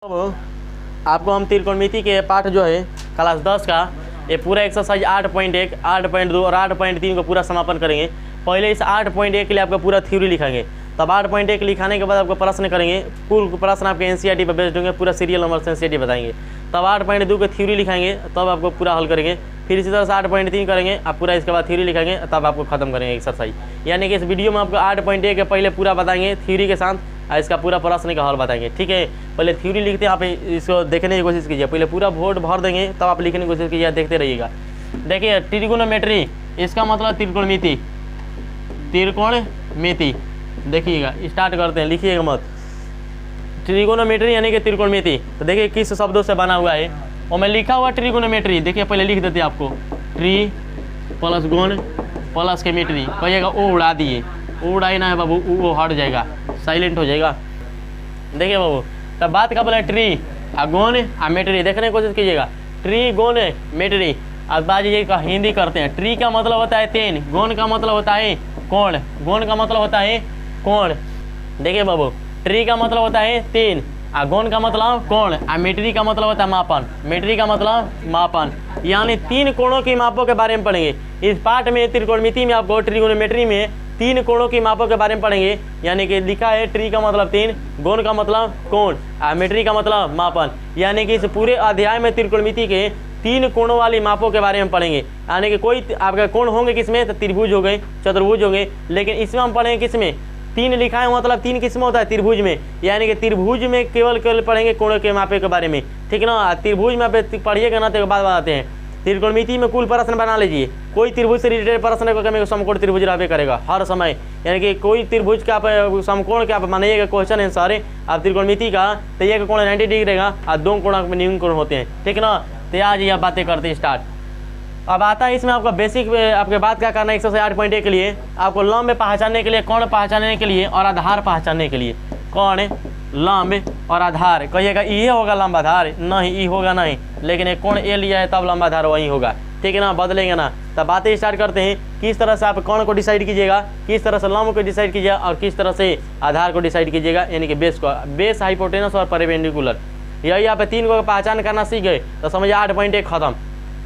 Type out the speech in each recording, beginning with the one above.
अब आपको हम त्रिकोणमिति के पाठ जो है क्लास 10 का ये पूरा एक्सरसाइज 8.1, 8.2 और 8.3 को पूरा समापन करेंगे। पहले इस 8.1 के लिए आपका पूरा थ्योरी लिखेंगे, तब 8.1 लिखाने के बाद आपको प्रश्न करेंगे। पूर्ण प्रश्न आपके एनसीईआरटी पर बेस्ड होंगे, पूरा सीरियल नंबर से एनसीईआरटी बताएंगे। तब 8.2 के थ्योरी लिखाएंगे, तब आपको पूरा हल करेंगे। फिर इसी तरह से 8.3 करेंगे, आप पूरा इसके बाद थ्योरी लिखेंगे, तब आपको खत्म करेंगे एक्सरसाइज। यानी कि इस वीडियो में आपको 8.1 के पहले पूरा बताएंगे थ्योरी के साथ, इसका पूरा प्रश्न का हल बताएंगे। ठीक है, पहले थ्योरी लिखते हैं, आप इसको देखने की कोशिश कीजिए। पहले पूरा बोर्ड भर देंगे, तब आप लिखने की कोशिश कीजिए, देखते रहिएगा। देखिए ट्रिगोनोमेट्री, इसका मतलब त्रिकोणमिति, त्रिकोणमिति। देखिएगा, स्टार्ट करते हैं, लिखिएगा मत। ट्रिगोनोमेट्री यानी कि त्रिकोणमिति। तो देखिए किस शब्दों से बना हुआ है, और मैं लिखा हुआ ट्रिगोनोमेट्री। देखिए पहले लिख देते हैं आपको, ट्री प्लस गोन प्लस के मेट्री। कहिएगा ओ उड़ा दिए, ओ उड़ाई ना है बाबू, वो हट जाएगा, साइलेंट हो जाएगा। देखिए बाबू, तब बात का बोला ट्री आ गोन आ मेट्री, देखने की कोशिश कीजिएगा। ट्री गोन मेट्री। अब बात ये का हिंदी करते हैं। ट्री का मतलब होता है तीन, गोन का मतलब होता है कोण, गोन का मतलब होता है कोण। देखिए बाबू, ट्री का मतलब होता है तीन, आ गोन का मतलब कोण, आ मेट्री का मतलब होता है मापन, मेट्री का मतलब मापन। यानी तीन कोणों की मापों के बारे में पढ़ेंगे इस पाठ में। त्रिकोणमिति में आपको ट्रिगोनोमेट्री में तीन कोणों की मापों के बारे में पढ़ेंगे। यानी कि लिखा है ट्री का मतलब तीन, गोन का मतलब कोण, आ मेट्री का मतलब मापन। यानी कि इस पूरे अध्याय में त्रिकोणमिति के तीन कोणों वाली मापों के बारे में पढ़ेंगे। यानी कि कोई आपका कोण होंगे किसमें, तो त्रिभुज हो गए, चतुर्भुज हो गए, लेकिन इसमें हम पढ़ेंगे किसमें, तीन लिखा है, मतलब तीन किस्म होता है त्रिभुज में। यानी कि त्रिभुज में केवल पढ़ेंगे कोणों के मापे के बारे में। ठीक है ना, त्रिभुज में पढ़िएगा ना, तो बाद बताते हैं। त्रिकोणमिति में कुल प्रश्न बना लीजिए, कोई त्रिभुज से रिलेटेड प्रश्न को कमेगा समकोण त्रिभुज रहबे करेगा हर समय। यानी कि कोई त्रिभुज का आप समकोण के आप बनाइएगा क्वेश्चन आंसर आप त्रिकोणमिति का, तो एक कोण 90 डिग्री रहेगा और दो कोण न्यून कोण होते हैं। ठीक है ना, तो आज ये बातें करते हैं स्टार्ट। अब आता है इसमें आपका बेसिक, आपके बात क्या करना है एक्सरसाइज 8.1 के लिए। आपको लंब पहचानने के लिए, कोण पहचानने के लिए और आधार पहचानने के लिए। कोण, लंब और आधार। कहिएगा ये होगा लंब आधार, नहीं ये होगा नहीं, लेकिन एक कोण ए लिया है तब लंब आधार वही होगा। ठीक है ना, बदलेंगे ना। तब बातें स्टार्ट करते हैं, किस तरह से आप कोण को डिसाइड कीजिएगा, किस तरह से लंब को डिसाइड कीजिएगा और किस तरह से आधार को डिसाइड कीजिएगा। यानी कि बेस को, बेस, हाइपोटेनस और परपेंडिकुलर। यही आप तीन को पहचान करना सीख गए तो समझिए 8.1 खत्म।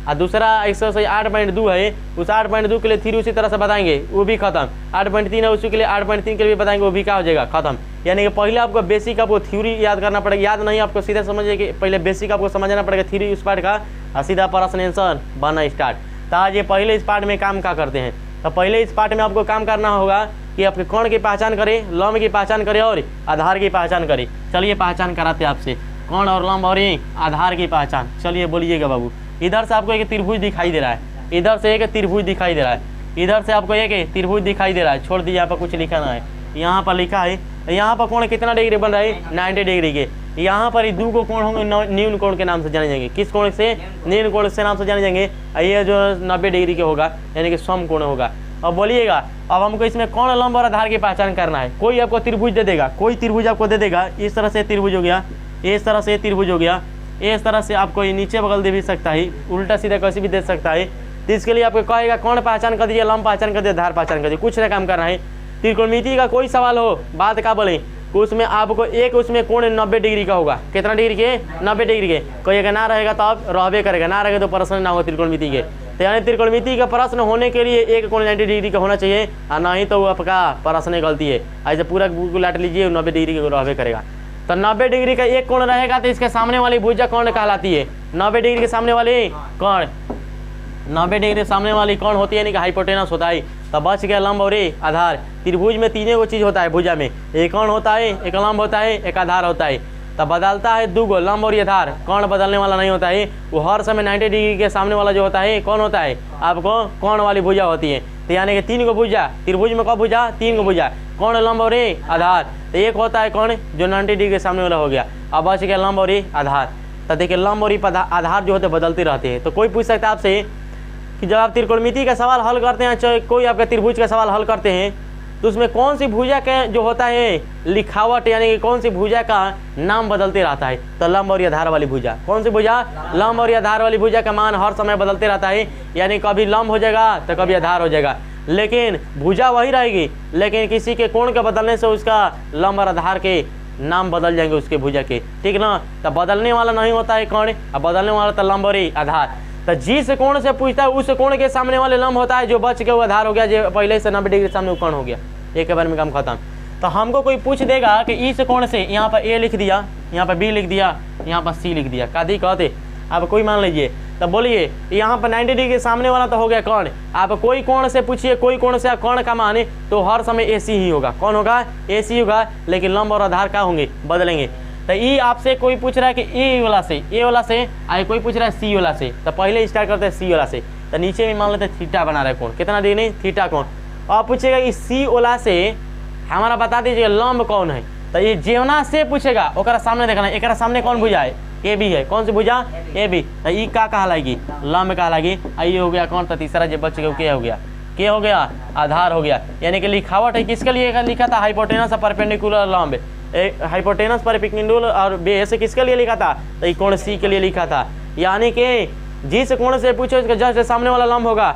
और दूसरा एक्सरसाइज 8.2 है, उस 8.2 के लिए थ्योरी उसी तरह से बताएंगे, वो भी खत्म। 8.3 है, उसी के लिए 8.3 के लिए भी बताएंगे, वो भी क्या हो जाएगा, खत्म। यानी कि पहले आपको बेसिक आपको थ्योरी याद करना पड़ेगा। याद नहीं आपको सीधे समझिए कि पहले बेसिक आपको समझना पड़ेगा थ्योरी उस पार्ट का, और सीधा प्रश्न आंसर बनना स्टार्ट। तो आज ये पहले इस पार्ट में काम क्या करते हैं, तो पहले इस पार्ट में आपको काम करना होगा कि आपके कोण की पहचान करें, लंब की पहचान करें और आधार की पहचान करें। चलिए पहचान कराते हैं आपसे, कोण और लंब और आधार की पहचान। चलिए बोलिएगा बाबू। इधर से आपको एक त्रिभुज दिखाई दे रहा है, इधर से एक त्रिभुज दिखाई दे रहा है, इधर से आपको एक त्रिभुज दिखाई दे रहा है। छोड़ दीजिए, यहाँ पर कुछ लिखा ना है, यहाँ पर लिखा है। यहाँ पर कोण कितना डिग्री बन रहा है, 90 डिग्री के। यहाँ पर दो को कोण होंगे न्यून कोण के नाम से जाने जाएंगे। किस कोण से, न्यून कोण से नाम से जाने जाएंगे। ये जो 90 डिग्री के होगा यानी कि सम कोण होगा। अब बोलिएगा, अब हमको इसमें कोण, लंब और आधार की पहचान करना है। कोई आपको त्रिभुज दे देगा, कोई त्रिभुज आपको दे देगा, इस तरह से त्रिभुज हो गया, इस तरह से त्रिभुज हो गया, इस तरह से आपको नीचे बगल दे भी सकता है, उल्टा सीधा कैसे भी दे सकता है। तो इसके लिए आपको कहेगा कोण पहचान कर दीजिए, लंब पहचान कर दीजिए, आधार पहचान कर दीजिए। कुछ ना काम करना है। त्रिकोणमिति का कोई सवाल हो, बात का बोले, उसमें आपको एक उसमें कोण 90 डिग्री का होगा। कितना डिग्री के, 90 डिग्री के। कहिएगा ना रहेगा तो आप रहबे करेगा, ना रहेगा तो प्रश्न ना होगा त्रिकोणमिति के। तो यानी त्रिकोणमिति का प्रश्न होने के लिए एक कोण 90 डिग्री का होना चाहिए, और नहीं तो वो आपका प्रश्न गलती है। ऐसे पूरा लाट लीजिए, 90 डिग्री का रहबे करेगा। तो 90 डिग्री का एक कोण रहेगा तो इसके सामने वाली भुजा कोण कहलाती है। 90 डिग्री के सामने वाली कोण, 90 डिग्री सामने वाली कोण होती है, यानी कि हाइपोटेनस होता है। तब बच गया लंब और आधार। त्रिभुज में तीनों को चीज़ होता है, भुजा में एक कोण होता है, एक लंब होता है, एक आधार होता है। तब बदलता है दो गो, लंब और आधार। कोण बदलने वाला नहीं होता है, वो हर समय 90 डिग्री के सामने वाला जो होता है कौन होता है, आपको कोण वाली भुजा होती है। तो यानी कि तीन को भुजा, त्रिभुज में कब भुजा, तीन को भुजा, कोण, लंब और आधार। तो एक होता है कोण जो 90 डिग्री के सामने वाला हो गया। अब बच गया लंब और आधार। तो देखिए लंब और आधार जो होते बदलते रहते हैं। तो कोई पूछ सकता है आपसे कि जब आप त्रिकोणमिति का सवाल हल करते हैं, चाहे कोई आपका त्रिभुज का सवाल हल करते हैं, तो उसमें कौन सी भुजा के जो होता है लिखावट, यानी कि कौन सी भुजा का नाम बदलते रहता है। तो लंब और आधार वाली भुजा। कौन सी भुजा, लंब और आधार वाली भुजा का मान हर समय बदलते रहता है। यानी कभी लंब हो जाएगा तो कभी आधार हो जाएगा। लेकिन भुजा वही रहेगी, लेकिन किसी के कोण के बदलने से उसका लंब और आधार के नाम बदल जाएंगे उसके भुजा के, ठीक ना। तो बदलने वाला नहीं होता है कोण, अब बदलने वाला तो लंब और आधार। तो जिस कोण से पूछता है उस कोण के सामने वाले लंब होता है, जो बच के वो आधार हो गया, जो पहले से 90 डिग्री सामने कोण हो गया, एक बार में काम खत्म। तो हमको कोई पूछ देगा कि इस कोण से यहाँ पर ए लिख दिया, यहाँ पर बी लिख दिया, यहाँ पर सी लिख दिया, कादी कहते। अब कोई मान लीजिए, तब बोलिए यहाँ पर 90 डिग्री के सामने वाला तो हो गया कोण। आप कोई कोण से पूछिए, कोई कोण से कोण का माने तो हर समय AC ही होगा। कौन होगा? AC होगा। लेकिन लंब और आधार क्या होंगे? बदलेंगे। तो ई आपसे कोई पूछ रहा है कि ए वाला से आए, कोई पूछ रहा है सी वाला से, तो पहले स्टार्ट करते हैं सी वाला से। तो नीचे में मान लेते हैं थीटा बना रहा है कोण, कितना डिग्री? थीटा कोण। और पूछेगा इस सी वाला से हमारा बता दीजिए लंब कौन है। तो ये जेवना से पूछेगा, ओकरा सामने देखना, एक सामने कौन भुजा है? ए बी है। कौन सी भुजा? A B. तो ई का कहलाएगी? लंब कहलाएगी। ये हो गया कौन? तो तीसरा जो बच गया क्या हो गया? क्या हो गया? आधार हो गया। यानी कि लिखावट है किसके लिए लिखा था? हाइपोटेनस और परपेंडिकुलर लंब। हाइपोटेनस परपेंडिकुलर और बेस किसके लिए लिखा था? तो ये कोण सी के लिए लिखा था। यानी कि जिस कोण से पूछो इसके जस्ट सामने वाला लंब होगा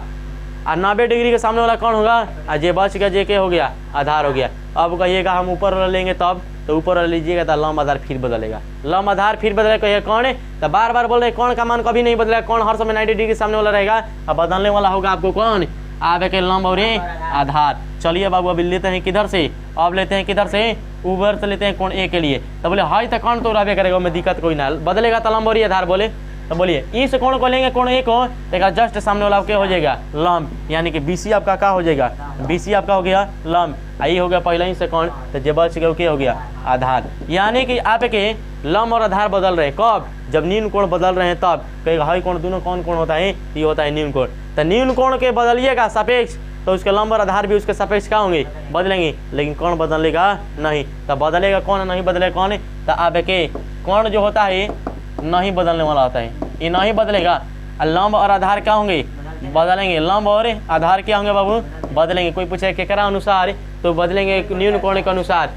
और 90 डिग्री के सामने वाला कौन होगा? और जे बच गया जे के हो गया? आधार हो गया। अब कहिएगा हम ऊपर वाला लेंगे तब, तो ऊपर वाला लीजिएगा तो लंब आधार फिर बदलेगा, लंब आधार फिर बदलेगा। कहिए कौन है? तो बार बार बोल रहे कौन का मान कभी नहीं बदलेगा, कौन हर समय 90 डिग्री के सामने वाला रहेगा। अब बदलने वाला होगा आपको कौन? आप के लंब और आधार। चलिए बाबू अभी लेते हैं किधर से? अब लेते हैं किधर से? ऊपर से लेते हैं कोण ए के लिए। तो बोले हाई तो कौन तो रहबे करेगा, में दिक्कत कोई ना, बदलेगा तो लंब और आधार बोले। तो बोलिए इस कोण को लेंगे, कोण ए को, देखा जस्ट सामने वाला क्या हो जाएगा? लंब। यानी कि BC आपका क्या हो जाएगा? BC आपका हो गया लंब। आई हो गया पहले ही से कोण, तो जे बच गया क्या हो गया? आधार। यानी कि आपके लंब और आधार बदल रहे हैं। कब? जब न्यून कोण बदल रहे हैं तब। कहेगा हाई कोण दोनों कौन कोण होता है? ये होता है न्यून कोण। तो न्यून कोण के बदलिएगा सापेक्ष, तो उसके लंब और आधार भी उसके सापेक्ष क्या होंगे? बदलेंगे। लेकिन कौन बदलेगा? नहीं। तो बदलेगा कौन? नहीं बदलेगा कौन? तो आपके कोण जो होता है नहीं बदलने वाला होता है, ये नहीं बदलेगा। लंब और आधार क्या होंगे? बदलेंगे। लंब और आधार क्या होंगे बाबू? बदलेंगे। कोई पूछे केकरा अनुसार, तो बदलेंगे न्यून कोण के अनुसार।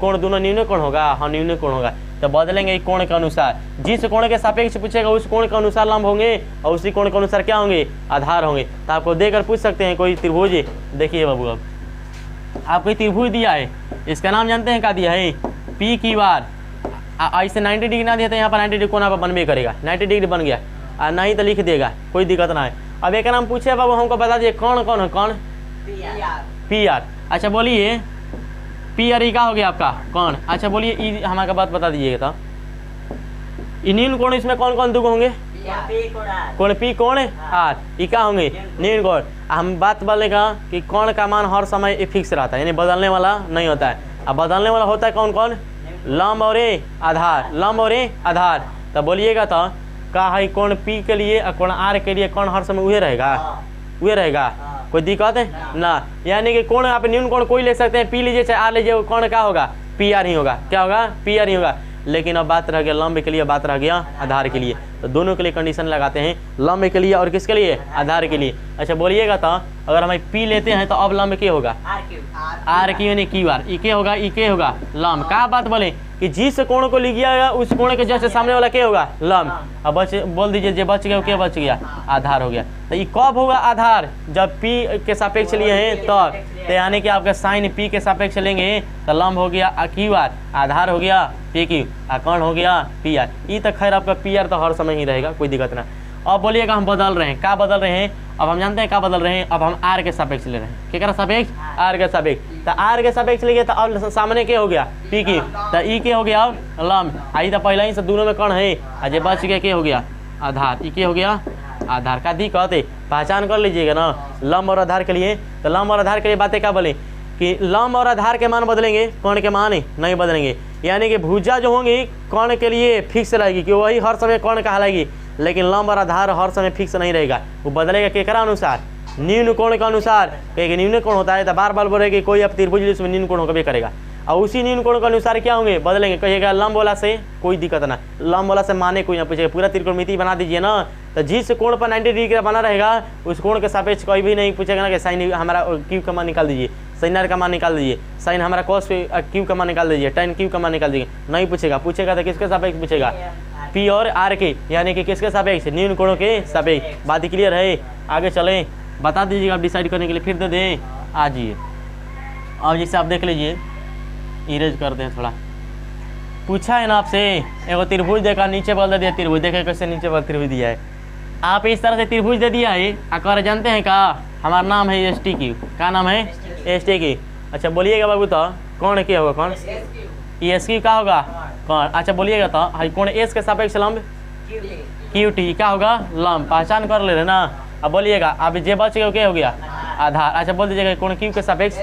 कोण दोनों न्यून कोण होगा? हाँ न्यून कोण होगा। तो बदलेंगे कोण के अनुसार। जिस कोण के सापेक्ष पूछेगा उस कोण के अनुसार लंब होंगे और उसी कोण के अनुसार क्या होंगे? आधार होंगे। तो आपको देकर पूछ सकते हैं कोई त्रिभुज, देखिए बाबू अब आपको त्रिभुज दिया है, इसका नाम जानते हैं क्या दिया है? P की बार। ऐसे 90 डिग्री ना दिया तो यहाँ पर 90 डिग्री कोण आप बनबे करेगा, 90 डिग्री बन गया। और नहीं तो लिख देगा, कोई दिक्कत ना है। अब एक नाम पूछे बाबू हमको बता दीजिए कौन कौन है? कौन? PR। अच्छा बोलिए PR क्या हो गया आपका? कौन? अच्छा बोलिए ई हमारा बात बता दीजिएगा। तो न्यून कोण इसमें कौन कौन दो होंगे? कोण P, कोण R, ई क्या होंगे? न्यून कोण। हम बात बोलेगा कि कोण का मान हर समय फिक्स रहता है, यानी बदलने वाला नहीं होता है। अब बदलने वाला होता है कौन कौन? लंब और आधार। लंब और आधार। तो बोलिएगा तो का है कोण P के लिए और कोण R के लिए कौन हर समय वही रहेगा? वही रहेगा, कोई दिक्कत है ना। यानी कि कोण आप न्यून कोण कोई ले सकते हैं, P लीजिए चाहे R लीजिए, कोण क्या होगा? PR ही होगा। क्या होगा? PR ही होगा। लेकिन अब बात रह गया लंब के लिए, बात रह गया आधार के लिए। तो दोनों के लिए कंडीशन लगाते हैं, लंब के लिए और किसके लिए? आधार के लिए। अच्छा बोलिएगा तो अगर हम P लेते हैं तो अब लंब क्या होगा? R की यानी की बार। ई के होगा? ई के होगा लंब। क्या बात बोले कि जिस कोण को लिखिएगा उस कोण के जैसे सामने वाला क्या होगा? लंब। अब बच बोल दीजिए जो बच गया क्या बच गया? आधार हो गया। तो ये कब होगा आधार? जब P के सापेक्ष लिए हैं तब। तो यानी कि आपका साइन P के सापेक्ष लेंगे तो लंब हो गया क्यू आर, आधार हो गया PQ, कोण हो गया PR। ये तो खैर आपका PR तो हर समय ही रहेगा, कोई दिक्कत ना। अब बोलिएगा हम बदल रहे हैं, क्या बदल रहे हैं? अब हम जानते हैं क्या बदल रहे हैं। अब हम R के सापेक्ष ले रहे हैं। क्या सापेक्ष? R के सापेक्ष। तो R के सापेक्ष लेंगे तो अब सामने क्या हो गया? PQ। तो ई क्या हो गया? अब लंब। आई तो पहले ही से दोनों में कौन है? आज बच गया क्या हो गया? आधार। ई क्या हो गया? आधार। का दिक्कत है, पहचान कर लीजिएगा ना लंब और आधार के लिए। तो लंब और आधार के लिए बातें क्या बोले कि लंब और आधार के मान बदलेंगे, कोण के मान नहीं बदलेंगे। यानी कि भुजा जो होंगी कोण के लिए फिक्स रहेगी कि वही हर समय कोण कहलाएगी। लेकिन लंब और आधार हर समय फिक्स नहीं रहेगा, वो बदलेगा केकरा अनुसार? न्यून कोण के अनुसार। कहेंगे न्यून कोण होता है तो बार बार बोलेगा कोई अब त्रिभुज जिसमें न्यून कोण होगा करेगा, और उसी न्यून कोण के अनुसार क्या होंगे? बदलेंगे। कहिएगा लंब वाला से कोई दिक्कत ना, लंब वाला से माने कोई ना पूछेगा, पूरा त्रिकोणमिति बना दीजिए ना। तो जिस कोण पर 90 डिग्री का बना रहेगा उस कोण के सापेक्ष कोई भी नहीं पूछेगा ना कि साइन हमारा क्यू का मान निकाल दीजिए, साइन आर का मान निकाल दीजिए, साइन हमारा कॉस क्यू का मान निकाल दीजिए, tan क्यू का मान निकाल दीजिए, नहीं पूछेगा। पूछेगा तो किसके सापेक्ष पूछेगा? P और R के, यानी कि किसके सापेक्ष? न्यून कोणों के सापेक्ष। बात क्लियर है? आगे चलें, बता दीजिएगा आप डिसाइड करने के लिए, फिर दे दें। आ जाइए अब जैसे आप देख लीजिए, इरेज करते हैं थोड़ा। पूछा है ना आपसे, एगो त्रिभुज देखा, नीचे बगल दे दिया त्रिभुज, देखे कैसे नीचे बगल त्रिभुज दिया है। आप इस तरह से त्रिभुज दे दिया है, अगर जानते हैं का हमारा नाम है STQ, क्या नाम है STQ। अच्छा बोलिएगा बाबू तो कौन क्या होगा, कौन ESQ का होगा कौन। अच्छा बोलिएगा तो हाई कौन S के सापेक्ष लंब QT क्या होगा लंब, पहचान कर ले रहे ना। अब बोलिएगा अब जे बच गया क्या हो गया आधार। अच्छा बोल दीजिएगा कौन Q के सापेक्ष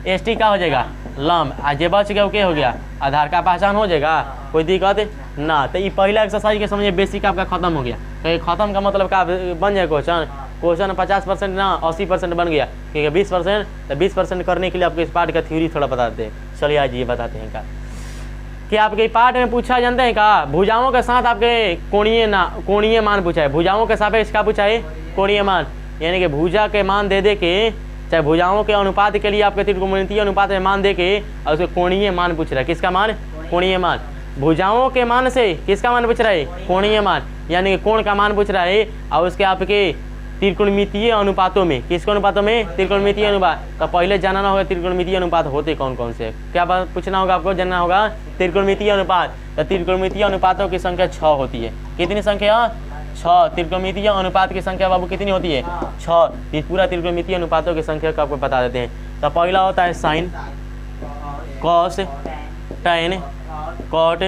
ST का हो जाएगा लंब, आ जे बच गया क्या हो गया आधार का पहचान हो जाएगा, कोई दिक्कत ना। तो ये पहला एक्सरसाइज के समझिए बेसिक आपका खत्म हो गया। तो खत्म का मतलब का बन जाए क्वेश्चन 50% ना 80% बन गया, क्योंकि 20% तो 20% करने के लिए आपको इस पार्ट का थ्योरी थोड़ा बताते हैं। चलिए आज ये बताते हैं का कि आपके पार्ट में पूछा जानते हैं का भुजाओं के साथ आपके कोणीय मान पूछा है। भुजाओं के सापेक्ष क्या पूछा है कोणीय मान, यानी कि भुजा के मान दे के, चाहे भुजाओं के अनुपात के लिए आपके त्रिकोणमितीय अनुपात में मान दे के और उसके कोणीय मान पूछ रहा है। किसका मान कोणीय मान, भुजाओं के मान से किसका मान पूछ रहा है कोणीय मान, यानी कि कोण का मान पूछ रहा है। और उसके आपके त्रिकोणमितीय अनुपातों में, किसके अनुपातों में त्रिकोणमितीय अनुपात। तो पहले जानना होगा त्रिकोणमितीय अनुपात होते कौन कौन से, क्या बात पूछना होगा आपको, जानना होगा त्रिकोणमितीय अनुपात। तो त्रिकोणमितीय अनुपातों की संख्या 6 होती है। कितनी संख्या 6। त्रिकोणमितीय अनुपात की संख्या बाबू कितनी होती है 6। इस पूरा त्रिकोणमितीय अनुपातों की संख्या को आपको बता देते हैं। तो पहला होता है साइन, कॉस, टैन, कॉट,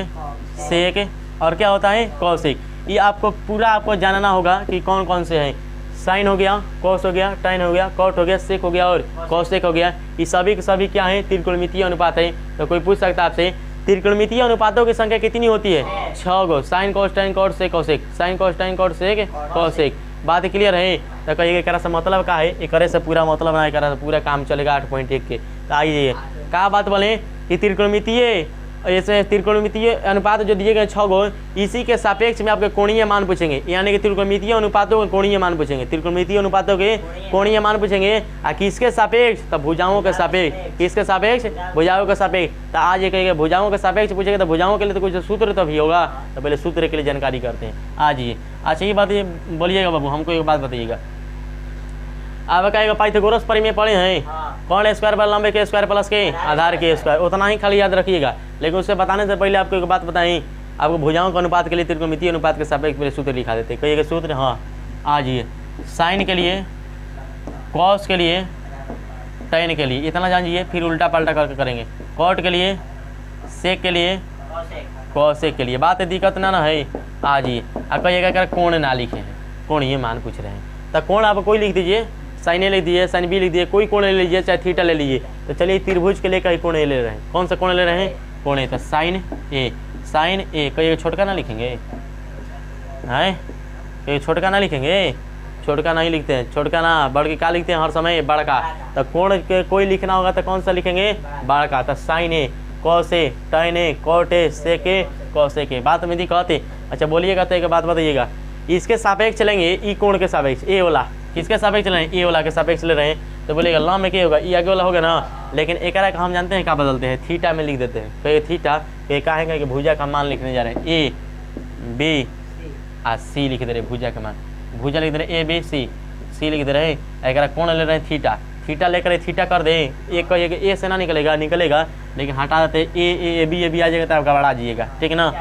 सेक और क्या होता है कॉसेक। ये आपको पूरा आपको जानना होगा कि कौन कौन से हैं। साइन हो गया, कॉस हो गया, टैन हो गया, कॉट हो गया, सेक हो गया और कॉसेक हो गया। ये सभी के सभी क्या है त्रिकोणमितीय अनुपात है। तो कोई पूछ सकता है आपसे त्रिकोणमितीय अनुपातों की संख्या कितनी होती है 6 गो, sine cos tan cot sec cosec, sine cos tan cot sec cosec. बात क्लियर है। तो कहिए एक से मतलब का है, एक से पूरा मतलब ना, एक से पूरा काम चलेगा 8.1 के। तो आइए क्या बात बोले कि त्रिकोणमितीय ऐसे त्रिकोणमितीय अनुपात जो दिए गए 6 गो, इसी के सापेक्ष में आपके कोणीय मान पूछेंगे, यानी कि त्रिकोणमितीय अनुपातों के कोणीय मान पूछेंगे। त्रिकोणमितीय अनुपातों के कोणीय मान पूछेंगे और किसके सापेक्ष, तो भुजाओं के सापेक्ष। किसके सापेक्ष भुजाओं के सापेक्ष। तो आज ये कहेंगे भुजाओं के सापेक्ष पूछेंगे, तो भुजाओं के लिए तो कुछ सूत्र तो भी होगा। तो पहले सूत्र के लिए जानकारी करते हैं आज ये। अच्छा ये बात ये बोलिएगा बाबू, हमको एक बात बताइएगा, आप कहेगा पाइथागोरस परिमेय पढ़े हैं, कौन स्क्वायर पर लंबे के स्क्वायर प्लस के आधार के स्क्वायर, उतना ही खाली याद रखिएगा। लेकिन उससे बताने से पहले आपको एक बात बताएं, आपको भुजाओं के अनुपात के लिए त्रिकोणमितीय अनुपात के सापेक्ष पहले सूत्र लिखा देते हैं। कहिएगा सूत्र, हाँ आज ये साइन के लिए, कॉस के लिए, टैन के लिए इतना जानिए, फिर उल्टा पलटा करके करेंगे। कॉट के लिए, सेक के लिए, कॉसेक के लिए। बात दिक्कत ना है आज ये। आप कहिएगा क्या कोण ना लिखे हैं, कोण ये मान पूछ रहे हैं। तो कोण आप कोई लिख दीजिए, साइन ए लिख दीजिए, साइन बी लिख दीजिए, कोई कोण ले लीजिए, चाहे थीटा ले लीजिए। तो चलिए त्रिभुज के लिए कई कोण ले रहे हैं, कौन सा कोण ले रहे हैं कोण ए। तो साइन ए, साइन ए कहिए छोटका ना लिखेंगे हैं, कहिए छोटका ना लिखेंगे, छोटका नहीं लिखते हैं, छोटका ना बड़ के क्या लिखते हैं हर समय बड़का। तो कोण के कोई लिखना होगा तो कौन सा लिखेंगे बड़का। तो sine A, cos A, tan A, cot A, sec A, cosec A. बात में दिक्कत है। अच्छा बोलिएगा तो एक बात बताइएगा, इसके सापेक्ष चलेंगे ई कोण के सापेक्ष, ए वाला किसके सापेक्ष चल रहे हैं ए वाला के सापेक्ष ले रहे हैं। तो बोलेगा लंब में क्या होगा ई आगे वाला होगा ना, लेकिन एक का हम जानते हैं क्या बदलते हैं, थीटा में लिख देते हैं। कहिए थीटा, कहिए क्या है कि भुजा का मान लिखने जा रहे हैं, ए बी और सी लिख दे रहे, भुजा का मान भुजा लिख दे रहे ए बी सी लिख दे रहे हैं। एक कौन ले रहे हैं थीटा, थीटा लेकर थीटा कर दे, एक कहिएगा ए से ना निकलेगा, लेकिन हटा देते ए बी आ जाएगा तो आप गड़बड़ा जाइएगा, ठीक है ना।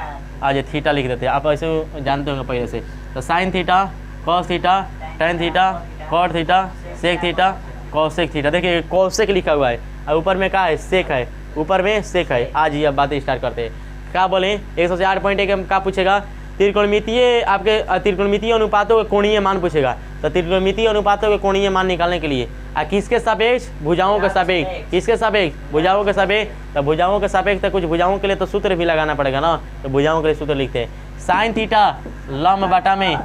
आज थीटा लिख देते हैं, आप ऐसे जानते होंगे पहले से। तो sine theta, cos theta, tan theta, cot theta, sec theta, cosec theta. देखिए कॉसेक लिखा हुआ है और ऊपर में क्या है सेक है, ऊपर में सेक है। आज ये अब बातें स्टार्ट करते हैं। क्या बोले 108.1 क्या पूछेगा, त्रिकोणमितीय आपके त्रिकोणमितीय अनुपातों के कोणीय मान पूछेगा। तो त्रिकोणमितीय अनुपातों के कोणीय मान निकालने के लिए किसके सापेक्ष भुजाओं के सापेक्ष, किसके सापेक्ष भुजाओं के सापेक्ष। तो भुजाओं के सापेक्ष तो कुछ भुजाओं के लिए तो सूत्र भी लगाना पड़ेगा ना। तो भुजाओं के लिए सूत्र लिखते हैं, साइन थीटा लंब बटा में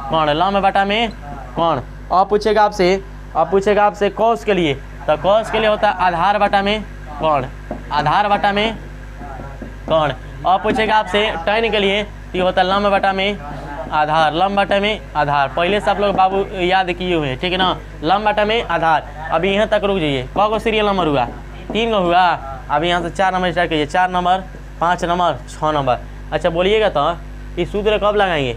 कौन, लंब बटा में कौन। और पूछेगा आपसे कॉस के लिए, तो कॉस के लिए होता है आधार बटा में कौन, आधार बटा में कौन। और पूछेगा आपसे टैन के लिए, तो ये होता है लंब बटा में आधार, लंब बटा में आधार। पहले से आप लोग बाबू याद किए हुए हैं, ठीक है ना, लंब बटा में आधार। अभी यहाँ तक रुक जाइए, कौ गो सीरियल नंबर हुआ 3 गो हुआ। अभी यहाँ से 4 नंबर स्टार्ट कीजिए, 4 नंबर 5 नंबर 6 नंबर। अच्छा बोलिएगा तो इस सूत्र कब लगाएंगे,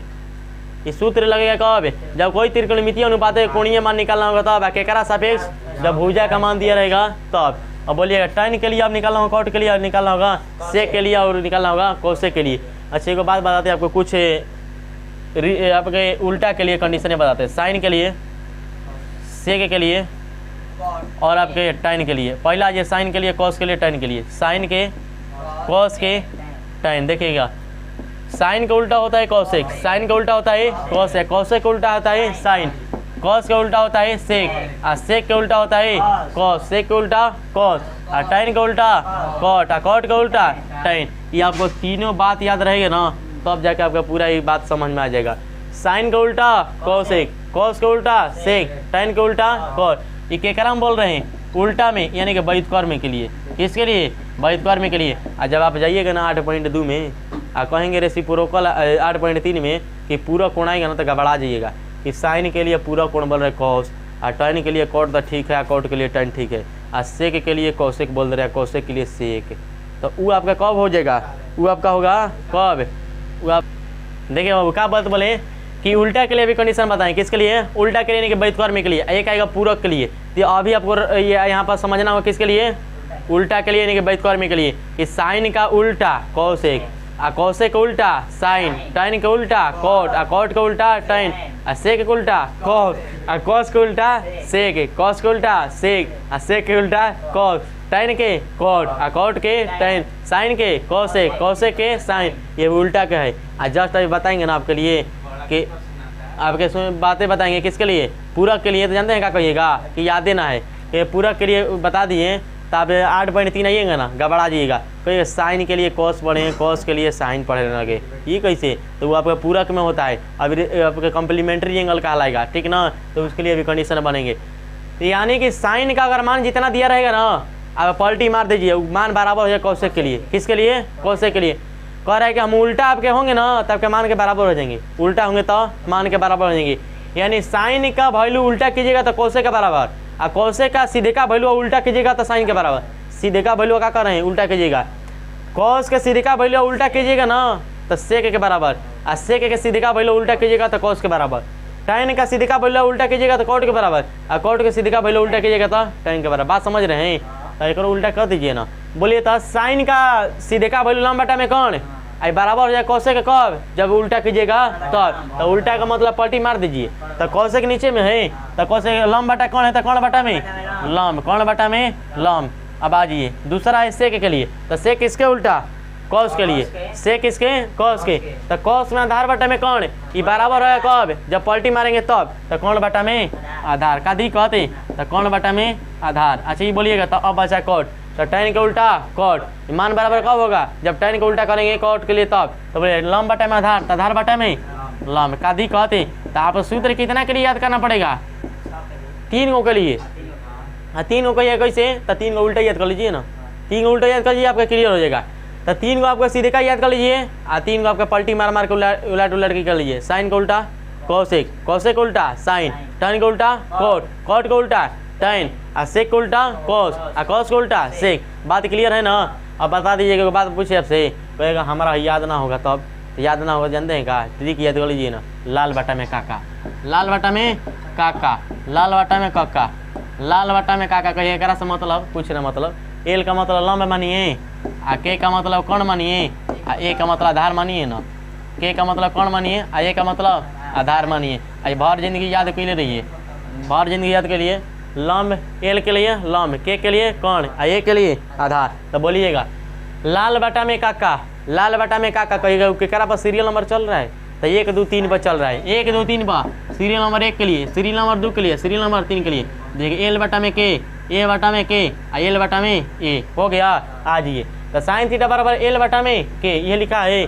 इस सूत्र लगेगा कब, जब कोई त्रिकोणमितीय अनुपात कोणीय मान निकालना होगा तब। केकरा सापेक्ष, जब भुजा का मान दिया रहेगा तब। अब बोलिएगा tan के लिए आप निकालना होगा, cot के लिए निकालना होगा, sec के लिए और निकालना होगा cosec के लिए। अच्छा एक बात बताते हैं आपको, कुछ आपके उल्टा के लिए कंडीशन बताते हैं, sin के लिए, sec के लिए और आपके tan के लिए। पहला ये sin के लिए, cos के लिए, tan के लिए। sin के, cos के, tan। देखिएगा साइन का उल्टा होता है कॉसेक, साइन का उल्टा होता है कॉसेक, कॉसेक का उल्टा होता है साइन, कॉस का उल्टा होता है सेक, और सेक का उल्टा होता है कॉस, सेक का उल्टा कॉस, और टाइन का उल्टा कॉट, और कॉट का उल्टा टाइन। ये आपको तीनों बात याद रहेगा ना, तो अब जाके आपका पूरा ये बात समझ में आ जाएगा। साइन का उल्टा कॉसेक, कॉस का उल्टा सेक, टाइन का उल्टा कॉट। ये केकरा हम बोल रहे हैं? उल्टा में, यानी कि व्युत्क्रम के लिए। किसके लिए? व्युत्क्रम के लिए। और जब आप जाइएगा ना 8.2 में और कहेंगे रेसिप्रोकल 8.3 में कि पूरा कोण आएगा ना, तो घबरा जाइएगा कि साइन के लिए पूरा कोण बोल रहे कॉस, और टाइन के लिए कॉट तो ठीक है, कॉट के लिए टाइन ठीक है, और सेक के लिए कॉसेक बोल रहे हैं, कॉसेक के लिए सेक। तो वो आपका कब हो जाएगा? वो आपका होगा कब? वो आप देखिए वो क्या बात बोले कि उल्टा के लिए भी कंडीशन बताएं। किसके लिए? उल्टा के लिए, यानी कि व्युत्क्रम के लिए। एक आएगा पूरक के लिए, तो अभी आपको ये यहाँ पर समझना होगा किसके लिए? उल्टा के लिए, यानी कि व्युत्क्रम के लिए। कि साइन का उल्टा कॉसेक, आ कॉसेक का उल्टा साइन, टाइन का उल्टा कॉट, आ कॉट का उल्टा टाइन, आ सेक का उल्टा कॉस, आ कॉस का उल्टा सेक, कॉस का उल्टा सेक, आ सेक के उल्टा कॉस, टाइन के कॉट, आ कॉट के टाइन, साइन के कॉसेक, कॉसेक के साइन। ये उल्टा का है। आज जस्ट अभी बताएंगे ना आपके लिए कि आपके बातें बताएंगे किसके लिए? पूरक के लिए। तो जानते हैं क्या कहिएगा कि याद देना है कि पूरक के लिए बता दिए, तो आप 8.3 आइएगा ना, घबरा जाइएगा, कहिएगा साइन के लिए कॉस पढ़े, कॉस के लिए साइन पढ़ने लगे। ये कैसे? तो वो आपका पूरक में होता है। अभी आपका कम्प्लीमेंट्री एंगल कहलाएगा, ठीक ना? तो उसके लिए भी कंडीशन बनेंगे। तो यानी कि साइन का अगर मान जितना दिया रहेगा ना, आप पलटी मार दीजिए, मान बराबर हो जाए कॉसेक के लिए। किसके लिए? कॉसेक के लिए। कह रहा है कि हम उल्टा आपके होंगे ना, तब के मान के बराबर हो जाएंगे, उल्टा होंगे तो मान के बराबर हो जाएंगे। यानी साइन का वैल्यू उल्टा कीजिएगा तो कॉसेक के बराबर, और कॉसेक का सीधे का वैल्यू उल्टा कीजिएगा तो साइन के बराबर। सीधे का वैल्यू क्या कर रहे हैं? उल्टा कीजिएगा। कॉस के सीधे का वैल्यू उल्टा कीजिएगा ना, तो सेक के बराबर, और सेक के सीधे का वैल्यू उल्टा कीजिएगा तो कॉस के बराबर। टाइन का सीधे का वैल्यू उल्टा कीजिएगा तो कॉट के बराबर, और कॉट के सीधे का वैल्यू उल्टा कीजिएगा तो टाइन के बराबर। बात समझ रहे हैं? तो एक उल्टा कर दीजिए ना। बोलिए तो साइन का सीधे का वैल्यू लंबा में कौन आई बराबर हो जाए कॉसेक के कब? जब उल्टा कीजिएगा तब। तो उल्टा का मतलब पलटी मार दीजिए। तो कॉसेक नीचे में है, तो कॉसेक लंब बटा कौन है? तो कौन बटा में लंब, कौन बटा में लंब। अब आ जाइए दूसरा है सेक के लिए। तो सेक किसके उल्टा? कॉस के लिए। सेक किसके? कॉस के। तो कॉस में आधार बटा में कौन? ये बराबर होगा कब? जब पलटी मारेंगे तब। तो कौन बटा में आधार का दी कहते, तो कौन बटा में आधार। अच्छा ये बोलिएगा। तो अब बचा कॉट, तो टाइन का उल्टा कॉट, मान बराबर कब होगा? जब टाइन का उल्टा करेंगे कॉट के लिए तब। तो बोले लंब बटा में आधार, तो आधार बटा में लंब का दी कहते। तो आप सूत्र कितना के लिए याद करना पड़ेगा? 3 गो के लिए। हाँ 3 गो कहिए कैसे? तो 3 गो उल्टा याद कर लीजिए ना, 3 गो उल्टा याद कर लीजिए, आपका क्लियर हो जाएगा। तो 3 गो आपका सीधे का याद कर लीजिए, और 3 गो आपका पलटी मार मार के उलट के कर लीजिए। साइन का उल्टा कॉसेक, कॉसेक का उल्टा साइन, टाइन का उल्टा कॉट, कॉट का उल्टा टाइन, और सेक का उल्टा कॉस, और कॉस का उल्टा सेक। बात क्लियर है ना? अब बता दीजिएगा, बात पूछे आपसे, कहेगा हमारा याद ना होगा तब। तो याद ना होगा, जानते हैं का ट्रिक याद कर लीजिए ना। लाल बटा में काका, लाल बटा में काका, लाल बटा में काका, लाल बटा में काका। कहिए एकरा से मतलब कुछ ना, मतलब एल का मतलब लंब मानिए, आ के का मतलब कौन मानिए, आ ए का मतलब आधार मानिए ना। के का मतलब कौन मानिए, आ ए का मतलब आधार मानिए। आ भर जिंदगी याद कर ले रहिए, भर जिंदगी याद के लिए लंब एल के लिए लंब, के लिए कौन, आ ए के लिए आधार। तो बोलिएगा लाल बटा में काका, लाल बटा में काका। कहिएगा केकरा पर सीरियल नंबर चल रहा है? तो 1 2 3 पर चल रहा है। 1 2 3 पर सीरियल नंबर 1 के लिए, सीरियल नंबर 2 के लिए, सीरियल नंबर 3 के लिए। देखिए एल बटा में के, ए बटा में के, एल बटा में ए। हो गया? आ जाइए। तो साइन थीटा बराबर एल बटा में के, ये लिखा है।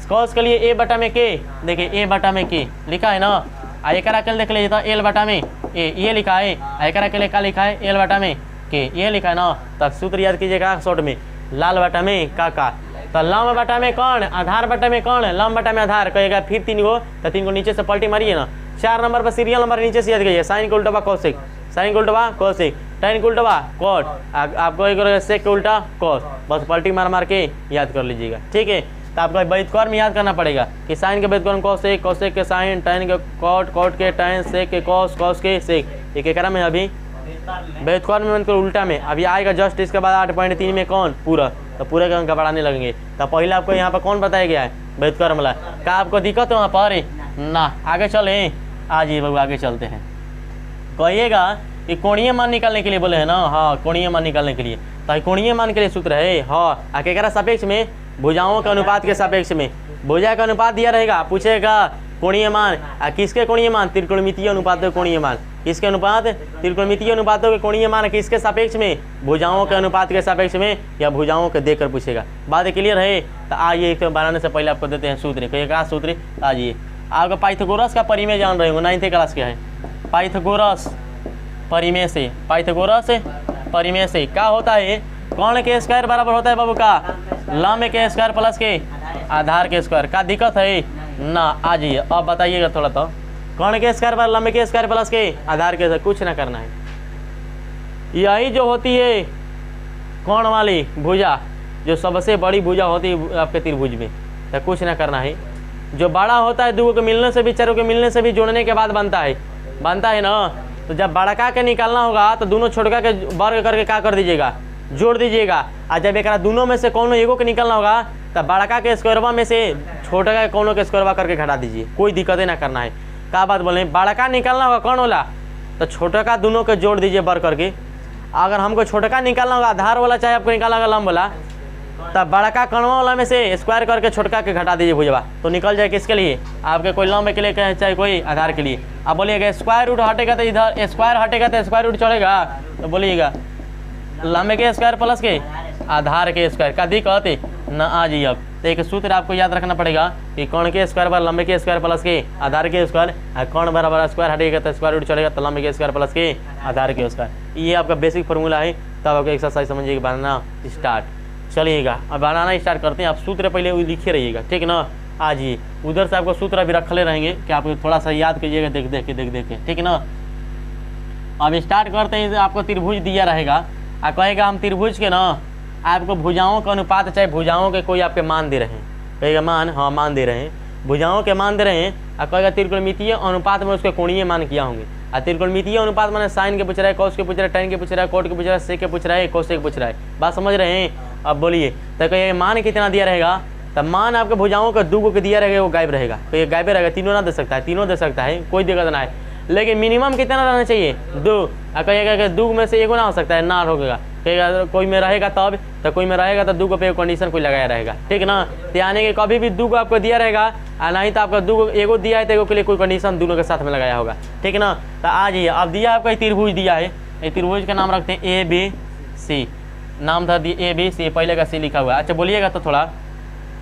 कॉस के लिए ए बटा में के, देखिए ए बटा में के लिखा है ना। एकरा के देख लीजिए तो एल बटा में ए, ये लिखा है। एकरा के लिए क्या लिखा है? एल बटा में के, ये लिखा है ना। तब सूत्र याद कीजिएगा शॉर्ट में, लाल बटा में काका। तो लंब बटा में कौन? आधार बटा में कौन? लंब बटा में आधार। कहेगा फिर 3 गो, तो 3 गो नीचे से पलटी मारिए ना। 4 नंबर पर सीरियल नंबर नीचे से याद कीजिए। साइन का उल्टा कॉसेक, साइन का उल्टा कॉसेक, टाइन का उल्टा कॉट, आपको एक सेक का उल्टा कॉस। बस पलटी मार मार के याद कर लीजिएगा, ठीक है। तो आपका व्युत्क्रम याद करना पड़ेगा कि साइन के व्युत्क्रम कॉसेक, कॉसेक के साइन, टाइन के कॉट, कॉट के टाइन, सेक के कॉस, कॉस के सेक। एक एकरा में अभी व्युत्क्रम में मतलब उल्टा में। अभी आएगा जस्ट इसके बाद 8.3 में कौन पूरा, तो पूरे का अंक बढ़ाने लगेंगे। तो पहले आपको यहाँ पर कौन बताया गया है, व्युत्क्रम वाला। क्या आपको दिक्कत है वहाँ पर ना? आगे चले, आज बाबू आगे चलते हैं। कहिएगा कि कोणीय मान निकालने के लिए बोले हैं ना, हाँ कोणीय मान निकालने के लिए। तो कोणीय मान के लिए सूत्र है हाँ आखिरकार सापेक्ष में, भुजाओं के अनुपात के सापेक्ष में। भुजा का अनुपात दिया रहेगा, पूछेगा कोणीय मान, किसके कोणीय मान, त्रिकोणमितीय अनुपातों के कोणीय मान। किसके अनुपात, त्रिकोणमितीय अनुपातों के कोणीय मान किसके सापेक्ष में, भुजाओं के अनुपात के सापेक्ष में, या भुजाओं के देकर पूछेगा। बात क्लियर है? तो आइए एक बनाने से पहले आपको देते हैं सूत्र। कहिएगा सूत्र, आइए आपका पाइथागोरस का परिमेय जान रहे हो, 9th क्लास के है। पाइथागोरस परिमेय से, पाइथागोरस परिमेय से क्या होता है, कौन के स्क्वायर बराबर होता है बाबू का लंब के स्क्वायर प्लस के आधार के स्क्वायर। का दिक्कत है ना? आ जाइए अब बताइएगा थोड़ा। तो कौन के स्क्वायर पर लंब के स्क्वायर प्लस के आधार के, कुछ ना करना है। यही जो होती है कौन वाली भुजा, जो सबसे बड़ी भुजा होती है आपके त्रिभुज में, तो कुछ ना करना है। जो बड़ा होता है दो के मिलने से भी, चारों के मिलने से भी जोड़ने के बाद बनता है ना। तो जब बड़का के निकालना होगा तो दोनों छोटका के वर्ग करके क्या कर दीजिएगा, जोड़ दीजिएगा। और जब एक दोनों में से कोनो एगो के निकालना होगा तो बड़का के स्क्वायरवा में से छोटा के कोनो के स्क्वायरवा करके घटा दीजिए, कोई दिक्कत ना करना है। क्या बात बोले, बड़का निकालना होगा कौन वाला, तो छोटा का दोनों के जोड़ दीजिए वर्ग करके। अगर हमको छोटका निकालना होगा आधार वाला, चाहे आपको निकालना होगा लंब वाला, तब बड़का कणवा वाला में से स्क्वायर करके छोटका के घटा दीजिए भुजवा, तो निकल जाए किसके लिए, आपके कोई लंब के लिए चाहे कोई आधार के लिए। अब बोलिएगा स्क्वायर रूट हटेगा तो इधर स्क्वायर हटेगा तो स्क्वायर रूट चढ़ेगा, तो बोलिएगा लंब के स्क्वायर प्लस के आधार के स्क्वायर। का दिक्कत न आ जाइए। अब तो एक सूत्र आपको याद रखना पड़ेगा कि कौन के स्क्वायर बराबर लंबे के स्क्वायर प्लस के आधार के स्क्वायर, कौन बराबर स्क्वायर हटेगा तो स्क्वायर रूट चढ़ेगा, तो लंबे के स्क्वायर प्लस के आधार के स्क्वायर। ये आपका बेसिक फार्मूला है। तब आपको एक्सरसाइज समझिए बनाना स्टार्ट। चलिएगा अब बनाना स्टार्ट करते हैं। आप सूत्र पहले लिखे रहिएगा, ठीक ना। आज ही उधर से आपको सूत्र अभी रखले रहेंगे कि आप थोड़ा सा याद कीजिएगा देख देख के, ठीक है ना। अब स्टार्ट करते हैं। आपको त्रिभुज दिया रहेगा और कहेगा हम त्रिभुज के ना आपको भुजाओं का अनुपात, चाहे भुजाओं के कोई आपके मान दे रहे हैं, कहेगा मान, हाँ मान दे रहे हैं, भुजाओं के मान दे रहे हैं। और कहेगा त्रिकोणमितीय अनुपात में उसके कोणीय मान किया होंगे। और त्रिकोणमितीय अनुपात मैंने साइन के पूछ रहा है, कॉस के पूछ रहा है, टेन के पूछ रहा है, कोट के पूछ रहा है, सेक के पूछ रहा है, कोसेक के पूछ रहा है। बात समझ रहे हैं? अब बोलिए तो कहिए मान कितना दिया रहेगा, तब मान आपके भुजाओं का दो को दिया रहेगा, वो गायब रहेगा। तो ये गायब रहेगा, तीनों ना दे सकता है, तीनों दे सकता है, कोई दिक्कत ना है, लेकिन मिनिमम कितना रहना चाहिए, दो। और कहिएगा कि दो में से एगो ना हो सकता है, ना होगा। कहिएगा कोई में रहेगा तब, तो कोई में रहेगा तो दो को पे कंडीशन कोई लगाया रहेगा, ठीक ना। तो यानी कि कभी भी दो को आपको दिया रहेगा और नहीं तो आपका दो एगो दिया है तो एगो के लिए कोई कंडीशन दोनों के साथ में लगाया होगा, ठीक ना। तो आ जाइए, अब दिया आपका त्रिभुज दिया है, ये त्रिभुज का नाम रखते हैं ए बी सी, नाम था दिए ए बी सी, पहले का सी लिखा हुआ है। अच्छा बोलिएगा तो थोड़ा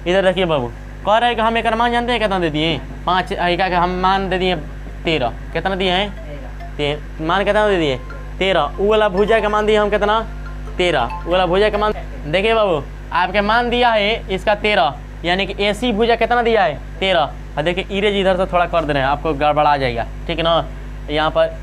इधर देखिए बाबू, कह रहे हैं कि हम एक मान जानते हैं कितना दे दिए, 5 का हम मान दे दिए 13, कितना दिए हैं, मान कितना दे दिए 13। वो वाला भुजा का मान दिया हम कितना 13, वो वाला भुजा का मान देखिए बाबू आपके मान दिया है इसका 13, यानी कि AC भुजा कितना दिया है 13। और देखिए इरेज इधर से थोड़ा कर दे रहे हैं, आपको गड़बड़ा जाएगा, ठीक है ना। यहाँ पर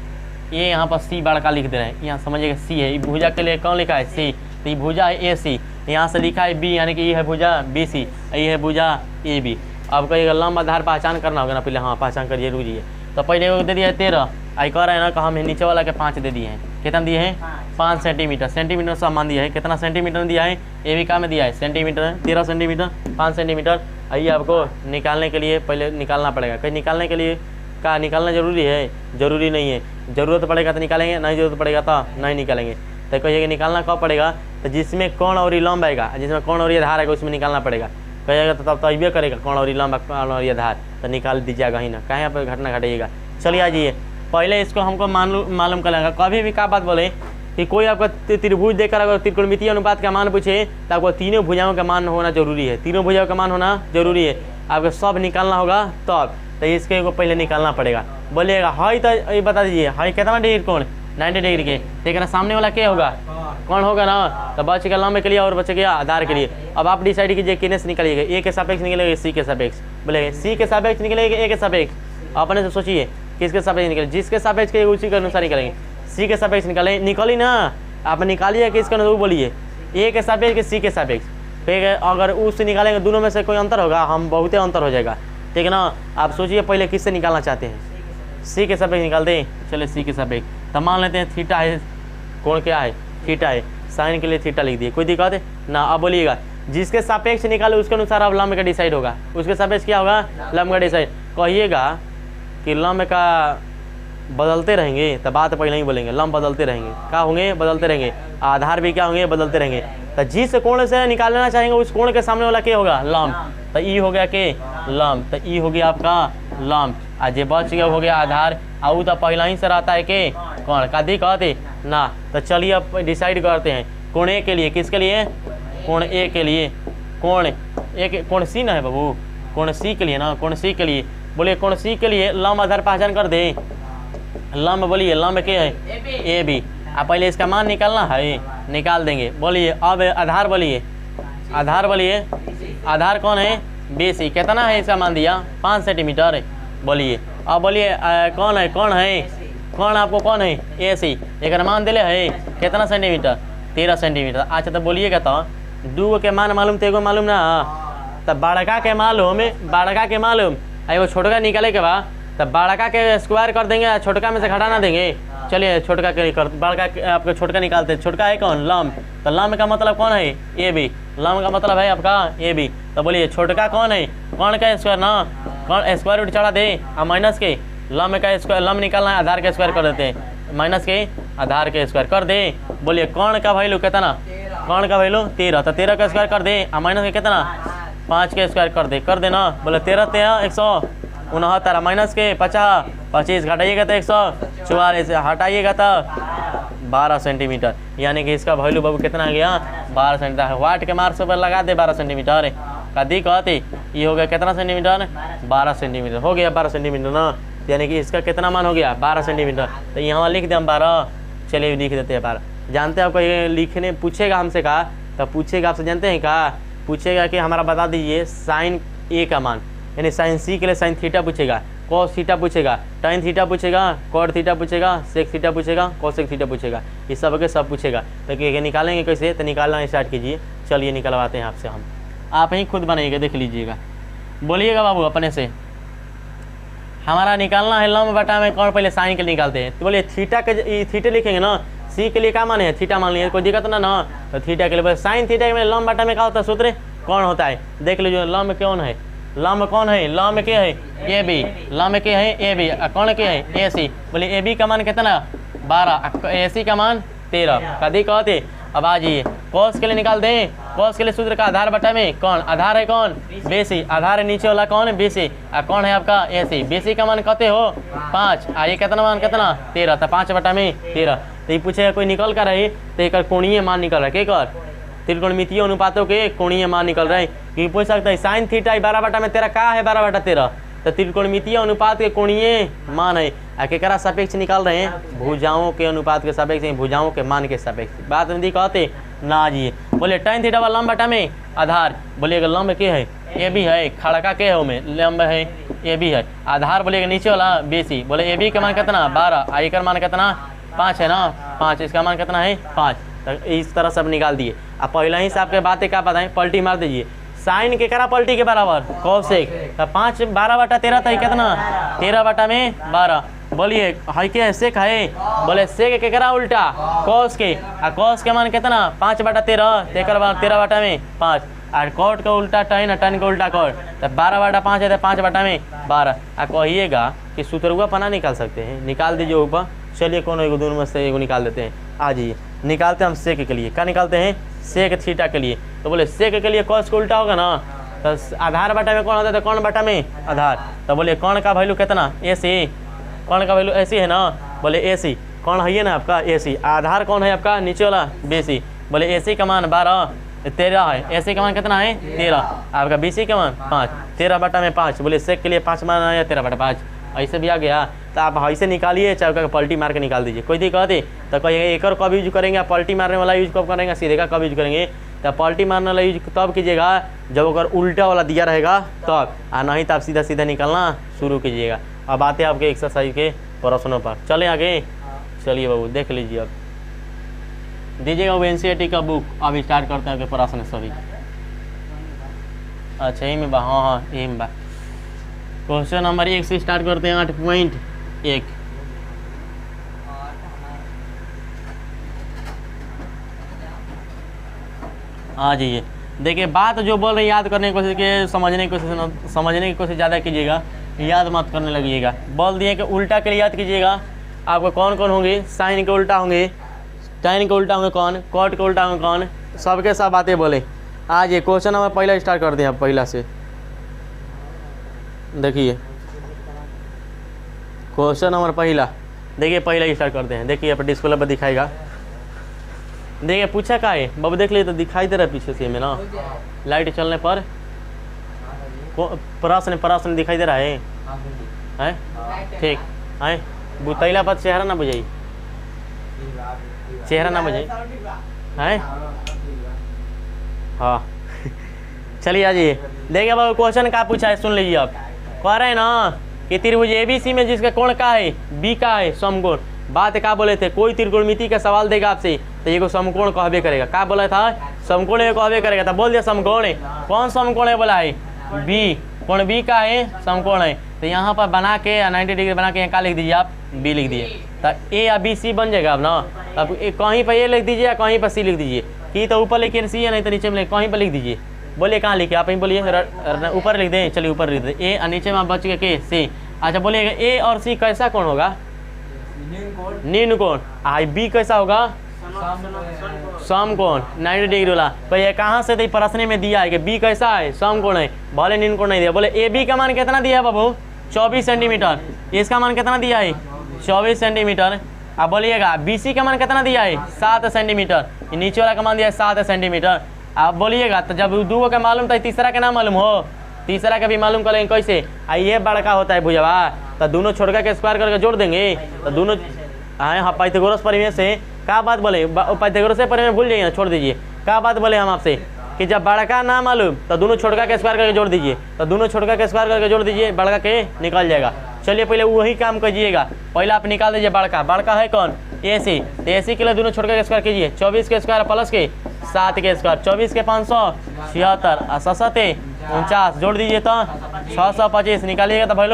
ये यहाँ पर सी बड़का लिख दे रहे हैं, यहाँ समझिएगा सी है, भुजा के लिए कौन लिखा है सी, तो ये भुजा है AC, यहाँ से लिखा है बी, यानी कि ये है भुजा BC, ये है भुजा AB। अब कहिएगा लंब आधार पहचान करना होगा ना पहले, हाँ पहचान करिए रुकिए। तो पहले वो दे दिया है 13, आई कह रहे हैं ना कि हम नीचे वाला के 5 दे दिए हैं, कितना दिए हैं 5 सेंटीमीटर, सेंटीमीटर से मान दिया है, कितना सेंटीमीटर दिया है, ए भी का में दिया है सेंटीमीटर, 13 सेंटीमीटर 5 सेंटीमीटर। आइए आपको निकालने के लिए पहले निकालना पड़ेगा, कहीं निकालने के लिए का निकालना जरूरी है, जरूरी नहीं है, ज़रूरत पड़ेगा तो निकालेंगे, नहीं ज़रूरत पड़ेगा तो नहीं निकालेंगे। तो कहिएगा निकालना कब पड़ेगा, तो जिसमें कोण और लंब आएगा, जिसमें कोण और आधार आएगा उसमें निकालना पड़ेगा। कहिएगा तो तब तो अबे करेगा कोण और लंब कोण और आधार, तो निकाल दीजिएगा ही ना, कहीं पर घटना घटाइएगा। चलिए आ जाइए, पहले इसको हमको मालूम कर लेगा। कभी भी क्या बात बोले कि कोई आपका त्रिभुज देकर अगर त्रिकोणमितीय अनुपात का मान पूछे तो आपको तीनों भुजाओं का मान होना जरूरी है, तीनों भुजाओं का मान होना जरूरी है। आपको सब निकालना होगा तब, तो इसके को पहले निकालना पड़ेगा। बोलिएगा हाई, तो ये बता दीजिए हाई कितना डिग्री कोण 90 डिग्री के, लेकिन सामने वाला क्या होगा, कौन होगा ना, तो बच गया लंब के लिए और बच गया आधार के लिए। अब आप डिसाइड कीजिए कितने से निकलिएगा, ए के सापेक्ष निकलेगा सी के सापेक्ष, बोलेगा सी के सापेक्ष निकलेगा ए के सापेक्ष, अपने से सोचिए किसके सापेक्ष निकले, जिसके सापेक्ष के उसी के अनुसार निकलेंगे। सी के सापेक्ष निकली ना, आप निकालिए किसके अनुसार, बोलिए ए के सापेक्ष के सी के सापेक्ष, ठीक है। अगर उससे निकालेंगे दोनों में से कोई अंतर होगा, हम बहुत अंतर हो जाएगा, ठीक है ना। आप सोचिए पहले किससे निकालना चाहते हैं, सी के सापेक्ष निकाल दें, चले सी के सापेक्ष। तो मान लेते हैं थीटा है, कोण क्या है, थीटा है, साइन के लिए थीटा लिख दिए, कोई दिक्कत है ना। अब बोलिएगा जिसके सापेक्ष निकाले उसके अनुसार अब लंब का डिसाइड होगा, उसके सापेक्ष क्या होगा, लंब का डिसाइड। कहिएगा कि लंब का बदलते रहेंगे तो बात पहले ही बोलेंगे, लंब बदलते रहेंगे, क्या होंगे, बदलते रहेंगे, आधार भी क्या होंगे, बदलते रहेंगे। तो जिस कोण से निकालना चाहेंगे उस कोण के सामने वाला क्या होगा, लंब। तो ई हो गया के लंब, तो ई हो गया आपका लंब, आज ये बच गया हो गया आधार, और तो पहला ही से रहता है के कौन का दिक्कत ना। तो चलिए अब डिसाइड करते हैं कोण ए के लिए, किसके लिए, कोण ए के लिए, कोण ए, कोण सी ना है बाबू, कोण सी के लिए ना, कोण सी के लिए। बोलिए कोण सी के लिए लंब आधार पहचान कर दे, लंब बोलिए लंब क्या है, ए बी। आप पहले इसका मान निकालना है, निकाल देंगे। बोलिए अब आधार, बोलिए आधार, बोलिए आधार कौन है, बी सी। कितना है इसका मान दिया, 5 सेंटीमीटर। बोलिए अब बोलिए कौन है, कौन है, कौन आपको कौन है, ए सी। एक मान दिले है कितना सेंटीमीटर, 13 सेंटीमीटर। अच्छा तो बोलिएगा तो दू के मान मालूम, तेगो मालूम ना, तब बड़का के मालूम, बड़का के मालूम, वो छोटका निकाले के बाद तब बड़का के स्क्वायर कर देंगे, छोटका में से घटाना देंगे। चलिए छोटका के कर, बड़का आपका छोटका निकालते हैं। छोटका है कौन, लंब। तो लंब का मतलब कौन है, ए बी। लंब का मतलब है आपका ए बी। तो बोलिए छोटका कौन है, कौन का स्क्वायर ना, कौन स्क्वायर रूट चढ़ा दे और माइनस के लंब का स्क्वायर, लंब निकालना है आधार के स्क्वायर कर देते हैं, माइनस के आधार के स्क्वायर कर दे। बोलिए कौन का वैल्यू कितना, कौन का वैल्यू 13, तो 13 का स्क्वायर कर दे और माइनस के कितना 5 के स्क्वायर कर देना। बोले 13 13 169, माइनस के 50 25 घटाइएगा तो 144, हटाइएगा तो 12 सेंटीमीटर। यानी कि इसका वैल्यू बाबू कितना आ गया, 12 सेंटीमीटर। वाट के मार्क्स पर लगा दे 12 सेंटीमीटर का दिक्कत, ये हो गया कितना सेंटीमीटर, 12 सेंटीमीटर हो गया, 12 सेंटीमीटर ना। यानी कि इसका कितना मान हो गया, 12 सेंटीमीटर। तो यहाँ लिख दें हम 12, चलिए लिख देते हैं 12। जानते हैं आपको ये लिखने पूछेगा हमसे कहा, तो पूछेगा आपसे, जानते हैं कहा पूछेगा कि हमारा बता दीजिए साइन ए का मान, यानी साइन सी के लिए साइन थीटा पूछेगा, कॉस थीटा पूछेगा, टाइन थीटा पूछेगा, कॉट थीटा पूछेगा, सेक थीटा पूछेगा, कोसेक थीटा पूछेगा, ये सब के सब पूछेगा। तो निकालेंगे कैसे, तो निकालना स्टार्ट कीजिए। चलिए निकलवाते हैं आपसे हम, आप ही खुद बनाइएगा, देख लीजिएगा, बोलिएगा बाबू अपने से। हमारा निकालना है लंब बटा में कौन, पहले साइन के लिए निकालते हैं। तो बोलिए थीटा के थीटे लिखेंगे ना, सी के लिए क्या मान है, थीटा मान लिया, कोई दिक्कत ना। तो थीटा के लिए साइन थीटा में लंब बटा में क्या होता है, सूत्र कौन होता है, देख लीजिए। लंब कौन है, लंब कौन है, लंब क्या है, ए बी। लंब क्या है, ए बी। कौन क्या है, ए सी। बोले ए बी का मान कितना 12, ए सी का मान 13 का दिक्कत है। अब आ जाइए कॉस के लिए निकाल दें, कॉस के लिए सूत्र का आधार बटा में कौन, आधार है कौन, बी सी। आधार है नीचे वाला कौन है, बी सी। कौन है आपका ए सी। बी सी का मान कहते हो 5, ये कितना मान कितना 13, तो 5 बटा में 13। तो ये पूछेगा कोई निकल कर रही, तो एक कोणीय मान निकल रहा है, क्या कर त्रिकोणमितीय अनुपातों के कोणीय मान निकल रहे हैं। क्योंकि पूछ सकता है साइन थीटा 12 बटा में 13 का है, 12 बटा 13, तो त्रिकोणमितीय अनुपात के कोणीय मान है। केकरा सापेक्ष निकाल रहे हैं, भुजाओं के अनुपात के सापेक्ष, भुजाओं के मान के सापेक्ष। बात में दी कहते ना जी। बोले टाइन थीटा वाला लंब बटा में आधार, बोलिएगा लंब के है, ए बी है, खड़का के है में लंब है, ए बी है। आधार बोलिएगा नीचे वाला बी सी। बोले ए बी का मान कितना 12, आई का मान कितना 5 है ना, 5, इसका मान कितना है 5। तो इस तरह सब निकाल दिए। अब पहले ही से आपके बातें क्या बताएं, पलटी मार दीजिए। साइन के करा पलटी के बराबर कोसेक, तो 5 12 बटा 13 था कितना 13 बटा में 12। बोलिए है क्या सेक है, बोले सेक के करा उल्टा कोस के, कोस के मान कितना 5 बटा 13, 13 बटा में 5। और कोट का उल्टा टाइन, टाइन का उल्टा कोट, तो 12 बटा 5 है, तो 5 बटा में 12। कहिएगा कि सूत्रवा पना निकाल सकते हैं, निकाल दीजिए ऊपर। चलिए कौन एगो दोनों में से एगो निकाल देते हैं। आ जाइए निकालते हैं हम सेक के लिए, क्या निकालते हैं सेक थीटा के लिए। तो बोले सेक के लिए कॉस का उल्टा होगा ना, तो आधार बटा में कौन होता है, तो कौन बटा में आधार। तो बोले कौन का वैल्यू कितना ए सी, कौन का वैल्यू ए सी है ना, बोले ए सी कौन है ना आपका ए सी। आधार कौन है आपका नीचे वाला बी सी। बोले ए सी का मान 12 13 है, ए सी का मान कितना है 13, आपका बी सी का मान 5, 13 बटा में 5। बोले सेक के लिए 5 मान आया 13 बटा 5, ऐसे भी आ गया। तो आप ऐसे निकालिए, चाहे पलटी मार के निकाल दीजिए, कोई दिक्कत है। तो कहिएगा एक और कब यूज करेंगे, पलटी मारने वाला यूज कब करेंगे, सीधे का कब यूज करेंगे। तो पलटी मारने वाला यूज तब कीजिएगा जब अगर उल्टा वाला दिया रहेगा तब, नहीं तो आप सीधा सीधा निकालना शुरू कीजिएगा। अब आते हैं आपके एक्सरसाइज के प्रश्नों पर, चले आगे। चलिए बाबू देख लीजिए, अब दीजिएगा वो एनसीईआरटी का बुक। अब स्टार्ट करते हैं आपके प्रश्न सभी। अच्छा यही में बा, हाँ यही में बा। क्वेश्चन नंबर 1 से स्टार्ट करते हैं 8.1। आ जाइए। देखिए बात जो बोल रहे याद करने की कोशिश कीजिए, समझने की कोशिश ज़्यादा कीजिएगा, याद मत करने लगिएगा। बोल दिए कि उल्टा के लिए याद कीजिएगा। आपको कौन कौन होंगे? साइन के उल्टा होंगे, टाइन के उल्टा होंगे कौन, कॉट के उल्टा होंगे कौन, सबके सब बातें बोले। आज ये क्वेश्चन नंबर पहला स्टार्ट कर दें आप पहला से। देखिए क्वेश्चन नंबर पहला, देखिए पहला स्टार्ट करते हैं। देखिए आप डिस्प्ले पर दिखाएगा। देखिए पूछा का है बाबू, देख लिए तो दिखाई दे रहा है पीछे से में ना, लाइट चलने पर प्रश्न दिखाई दे रहा है ठीक है। बुतैला पर चेहरा ना बुझाई, चेहरा ना बुझाई है। हाँ चलिए आ जाइए। देखिए बाबू क्वेश्चन का पूछा है, सुन लीजिए आप। कह रहे हैं ना कि त्रिभुज ABC में जिसका कोण का है B का है समकोण। बात क्या बोले थे? कोई त्रिकोणमिति का सवाल देगा आपसे तो ये को समकोण कहबे करेगा। क्या बोला था? समकोण ये कहबे करेगा। तो बोल दिया समकोण है। कौन समकोण है बोला है? B। कोण B का है समकोण है। तो यहाँ पर बना के 90 डिग्री बना के यहाँ क्या लिख दीजिए आप? B लिख दिए। तो A या BC बन जाएगा अब ना। अब कहीं पर A लिख दीजिए या कहीं पर C लिख दीजिए। कि तो ऊपर लिखिए C या नहीं तो नीचे में कहीं पर लिख दीजिए। बोलिए कहाँ लिखे आप? ही बोलिए ऊपर लिख दें। चलिए ऊपर लिख दें A और नीचे में बच गया के C। अच्छा बोलिएगा A और C कैसा कोण होगा? निम्न कोण। B कैसा होगा? समकोण 90 डिग्री वाला। तो ये कहाँ से प्रश्न में दिया है कि B कैसा है? समकोण है। भले निम्न कोण नहीं दिया। बोले AB का मान कितना दिया है बाबू? 24 सेंटीमीटर। इसका मान कितना दिया है? 24 सेंटीमीटर। अब बोलिएगा BC का मान कितना दिया है? 7 सेंटीमीटर। नीचे वाला का मान दिया है 7 सेंटीमीटर। आप बोलिएगा तो जब दो का मालूम था तीसरा का ना मालूम हो, तीसरा का भी मालूम करेंगे कैसे? ये बड़का होता है भुजवा, तो दोनों छोटका के स्क्वायर करके जोड़ देंगे तो दोनों हाँ पाइथागोरस परिमेय से क्या बात बोले? पाइथागोरस से परिमेय भूल जाइए, छोड़ दीजिए। क्या बात बोले हम आपसे कि जब बड़का ना मालूम तो दोनों छोटका के स्क्वायर करके जोड़ दीजिए, तो दोनों छोटका के स्क्वायर करके जोड़ दीजिए, बड़का के निकल जाएगा। चलिए पहले वही काम कीजिएगा। पहले आप निकाल दीजिए बड़का। बड़का है कौन? AC। तो AC के लिए दोनों छोटका के स्क्वायर कीजिए। 24 के स्क्वायर प्लस के 7 के स्क्वायर, 24 के 576 और 7 49 जोड़ दीजिए तो 625 निकालिएगा तो भाई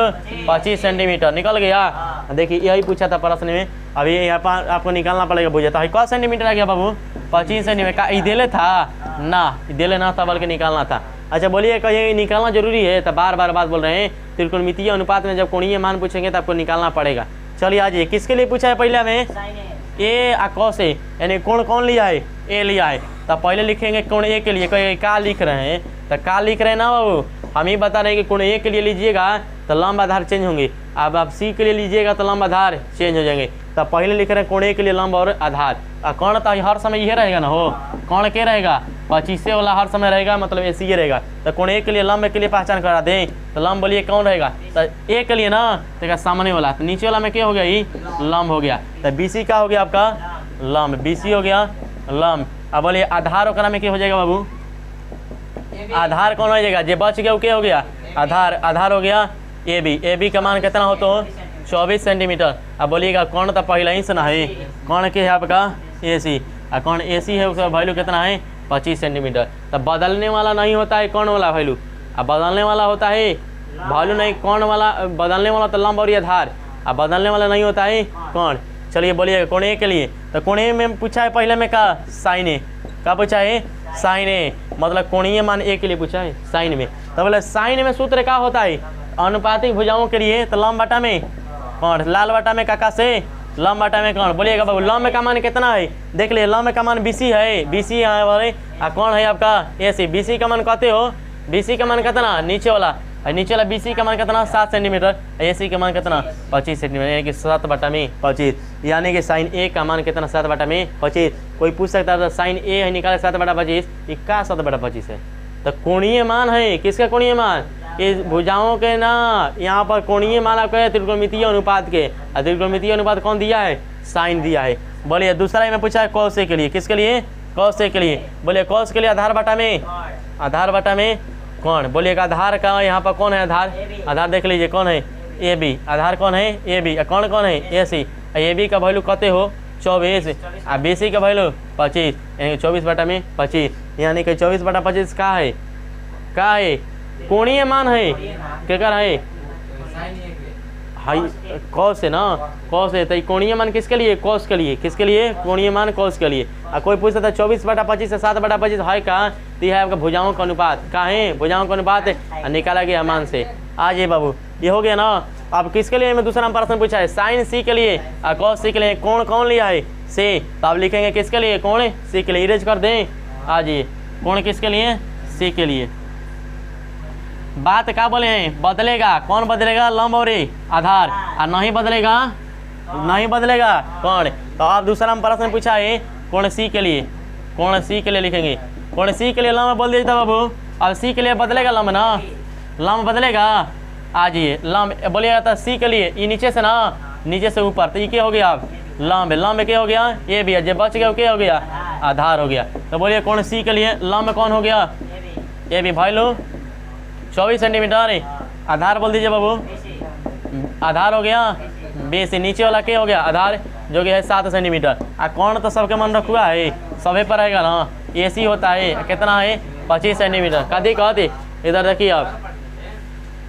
25 सेंटीमीटर निकल गया। देखिए यही पूछा था प्रश्न में। अभी यहाँ पर आपको निकालना पड़ेगा। बुझे तो कौन सेंटीमीटर आ गया बाबू? 25 सेंटीमीटर। का इधेले था ना, इधेले ना था बल्कि निकालना था। अच्छा बोलिए कहीं निकालना जरूरी है? तो बार बार बात बोल रहे हैं। त्रिकोणमितीय अनुपात में जब कोणीय मान पूछेंगे तो आपको निकालना पड़ेगा। चलिए आज किसके लिए पूछा है? पहले में A और cos A, यानी कोण कौन लिया है? A लिया है। तो पहले लिखेंगे कोण A के लिए। कहीं क्या लिख रहे हैं? तो क्या लिख रहे हैं ना बाबू? हम ही बता रहे हैं कि कोण A के लिए लीजिएगा तो लंब आधार चेंज होंगे। अब आप C के लिए लीजिएगा तो लंब आधार चेंज हो जाएंगे। तो पहले लिख रहे हैं कोण A के लिए लंब और आधार। कोण तो हर समय यह रहेगा ना हो। कोण क्या रहेगा? 25 वाला हर समय रहेगा, मतलब AC ये रहेगा। तो कोण A के लिए लंब के लिए पहचान करा दें तो लंब बोलिए कौन रहेगा? तो A के लिए ना तो सामने वाला, तो नीचे वाला में क्या हो गया? ये लंब हो गया। तो BC का हो गया आपका लंब, BC हो गया लंब। अब बोलिए आधार ओकरा में क्या हो जाएगा बाबू? आधार कौन हो जाएगा? जो बच गया वो क्या हो गया? आधार। आधार हो गया AB। AB का मान कितना हो तो 24 सेंटीमीटर। अब बोलिएगा कौन तो पहले ही से ना है, कौन के है आपका? AC। और कौन AC है उसका वैल्यू कितना है? 25 सेंटीमीटर। तब बदलने वाला नहीं होता है कौन वाला वैल्यू, अब बदलने वाला होता है वैल्यू नहीं कौन वाला। बदलने वाला तो लंब और आधार, अब बदलने वाला नहीं होता है कौन। चलिए बोलिए कोण A के लिए। तो कोण A में पूछा है पहले में का? Sine A। क्या पूछा है? साइन A, मतलब कोणीय मान A के लिए पूछा है साइन में। तो बोले साइन में सूत्र क्या होता है? अनुपातिक भुजाओं के लिए तो लंब बटा में कौन, लाल बटा में काका से लंब बटा में कौन। बोलिएगा बाबू लंब का मान कितना है? देख लिए लंब का मान BC है, BC है बोले। कौन है आपका? AC। BC का मान कहते हो? BC का मान कितना? नीचे वाला, नीचे वाला BC का मान कितना? 7 सेंटीमीटर। AC का मान कितना? 25 सेंटीमीटर, यानी कि 7 बटा में 25। यानी कि साइन A का मान कितना? 7 बटा में 25। कोई पूछ सकता है साइन A है निकाले 7 बटा 25, इसका 7 बटा 25 है। तो कोणीय मान है, किसका कोणीय मान? ये भुजाओं के ना, यहाँ पर कोणीय मान आपका है त्रिकोणमितीय अनुपात के। त्रिकोणमितीय अनुपात कौन दिया है? साइन दिया है। बोलिए दूसरा में पूछा है cos A के लिए। किसके लिए? cos A के लिए। बोलिए cos के लिए आधार बटा में, आधार बटा में कौन। बोलिएगा आधार का यहाँ पर कौन है? आधार। आधार देख लीजिए कौन है? AB। आधार कौन है? AB। कौन कौन है? AC। AB का वैल्यू कहते हो 24 और BC का वैल्यू 25, यानी 24 बटा में 25, यानी कि 24 बटा 25 का है? का है? कोणीय मान है। क्या कर है? हाई कॉस है ना, कॉस है तो कोणीय मान किसके लिए, कॉस के लिए, किसके लिए, कोणीय मान कॉस के लिए। और कोई पूछता था 24/25 से 7/25 है कहाँ, तो है आपका भुजाओं का अनुपात, कहाँ है भुजाओं का अनुपात है, निकाला गया मान से। आ जाइए बाबू, ये हो गया ना। अब किसके लिए मैं दूसरा प्रश्न पूछा है, साइन सी के लिए और कॉस सी के लिए, कौन कौन लिया है से, तो आप लिखेंगे किसके लिए, कौन सी के लिए, इरेज कर दें। आ जाइए, कौन किसके लिए, सी के लिए। बात क्या बोले हैं, बदलेगा, कौन बदलेगा, लंब और आधार, और नहीं बदलेगा, नहीं बदलेगा कौन। तो आप दूसरा प्रश्न पूछा है कौन सी के लिए, कौन सी के लिए लिखेंगे, कौन सी के लिए लंब बोल दीजिए बाबू। अब सी के लिए बदलेगा लंब ना, लंब बदलेगा। आ जाइए, लंब बोलिएगा तो सी के लिए, ये नीचे से ना, नीचे से ऊपर, तो ये क्या हो गया, आप लंब, लंब क्या हो गया, ये भी है, जो बच गया क्या हो गया, आधार हो गया। तो बोलिए कौन सी के लिए लंब कौन हो गया, ये भी भाई लो 24 सेंटीमीटर है। आधार बोल दीजिए बाबू, आधार हो गया बेसी, नीचे वाला क्या हो गया, आधार जो कि है 7 सेंटीमीटर। और कौन तो सबके मन रखुआ है, सभी पर रहेगा ना, एसी होता है, कितना है 25 सेंटीमीटर। कदी कहते इधर देखिए आप।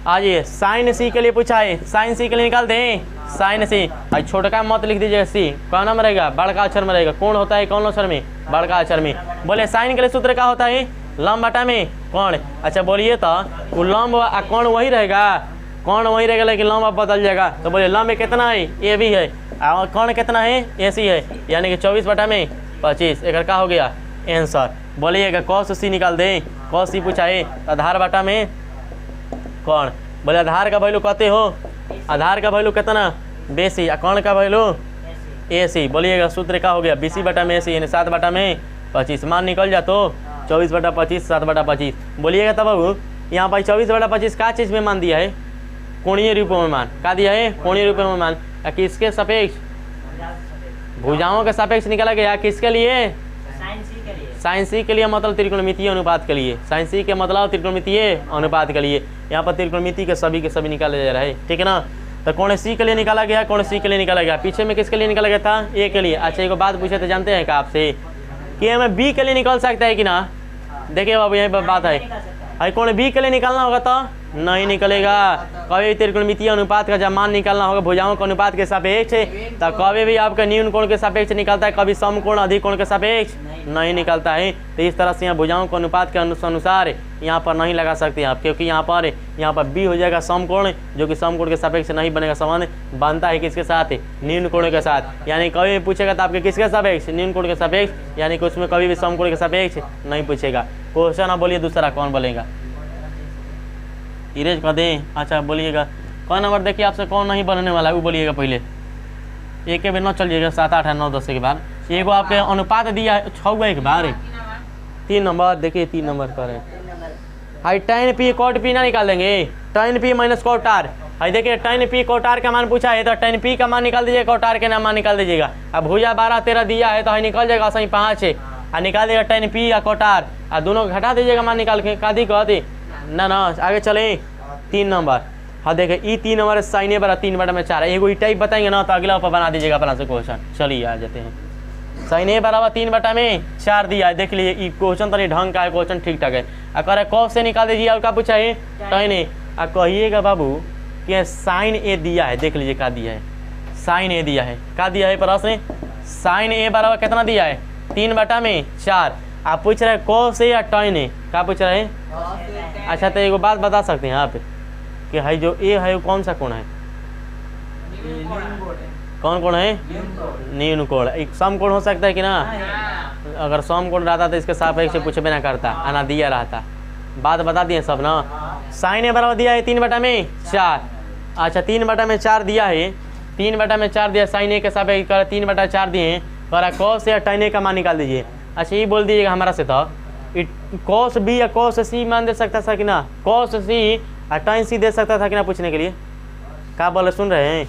आ जाइए, साइन सी के लिए पूछा है, साइन सी के लिए निकाल दें, साइन सी। और छोटका मत लिख दीजिए, सी कौन नाम रहेगा, बड़का अक्षर में रहेगा। कौन होता है कौन अक्षर में, बड़का अक्षर में। बोले साइन के लिए सूत्र क्या होता है, लंब बटा में कौन। अच्छा बोलिए तो वो लंब और कौन वही रहेगा, कौन वही रहेगा लेकिन लंब बदल जाएगा। तो बोलिए लंब कितना है, ए भी है, और कौन कितना है, ए सी है, यानी कि 24/25। एक का हो गया आंसर। बोलिएगा कॉस सी निकाल दें, कॉस सी पूछा है, आधार बटा में कौन। बोले आधार का वैल्यू कहते हो, आधार का वैल्यू कितना, बेसी, और कौन का वैल्यू ए सी। बोलिएगा सूत्र का हो गया, BC बटा में AC यानी 7/25। मान निकल जा तो 24/25 7/25। बोलिएगा तब बाबू, यहाँ पर 24/25 का चीज़ में मान दिया है, कोणीय रूपों में मान का दिया है, कोणीय रूपों में मान। किसके सापेक्ष, भुजाओं के सापेक्ष निकाला गया, किसके लिए, साइन सी के लिए, मतलब त्रिकोणमितीय अनुपात के लिए। साइन सी के मतलब त्रिकोणमितीय अनुपात के लिए। यहाँ पर त्रिकोणमिति के सभी निकाले जा रहा है, ठीक है ना। तो कौन सी के लिए निकाला गया, कौन सी के लिए निकाला गया, पीछे में किसके लिए निकाला गया था, ए के लिए। अच्छा एक बात पूछे तो जानते हैं क्या आपसे कि हमें बी के लिए निकल सकता है कि ना। देखिए बाबू यहीं पर बात है, अरे कौन बी के लिए निकालना होगा तो नहीं निकलेगा। कभी त्रिकोणमितीय अनुपात का जब मान निकालना होगा भुजाओं के अनुपात के सापेक्ष, तो कभी भी आपका न्यून कोण के सापेक्ष निकलता है, कभी समकोण अधिक कोण के सापेक्ष नहीं निकलता है। तो इस तरह से यहाँ भुजाओं के अनुपात के अनुसार यहाँ पर नहीं लगा सकते आप, क्योंकि यहाँ पर बी हो जाएगा समकोण, जो कि समकोण के सापेक्ष नहीं बनेगा, समान बनता है किसके साथ, न्यून कोण के साथ। यानी कभी भी पूछेगा तो आपके किसके सापेक्ष, न्यून कोण के सापेक्ष, यानी कि उसमें कभी भी समकोण के सापेक्ष नहीं पूछेगा। क्वेश्चन आप बोलिए दूसरा कौन बोलेगा, इरेज कर दें। अच्छा बोलिएगा कौन नंबर देखिए आपसे कौन नहीं बनने वाला है वो बोलिएगा पहले, एक के भी न चलिएगा 7 8 9 10 के बाद। एगो आपके अनुपात दिया है 6 एक बार 3 नंबर, देखिए 3 नंबर पर है high tan P cot P ना निकाल देंगे, tan P minus cot R। High देखिए tan P cot R का मान पूछा है तो tan P का मान निकाल दीजिएगा, cot R के नाम मान निकाल दीजिएगा। अब भुजा 12 13 दिया है तो हाई निकल जाएगा सही 5 है, और निकाल देगा tan P या cot R, और दोनों घटा दीजिएगा मान निकाल के। कादी कहती ना आगे चले 3 नंबर। हाँ देखे ई 3 नंबर साइन ए बरा 3/4 एगो ई टाइप बताएंगे ना तो अगला ऊपर बना दीजिएगा अपना से क्वेश्चन। चलिए आ जाते हैं, साइन ए बराबर 3/4 दिया है, देख लीजिए ये क्वेश्चन तो नहीं ढंग का है, क्वेश्चन ठीक ठाक है। अगर कॉस से निकाल दीजिए और क्या पूछा है tan ए, कहिएगा बाबू कि साइन ए दिया है, देख लीजिए क्या दिया है, साइन ए दिया है, क्या दिया है प्रश्न, साइन ए बराबर कितना दिया है 3/4। आप पूछ रहे हैं कॉस ए या tan ए, क्या पूछ रहे हैं। अच्छा तो एगो बात बता सकते हैं आप कि है जो ए है वो कौन सा कोण है, कौन कोण है, न्यून कोण। एक सम कोण हो सकता है कि ना, अगर सम कोण रहता तो इसके सापेक्ष से कुछ भी ना करता, आना दिया रहता। बात बता दिए सब ना। साइन ए बराबर दिया है 3/4। अच्छा 3/4 दिया है, 3/4 दिया साइन ए के सापेक्ष कर 3/4 दिए, कर कॉस या tan ए का मान निकाल दीजिए। अच्छा ये बोल दीजिएगा हमारा से था कॉस बी या कॉस सी मान दे सकता था कि ना, कॉस सी और tan सी दे सकता था कि ना, पूछने के लिए क्या बोले सुन रहे हैं।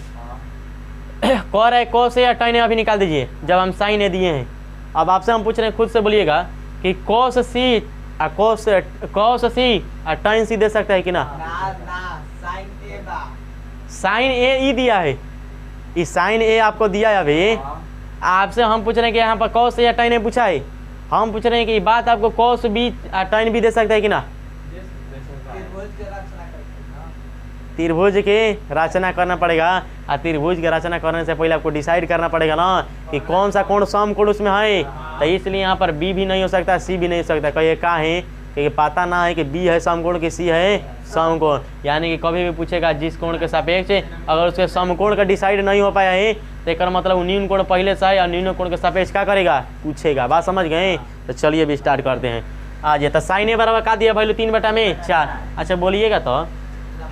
कह रहे कॉस ए या tan ए अभी निकाल दीजिए जब हम साइन ए दिए हैं। अब आपसे हम पूछ रहे हैं, खुद से बोलिएगा कि कॉस सी और tan सी दे सकता है कि ना। साइन ए ई दिया है, ये साइन ए आपको दिया है। अभी आपसे हम पूछ रहे हैं कि यहाँ पर कॉस ए या tan ए पूछा है, हम पूछ रहे हैं कि ये बात आपको कॉस बी और tan बी दे सकता है कि ना। त्रिभुज के रचना करना पड़ेगा। और त्रिभुज की रचना करने से पहले आपको डिसाइड करना पड़ेगा ना कि कौन सा कोण समकोण उसमें है। तो इसलिए यहाँ पर बी भी नहीं हो सकता, सी भी नहीं हो सकता। कहिए का है कि पता ना है कि बी है समकोण कि सी है समकोण। यानी कि कभी भी पूछेगा जिस कोण के सापेक्ष अगर उसके समकोण का डिसाइड नहीं हो पाया है तो एक मतलब न्यून कोण पहले से है और न्यून कोण के सापेक्ष क्या करेगा, पूछेगा। बात समझ गए? तो चलिए अभी स्टार्ट करते हैं। आज तो साइन ए बराबर का दिया वैल्यू 3/4। अच्छा बोलिएगा तो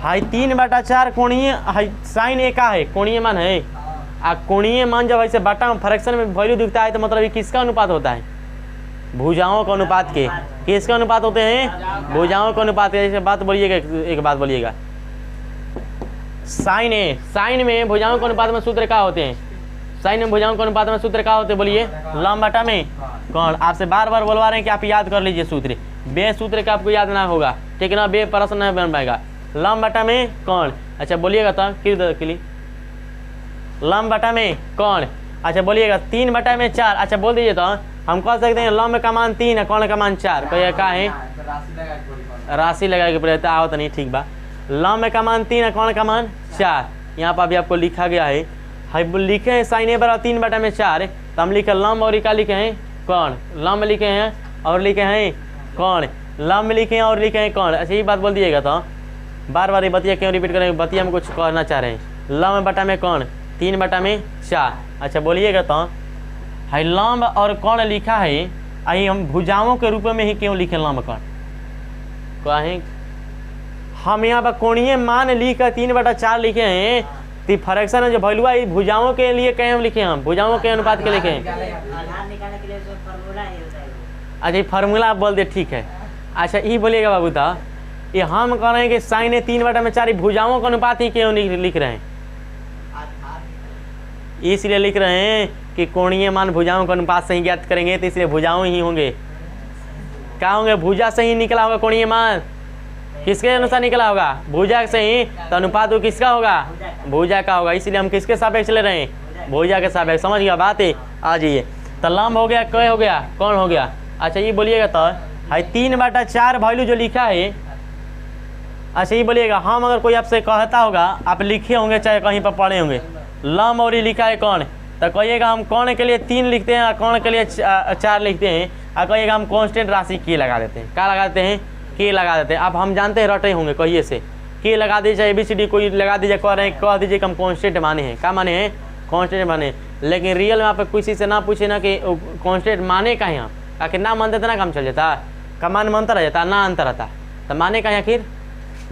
हाई 3/4 कोणीय हाई साइन ए का है कोणीय मान है। कोणीय मान जब ऐसे बटा फ्रैक्शन में वैल्यू दिखता है तो मतलब ये किसका अनुपात होता है? भुजाओं का अनुपात के। किसका अनुपात होते हैं? भुजाओं का अनुपात के। जैसे बात बोलिएगा, एक बात बोलिएगा, साइन में भुजाओं के अनुपात में सूत्र क्या होते हैं? साइन में भुजाओं के अनुपात में सूत्र क्या होते हैं? बोलिए। लंब बटा में कोण। आपसे बार बार बोलवा रहे हैं कि आप याद कर लीजिए सूत्र। बे सूत्र का आपको याद ना होगा, ठीक है ना? बे प्रश्न नहीं बन पाएगा। लंब बटा में कोण। अच्छा बोलिएगा तो क्लियर लंब बटा में कोण। अच्छा बोलिएगा 3/4। अच्छा बोल दीजिए तो हम कह सकते हैं लंब का मान 3 है, कोण का मान 4। कहिए का है? राशि लगा के पड़े आओ तो नहीं, ठीक बा। लंब का मान 3 है, कोण का मान 4। यहाँ पर अभी आपको लिखा गया है, लिखे हैं साइन ए बराबर 3/4। तो हम लिखे लंब और क्या लिखे हैं? कोण। लंब लिखे हैं और लिखे हैं कोण। लंब लिखे हैं और लिखे हैं कोण। अच्छा ये बात बोल दीजिएगा तो बार बार ये बतिया क्यों रिपीट करेंगे? बतिया हम कुछ कहना चाह रहे हैं। लंब बटा में कोण 3/4। अच्छा बोलिएगा तो है लंब और कोण लिखा है, आई हम भुजाओं के रूप में ही क्यों लिखे लंब कोण? कहें हम यहाँ पर कोणीय मान लिखकर 3/4 लिखे हैं। तो फ्रैक्शन है जो वैल्यू है भुजाओं के लिए कहीं हम लिखे, हम भुजाओं के अनुपात के लिखे हैं। अच्छा फार्मूला आप बोल दे, ठीक है। अच्छा ये बोलिएगा बाबू था ये हम कह रहे हैं कि साइन ए 3/4 भुजाओं का अनुपात ही क्यों लिख रहे हैं? इसलिए लिख रहे हैं कि कोणीय मान भुजाओं का अनुपात से ही ज्ञात करेंगे, तो इसलिए भुजाओं ही होंगे। क्या होंगे? भुजा से ही निकला होगा कोणीय मान। किसके अनुसार निकला होगा? भुजा से ही। तो अनुपात वो किसका होगा? भुजा का होगा। इसलिए हम किसके सापेक्ष ले रहे हैं? भुजा के सापेक्ष। समझ गया बात है? आ जाइए। तो लंब हो गया, क्या हो गया? कौन हो गया? अच्छा ये बोलिएगा तो है 3/4 वैल्यू जो लिखा है। अच्छा ये बोलिएगा हम अगर कोई आपसे कहता होगा, आप लिखे होंगे चाहे कहीं पर पढ़े होंगे, लंब और ये लिखा है कोण, तो कहिएगा हम कोण के लिए 3 लिखते हैं और कोण के लिए 4 लिखते हैं। और कहिएगा हम कांस्टेंट राशि के लगा देते हैं। क्या लगा देते हैं? के लगा देते हैं। अब हम जानते हैं रटे होंगे, कहिए से के लगा दीजिए, ABCD कोई लगा दीजिए, कह रहे हैं कह दीजिए कि हम कांस्टेंट माने हैं। क्या माने हैं? कांस्टेंट माने। लेकिन रियल में आप किसी से ना पूछे ना कि कांस्टेंट माने का है, आखिर ना मानते तो ना काम चल जाता, का मान में अंतर आ जाता, ना अंतर आता। तो माने का है आखिर?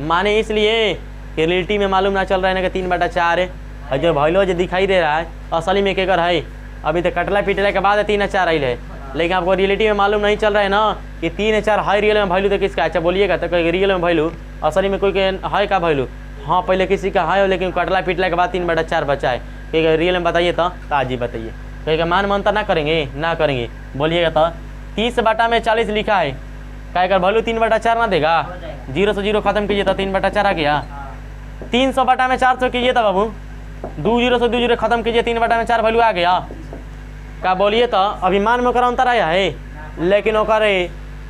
माने इसलिए कि रियलिटी में मालूम ना चल रहा है ना कि 3/4 है, और जो वैल्यू जो दिखाई दे रहा है असली में केकर है। अभी तो कटला पिटला के बाद 3/4 आई है, लेकिन आपको रियलिटी में मालूम नहीं चल रहा है ना कि 3/4 है रियल में वैल्यू तो किसका? अच्छा बोलिएगा तो कोई रियल में वैल्यू असली में कोई के है का वैल्यू? हाँ पहले किसी का है, लेकिन कटला पिटला के बाद 3/4 बचा है। कहीं रियल में बताइए तो आज ही बताइए। कहीं मान मंतर ना करेंगे? ना करेंगे। बोलिएगा तो 30/40 लिखा है, क्या वैल्यू 3/4 ना देगा? 0 से 0 खत्म कीजिए तो 3/4 आ गया। 300/400 कीजिए तो बाबू 2 0 से 2 0 खत्म कीजिए, 3/4 वैल्यू आ गया। क्या बोलिए तो अभी मान में अंतर आया है, लेकिन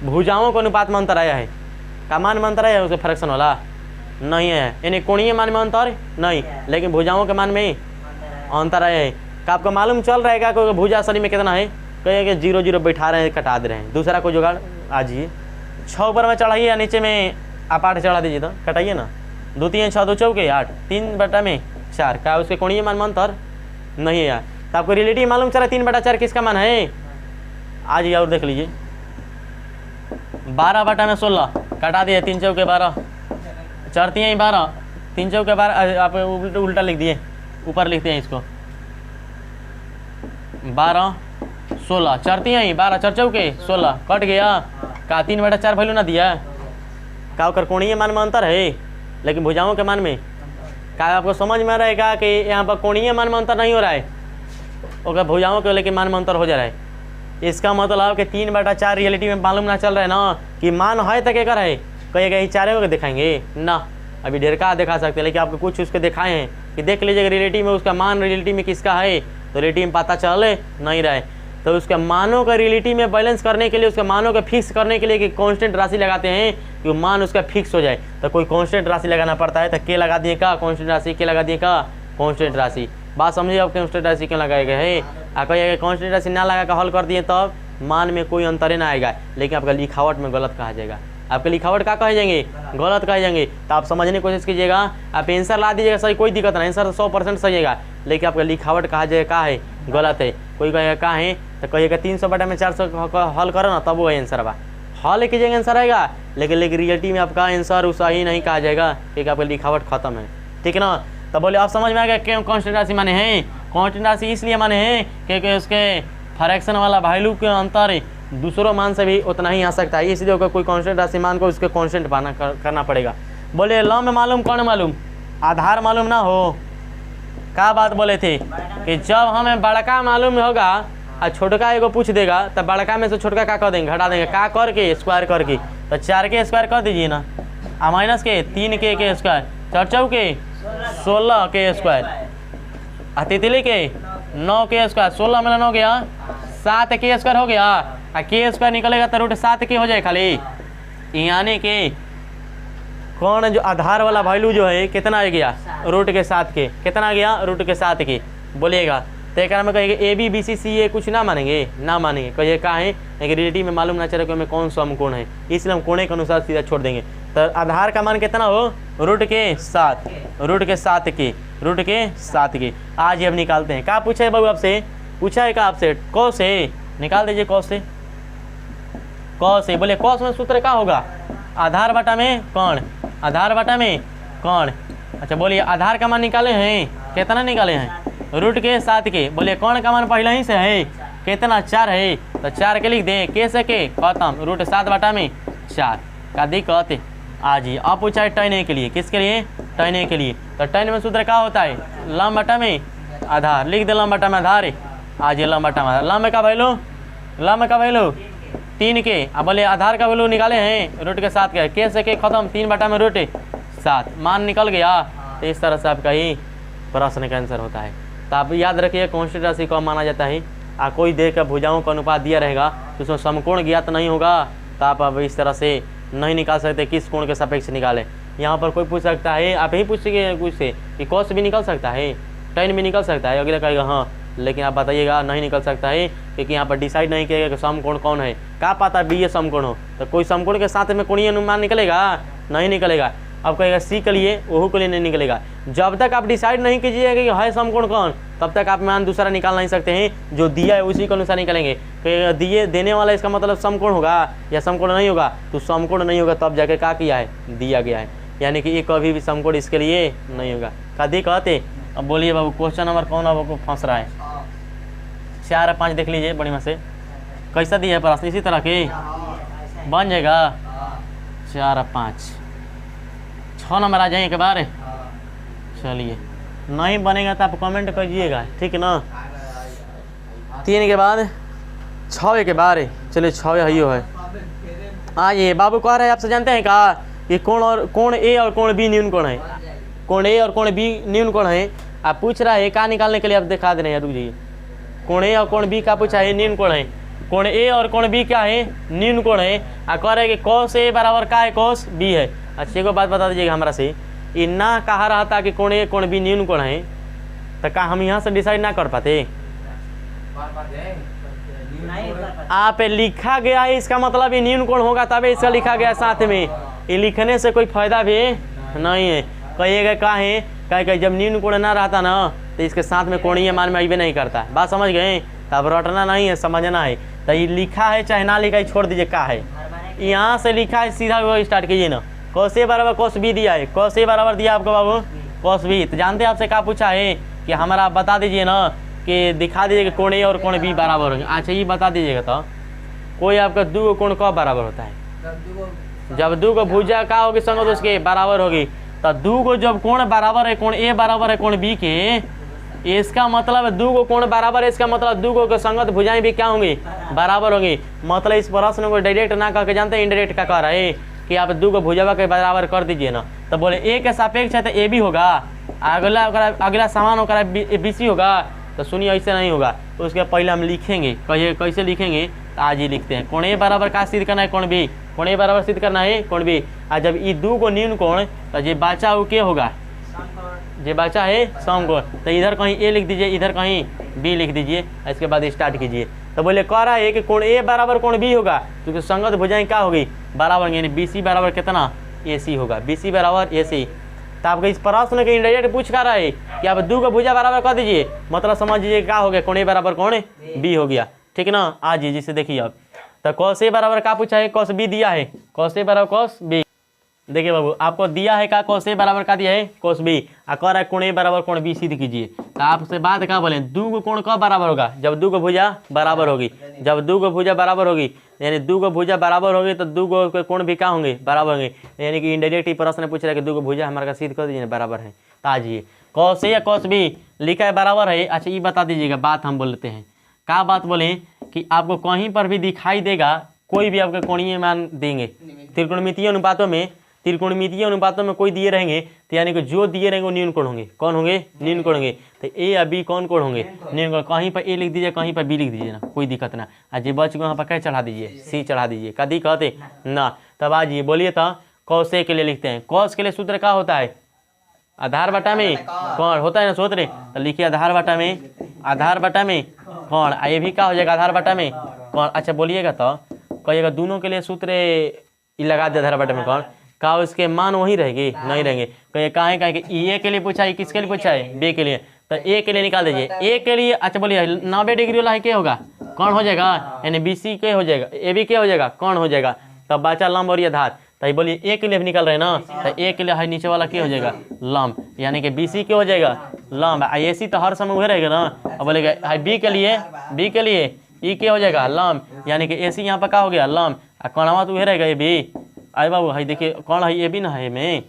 भुजाओं को अनुपात में अंतर आया है। का मान में अंतर आया है? उसके फ्रैक्शन वाला नहीं है, यानी कोणीय मान में अंतर नहीं, लेकिन भुजाओं के मान में अंतर आया है। क्या आपको मालूम चल रहा है क्या कोई भुजा असली में कितना है? कहिए कि 0 0 बैठा रहे हैं, कटा दे रहे हैं। दूसरा कोई जुगाड़ आ जाइए। 6 ऊपर में चढ़ाइए या नीचे में आप 8 चढ़ा दीजिए, तो कटाइए ना। 2 3 6 2 चौके 8 3/4। क्या उसके कोणीय मान में अंतर नहीं है यार? तो आपको रिलेटिव मालूम चला 3/4 किसका मान है? आज और देख लीजिए। 12/16 कटा दिए, 3 चौके 12 चढ़ती हैं 12, 3 चौके 12 आप उल्टा लिख दिए, ऊपर लिखते हैं इसको 12 16 चढ़ती हैं 12 4 चौके 16 कट गया। का 3/4 वैल्यू ना दिया? का कर कोणीय मान में अंतर है, लेकिन भुजाओं के मान में। क्या आपको समझ में रहेगा कि यहाँ पर कोणीय मान में अंतर नहीं हो रहा है, और भुजाओं के लेकिन मान में अंतर हो जा रहा है। इसका मतलब कि 3/4 रियलिटी में मालूम ना चल रहा है ना कि मान है तो क्या है? कहिएगा ये चारों को दिखाएंगे ना, अभी ढेर का दिखा सकते हैं, लेकिन आपको कुछ उसके दिखाए हैं कि देख लीजिएगा रियलिटी में उसका मान रियलिटी में किसका है, तो रियलिटी में पता चल नहीं रहा है। तो उसके मानों का रियलिटी में बैलेंस करने के लिए, उसके मानों को फिक्स करने के लिए कि कांस्टेंट राशि लगाते हैं कि मान उसका फिक्स हो जाए, तो कोई कांस्टेंट राशि लगाना पड़ता है। तो के लगा दिए का कांस्टेंट राशि, के लगा दिए का कांस्टेंट राशि। बात समझिए, आप कांस्टेंट राशि क्यों लगाए गए हैं। आप कहिएगा कांस्टेंट राशि ना लगा कर हल कर दिए तब मान में कोई अंतर ना आएगा, लेकिन आपका लिखावट में गलत कहा जाएगा। आपके लिखावट क्या कहे जाएंगे, गलत कहे जाएंगे। तो आप समझने की कोशिश कीजिएगा, आप आंसर ला दीजिएगा सही, कोई दिक्कत नहीं, आंसर 100% सही है, लेकिन आपका लिखावट कहा जाएगा क्या है, गलत है। कोई कहेगा क्या है, तो कहिएगा 300/400 हल करो ना, तब वो आंसर बा हल कीजिएगा आंसर आएगा, लेकिन रियलिटी में आपका आंसर सही नहीं कहा जाएगा क्योंकि आपका लिखावट खत्म है। ठीक है ना। तो बोले आप समझ में आ गया क्यों कांस्टेंट राशि माने हैं। कांस्टेंट राशि इसलिए माने हैं क्योंकि उसके फ्रैक्शन वाला वैल्यू के अंतर दूसरों मान से भी उतना ही आ सकता है, इसलिए कोई कांस्टेंट राशि मान को उसके कांस्टेंट पाना करना पड़ेगा। बोले ल में मालूम कौन मालूम, आधार मालूम ना हो। क्या बात बोले थे कि जब हमें बड़का मालूम होगा और छोटका एगो पूछ देगा, तब बड़का में से छोटका क्या कर देंगे, घटा देंगे, क्या करके स्क्वायर करके। तो 4 के स्क्वायर कर दीजिए ना, माइनस के 3 के स्क्वायर, 4 चौके 16 के स्क्वायर, तितली के 9 के स्क्वायर, 16 में 9 गया 7 के स्क्वायर हो गया, के स्क्वायर निकलेगा तो √7 के हो जाए खाली। यानी कि कौन जो आधार वाला वैल्यू जो है कितना आ गया, √7 के, कितना आ गया √7 के बोलिएगा। तो एक में कहेंगे ABBCCA कुछ ना मानेंगे, ना मानेंगे, कहिए कहाँ है, लेकिन रियलिटी में मालूम ना चले कि हमें कौन सा समकोण है, इसलिए हम कोणे के अनुसार सीधा छोड़ देंगे। तो आधार का मान कितना हो, √7, √7 के। आज ये अब निकालते हैं। क्या पूछा है बाबू आपसे, पूछा है क्या आपसे, कॉस है, निकाल दीजिए कॉस से, कॉस है। बोले कॉस में सूत्र क्या होगा, आधार बटा में कौन, आधार बटा में कौन। अच्छा बोलिए आधार का मान निकाले हैं, कितना निकाले हैं, √7 के। बोले कौन का मान पहले ही से है, कितना 4 है, तो 4 के लिख दें, के से के खत्म, √7 बटा में 4 का दिक्कत। आज ही अब पूछा है टन के लिए, किसके लिए, टन के लिए। तो टन में सूत्र क्या होता है, लंब बटा में आधार, लिख दे लंब बटा में आधार। आज ये लंब बटा में आधार, लंब का वैल्यू, लंब का वैल्यू 3 के। अब बोले आधार का वैल्यू निकाले हैं √7 के से के खत्म, 3 बटा में √7 मान निकल गया। तो इस तरह से आपका ही प्रश्न का आंसर होता है। तो आप याद रखिए कांस्टेंट राशि को माना जाता है, कोई देख कर भुजाओं का अनुपात दिया रहेगा तो उसमें समकोण ज्ञात नहीं होगा, तो आप अब इस तरह से नहीं निकाल सकते किस कोण के सापेक्ष निकालें। यहाँ पर कोई पूछ सकता है, आप ही पूछिए कुछ से कि कॉस भी निकल सकता है, टन भी निकल सकता है, अगले कहेगा हाँ, लेकिन आप बताइएगा नहीं निकल सकता है क्योंकि यहाँ पर डिसाइड नहीं किया कि समकोण कौन है। क्या पता बी ए समकोण हो, तो कोई समकोण के साथ में कोणीय अनुमान निकलेगा, नहीं निकलेगा। अब कहेगा सी के लिए, ओहू के लिए नहीं निकलेगा। जब तक आप डिसाइड नहीं कीजिएगा कि है समकोण कौन, तब तक आप मान दूसरा निकाल नहीं सकते हैं, जो दिया है उसी के अनुसार निकलेंगे। तो दिए देने वाला इसका मतलब समकोण होगा या समकोण नहीं होगा, तो समकोण नहीं होगा तब जाके क्या किया है, दिया गया है, यानी कि ये कभी भी समकोण इसके लिए नहीं होगा। कभी कहते। अब बोलिए बाबू क्वेश्चन नंबर कौन आपको फंस रहा है, 4 और 5 देख लीजिए बढ़िया से, कैसा दिया है प्रश्न, इसी तरह के बन जाएगा 4 और 5, 6 नंबर आ जाए एक बार। चलिए नहीं बनेगा तो आप कमेंट कीजिएगा, ठीक है ना। 3 के बाद 6 के बार, चलिए 6 हइयो है। आइए बाबू कह रहे हैं आपसे, जानते हैं कहा कि कोण ए और कोण बी न्यून कोण है, कोण ए और कोण बी न्यून कोण है। आप पूछ रहा है क्या निकालने के लिए, आप दिखा दे रहे हैं, रुक जाइए। कोण ए और कोण बी का पूछा है, न्यून कोण है। कोण ए और कोण बी क्या है, न्यून कोण है। कह रहे हैं कि कॉस ए बराबर का है, कॉस बी है। अच्छी को बात बता दीजिएगा हमारा से, ये ना कहा रहा था कि कोण ए कोण बी न्यून कोण है, तो क्या हम यहाँ से डिसाइड ना कर पाते। आप लिखा गया है, इसका मतलब ये न्यून कोण होगा तभी इसका लिखा गया साथ में, ये लिखने से कोई फायदा भी नहीं है। कहिएगा क्या है, कहे जब न्यून कोण ना रहता ना तो इसके साथ में कोणीय मान में अभी नहीं करता। बात समझ गए, तब रटना नहीं है, समझना है। तो ये लिखा है चाहे ना लिखा है, छोड़ दीजिए क्या है, यहाँ से लिखा है सीधा वो स्टार्ट कीजिए ना। कॉस ए बराबर कॉस बी दिया है, कॉस ए बराबर दिया आपको बाबू कॉस बी। तो जानते हैं आपसे क्या पूछा है कि हमारा आप बता दीजिए ना, कि दिखा दीजिए कि कोण ए और कोण बी बराबर होंगे। अच्छा ये बता दीजिएगा तो कोई आपका 2 कोण कब बराबर होता है, जब 2 भुजा का होगी संगत उसके बराबर होगी। तो 2 जब कोण बराबर है, कोण ए बराबर है कोण बी के, इसका मतलब 2 कोण बराबर है, इसका मतलब 2 के संगत भुजाएं भी क्या होंगी, बराबर होंगी। मतलब इस प्रश्न को डायरेक्ट ना कह के जानते हैं इनडायरेक्ट क्या कह रहा है कि आप 2 भुजावा के बराबर कर दीजिए ना। तो बोले ए के सापेक्ष है तो ए भी होगा, अगला समान होकर बी सी होगा, तो सुनिए ऐसे नहीं होगा, उसके पहले हम लिखेंगे, कहिए कैसे लिखेंगे, तो आज ही लिखते हैं। कोण ए बराबर का सिद्ध करना है, कोण बी, कोण ए बराबर सिद्ध करना है कोण बी। और जब ये दो को न्यून कोण तो ये बचा वो क्या होगा, ये बचा है समकोण, तो इधर कहीं ए लिख दीजिए, इधर कहीं बी लिख दीजिए, इसके बाद स्टार्ट कीजिए। तो बोले कह रहा है कि कोण ए बराबर कोण बी होगा, क्योंकि संगत भुजाएं क्या होगी, बराबर, यानी बी सी बराबर कितना, ए सी होगा, बी सी बराबर ए सी। तो आपको इस प्रश्न के इंडायरेक्ट पूछ कर रहा है कि आप दो को भुजा बराबर कर दीजिए, मतलब समझ लीजिए क्या हो गया, कोण ए बराबर कोण बी हो गया, ठीक ना। आज जी जिसे देखिए आप, तो कॉस ए बराबर क्या पूछा है, कॉस बी दिया है, कॉस ए बराबर कॉस बी। देखिए बाबू आपको दिया है का कॉस ए बराबर का दिया है कॉस बी, और कह रहा है कोण ए बराबर कोण बी सिद्ध कीजिए। तो आपसे बात क्या बोले, दो को कोण कब बराबर होगा, जब दो को भुजा बराबर होगी, जब दो को भुजा बराबर होगी, यानी दो को भुजा बराबर होगी तो दो को कोण भी क्या होंगे, बराबर होंगे। यानी कि इंडायरेक्ट ही प्रश्न पूछ रहा है कि दो को भुजा हमारा सिद्ध कर दीजिए बराबर है। तो आज ये कॉस ए या कॉस बी लिखा है बराबर है। अच्छा ये बता दीजिएगा, बात हम बोलते हैं, क्या बात बोले कि आपको कहीं पर भी दिखाई देगा कोई भी आपके कोणीय मान देंगे, त्रिकोणमितीय अनुपातों में, त्रिकोणमितीय अनुपातों में कोई दिए रहेंगे, तो यानी कि जो दिए रहेंगे वो न्यून कोण होंगे, कौन होंगे, न्यून कोण होंगे। तो ए या बी कौन कोण होंगे, न्यून कोण। कहीं पर ए लिख दीजिए, कहीं पर बी लिख दीजिए ना, कोई दिक्कत ना। आज ये बच को वहाँ पर क्या चढ़ा दीजिए, सी चढ़ा दीजिए, का दिक्कत है ना। तब आज ये बोलिए तो कॉस ए के लिए लिखते हैं, कॉस के लिए सूत्र क्या होता है, आधार बटा में कोण होता है ना सूत्र, तो लिखिए आधार बटा में, आधार बटा में कोण, ये भी क्या हो जाएगा, आधार बटा में कोण। अच्छा बोलिएगा तो कहिएगा दोनों के लिए सूत्र लगा दे, आधार बटा में कोण का, उसके मान वही रहेगी, नहीं रहेंगे। कहिए कहाँ कहें कि ए के लिए पूछा है, किसके लिए पूछा है, बी के लिए, तो ए के लिए निकाल दीजिए, ए के लिए। अच्छा बोलिए 90 डिग्री वाला है क्या होगा, कौन हो जाएगा, यानी बी सी के हो जाएगा, ए बी के हो जाएगा, कौन हो जाएगा। तब बचा लंब और आधार, तो बोलिए ए के लिए भी निकल रहे हैं ना, तो ए के लिए है नीचे वाला क्या हो जाएगा, लंब, यानी कि बी सी के हो जाएगा लंब। ए सी तो हर समय वही रहेगा ना। अब बोलेगा है बी के लिए, बी के लिए ई के हो जाएगा लंब, यानी कि ए सी यहाँ पर क्या हो गया लंब, और कौनवा तो वही रहेगा ए बी। अरे बाबू है देखिए कौन है, ये भी ना है में,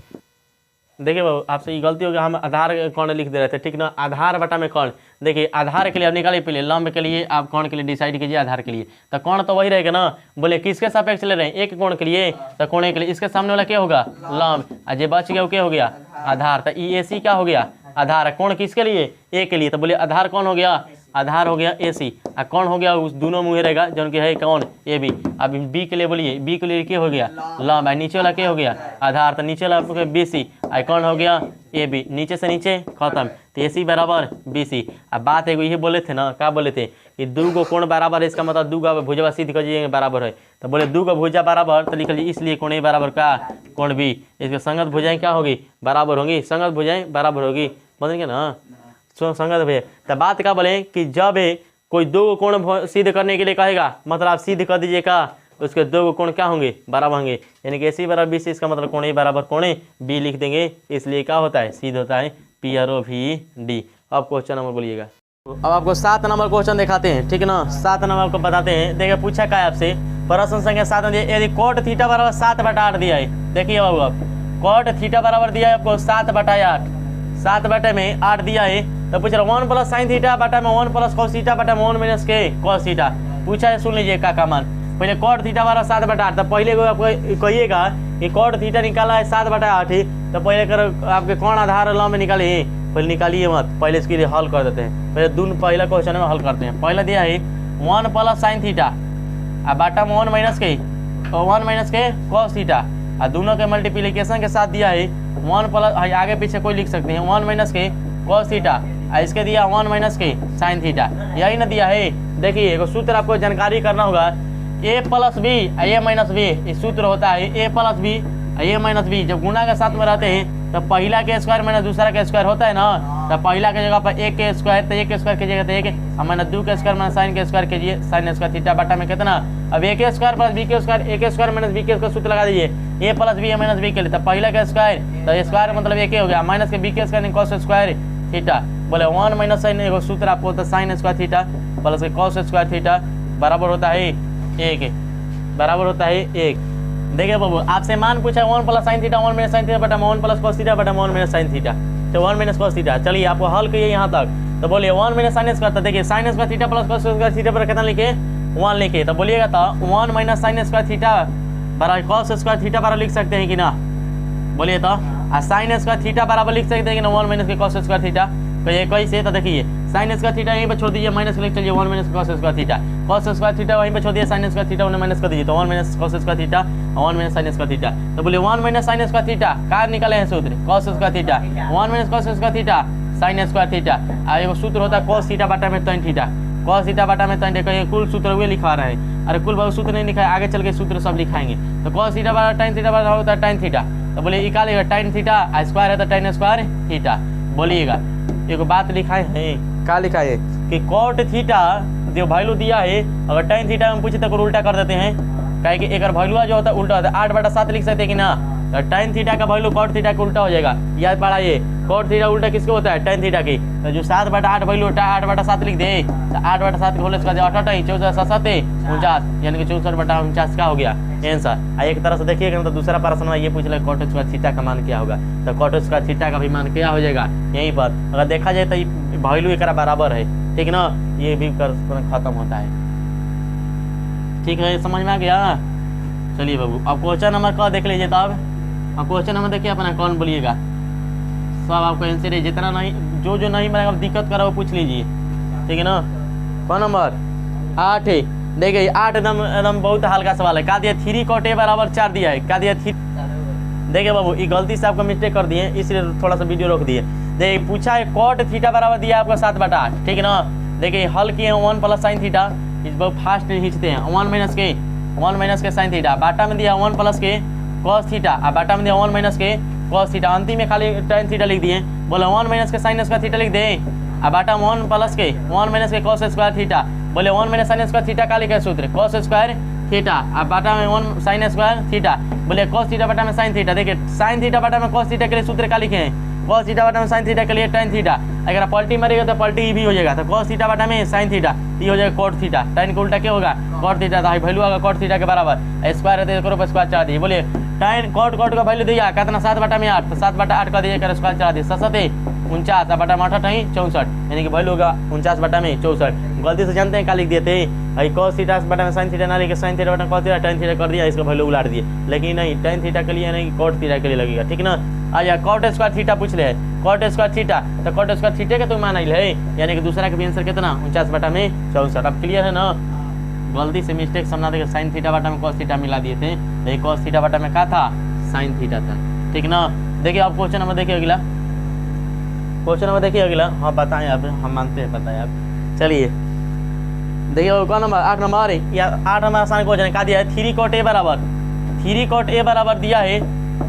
देखिए बाबू आपसे ये गलती हो गया, हम आधार कौन लिख दे रहे थे, ठीक ना। आधार बटा में कौन, देखिए आधार के लिए आप निकालिए पहले, लंब के लिए आप कौन के लिए डिसाइड कीजिए, आधार के लिए। तो कौन तो वही रहेगा ना। बोले किसके सापेक्ष ले रहे हैं, एक कोण के लिए, तो कोण के लिए इसके सामने वाला क्या होगा, लंब, और जो बच गया वो क्या हो गया, आधार। तो ई ए सी क्या हो गया, आधार। कोण किसके लिए, ए के लिए, तो बोले आधार कौन हो गया, आधार हो गया ए सी, और कौन हो गया उस दोनों मुँह रहेगा जो कि है कौन, ए बी। अब बी के लिए बोलिए, बी के लिए क्या हो गया लंब, नीचे वाला क्या हो गया आधार, तो नीचे वाला बी सी, और कौन हो गया ए बी, नीचे से नीचे खत्म, तो ए सी बराबर बी सी। अब बात है ये बोले थे ना, क्या बोले थे कि दो को कोण बराबर है, इसका मतलब दो का भुजा सिद्ध कर दीजिए बराबर है। तो बोले दो का भुजा बराबर, तो लिख लीजिए इसलिए कोण ए बराबर का कोण बी, इसके संगत भुजाएं क्या होगी, बराबर होंगी, संगत भुजाएं बराबर होगी, बदल गया ना संगत भुजाएं। तो बात क्या बोले कि जब कोई दो कोण सिद्ध करने के लिए कहेगा, मतलब आप सिद्ध कर दीजिए का, उसके दो कोण क्या होंगे, बराबर होंगे, यानी कि ए सी बराबर बी सी, इसका मतलब कोण ए बराबर कोण बी लिख देंगे, इसलिए क्या होता है, सिद्ध होता है P R O V D. अब क्वेश्चन नंबर बोलिएगा। अब आपको 7 नंबर क्वेश्चन दिखाते हैं, ठीक है ना। 7 नंबर आपको बताते हैं, देखिए पूछा क्या है आपसे, प्रश्न संख्या 7 में दिया, यदि कोट थीटा बराबर 7/8 दिया है। देखिए बाबू आप कोट थीटा बराबर दिया है आपको 7/8, 7 में 8 दिया है, तो पूछ रहा 1 प्लस साइन थीटा बटा में 1 प्लस कॉस थीटा बटा में 1 माइनस के कॉस थीटा पूछा है। सुन लीजिए का मान, पहले कॉट थीटा बराबर 7/8, तो पहले को आपको कहिएगा कि कॉट थीटा निकाला है 7/8, तो पहले कर आपके कौन आधार लंब निकालिए, पहले निकालिए मत, पहले इसके लिए हल कर देते हैं, पहले दोनों पहला क्वेश्चन में हल करते हैं। पहला दिया है 1 प्लस साइन थीटा और बटा में 1 माइनस के कॉस थीटा, और दोनों के मल्टीप्लिकेशन के साथ दिया है 1 प्लस, आगे पीछे कोई लिख सकते हैं 1 माइनस के कॉस थीटा, इसके दिया 1 माइनस के साइन थीटा, यही ना दिया है। देखिए एक सूत्र आपको जानकारी करना होगा, ए प्लस बी ए माइनस बी, ये सूत्र होता है ए प्लस बी ए माइनस बी। जब गुणा के साथ में रहते हैं तो पहला के स्क्वायर माइनस दूसरा के स्क्वायर होता है ना, तो पहला के जगह पर एक के स्क्वायर, तो एक के स्क्वायर कीजिएगा तो एक, और माइनस 2 के स्क्वायर माइनस साइन के स्क्वायर कीजिए, साइन स्क्वायर थीटा बटा में कितना, अब ए के स्क्वायर प्लस बी के स्क्वायर, ए के स्क्वायर माइनस बी के स्क्वायर सूत्र लगा दीजिए, ए प्लस बी ए माइनस बी के लिए, तो पहला के स्क्वायर, तो स्क्वायर मतलब एक हो गया, माइनस के बी के स्क्वायर कॉस स्क्वायर थीटा, बोले 1 माइनस साइन एगो सूत्र आपको होता है साइन स्क्वायर थीटा प्लस के कॉस स्क्वायर थीटा बराबर होता है 1, बराबर होता है 1। देखिए बाबू आपसे मान पूछा 1 plus sine theta 1 minus sine theta बटा 1 प्लस कॉस थीटा बटा 1 माइनस साइन थीटा, तो 1 माइनस कॉस थीटा। चलिए आपको हल किए यहाँ तक, तो बोलिए 1 माइनस साइन स्क्वायर, तो देखिए sine square theta plus cos square theta पर कितना लिखे 1 लिखे, तो बोलिएगा तो 1 माइनस साइन स्क्वायर थीटा बराबर कॉस स्क्वायर थीटा बराबर लिख सकते हैं कि ना, बोलिए तो। साइन स्क्वायर थीटा बराबर लिख सकते हैं कि ना 1 माइनस के कॉस स्क्वायर थीटा, तो ये कैसे, तो देखिए साइन स्क्वायर थीटा यहीं पर छोड़ दीजिए, माइनस लेके चलिए 1 minus cos square theta, cos square theta वहीं पर छोड़ दिए, साइन स्क्वायर थीटा उन्हें माइनस कर दीजिए, तो 1 minus cos square theta 1 minus sine square theta. तो बोले 1 माइनस साइन स्क्वायर थीटा का निकाले हैं सूत्र cos square theta, 1 minus cos square theta sine square theta. और एक सूत्र होता है कॉस थीटा बटा में tan थीटा, कॉस थीटा बटा में tan थीटा। कहीं कुल सूत्र हुए लिखा रहे हैं, अरे कुल बहुत सूत्र नहीं लिखा है, आगे चल के सूत्र सब लिखाएंगे। तो कॉस थीटा बटा tan थीटा बटा होता है tan थीटा, तो बोलिए ये क्या लिखेगा tan थीटा, स्क्वायर है तो tan स्क्वायर थीटा। बोलिएगा एक बात लिखाए हैं, क्या लिखा है कि कॉट थीटा जो वैल्यू दिया है, अगर tan थीटा में पूछे तो उल्टा कर देते हैं, कहे कि एक वैल्यू जो होता है उल्टा होता है, 8/7 लिख सकते हैं कि ना। तो tan थीटा का वैल्यू कॉट थीटा का उल्टा हो जाएगा, याद पड़ा ये कॉट थीटा उल्टा किसको होता है tan थीटा की। तो जो 7/8 वैल्यू होता है 8/7 लिख दे, तो 8/7 के होले इसका 8 14 7 49 यानी कि 64/49 का हो गया आंसर। एक तरह से देखिएगा तो दूसरा प्रश्न में ये पूछ ले कॉट स्क्वायर थीटा का मान क्या होगा, तो कॉट स्क्वायर थीटा का भी मान क्या हो जाएगा यहीं पर। अगर देखा जाए तो वैल्यू एक बराबर है, ठीक ना, ये भी खत्म होता है। ठीक है, समझ में आ गया। चलिए बाबू अब क्वेश्चन नंबर का देख लीजिए। तब अब क्वेश्चन नंबर देखिए अपना, कौन बोलिएगा सब आपको आंसर है, जितना नहीं जो नहीं बनेगा दिक्कत करा वो पूछ लीजिए, ठीक है ना। कौन नंबर 8 है, देखिए 8 एकदम बहुत हल्का सवाल है। क्या दिया 3 cot a बराबर 4 दिया है, क्या दिया 3। देखिए बाबू ये गलती से आपका मिस्टेक कर दिए, इसलिए थोड़ा सा वीडियो रोक दिए। देखिए पूछा है cot थीटा बराबर दिया आपका 7/8, ठीक है ना। देखिए हल किए 1 प्लस साइन थीटा, इस बहुत फास्ट खींचते हैं, 1 माइनस के साइन थीटा, बाटा में दिया 1 प्लस के कॉस थीटा, और बाटा में दिया 1 माइनस के कॉस थीटा, अंतिम में खाली tan थीटा लिख दिए। बोले 1 माइनस के साइन स्क्वायर थीटा लिख दे, और बाटा 1 प्लस के 1 माइनस के कॉस स्क्वायर थीटा। बोले 1 माइनस साइन स्क्वायर थीटा का लिखा सूत्र कॉस स्क्वायर थीटा, और बाटा में 1 साइन स्क्वायर थीटा। बोले कॉस थीटा बाटा में साइन थीटा, देखिए साइन थीटा बाटा में कॉस थीटा के लिए सूत्र का लिखे हैं, कॉस थीटा बाटा में साइन थीटा के लिए tan थीटा। अगर आप पलटी मारेगा तो पलटी भी हो जाएगा, तो कॉस थीटा बाटा में साइन थीटा, ये हो जाएगा कॉट थीटा। tan का उल्टा क्या होगा कॉट थीटा, तो वैल्यू होगा कॉट थीटा के बराबर, स्क्वायर रहते करो स्क्वायर चढ़ा दिए। बोलिए tan कॉट का वैल्यू दिया कितना 7/8, तो 7/8 का दिए स्क्वायर चढ़ा दिए, 7 49 बटा में 8 64, यानी कि वैल्यू होगा 49/64। गलती से जानते हैं क्या लिख दिए थे, कॉस थीटा बटा में साइन थीटा ना लिखे साइन थीटा बटा कॉस थीटा tan थीटा कर दिया, इसका वैल्यू उलाट दिए। लेकिन नहीं tan थीटा के लिए नहीं कॉट थीटा के लिए लगेगा, ठीक ना। आया कॉट स्क्वायर थीटा पूछ ले, कॉट स्क्वायर थीटा, तो कॉट स्क्वायर थीटा का तो मान है, यानी कि दूसरा का भी आंसर कितना 49/64। अब क्लियर है ना। गलती से मिस्टेक समझा देगा, साइन थीटा बटा में कॉस थीटा मिला दिए थे, लेकिन कॉस थीटा बटा में क्या था साइन थीटा था, ठीक ना। देखिए आप क्वेश्चन नंबर देखिए अगला, क्वेश्चन नंबर देखिए अगला। हाँ बताएं आप, हम मानते हैं बताएं आप। चलिए देखिए कौन नंबर 8 नंबर है, या 8 नंबर आसान क्वेश्चन क्या दिया है 3 cot a बराबर 3 cot a बराबर दिया है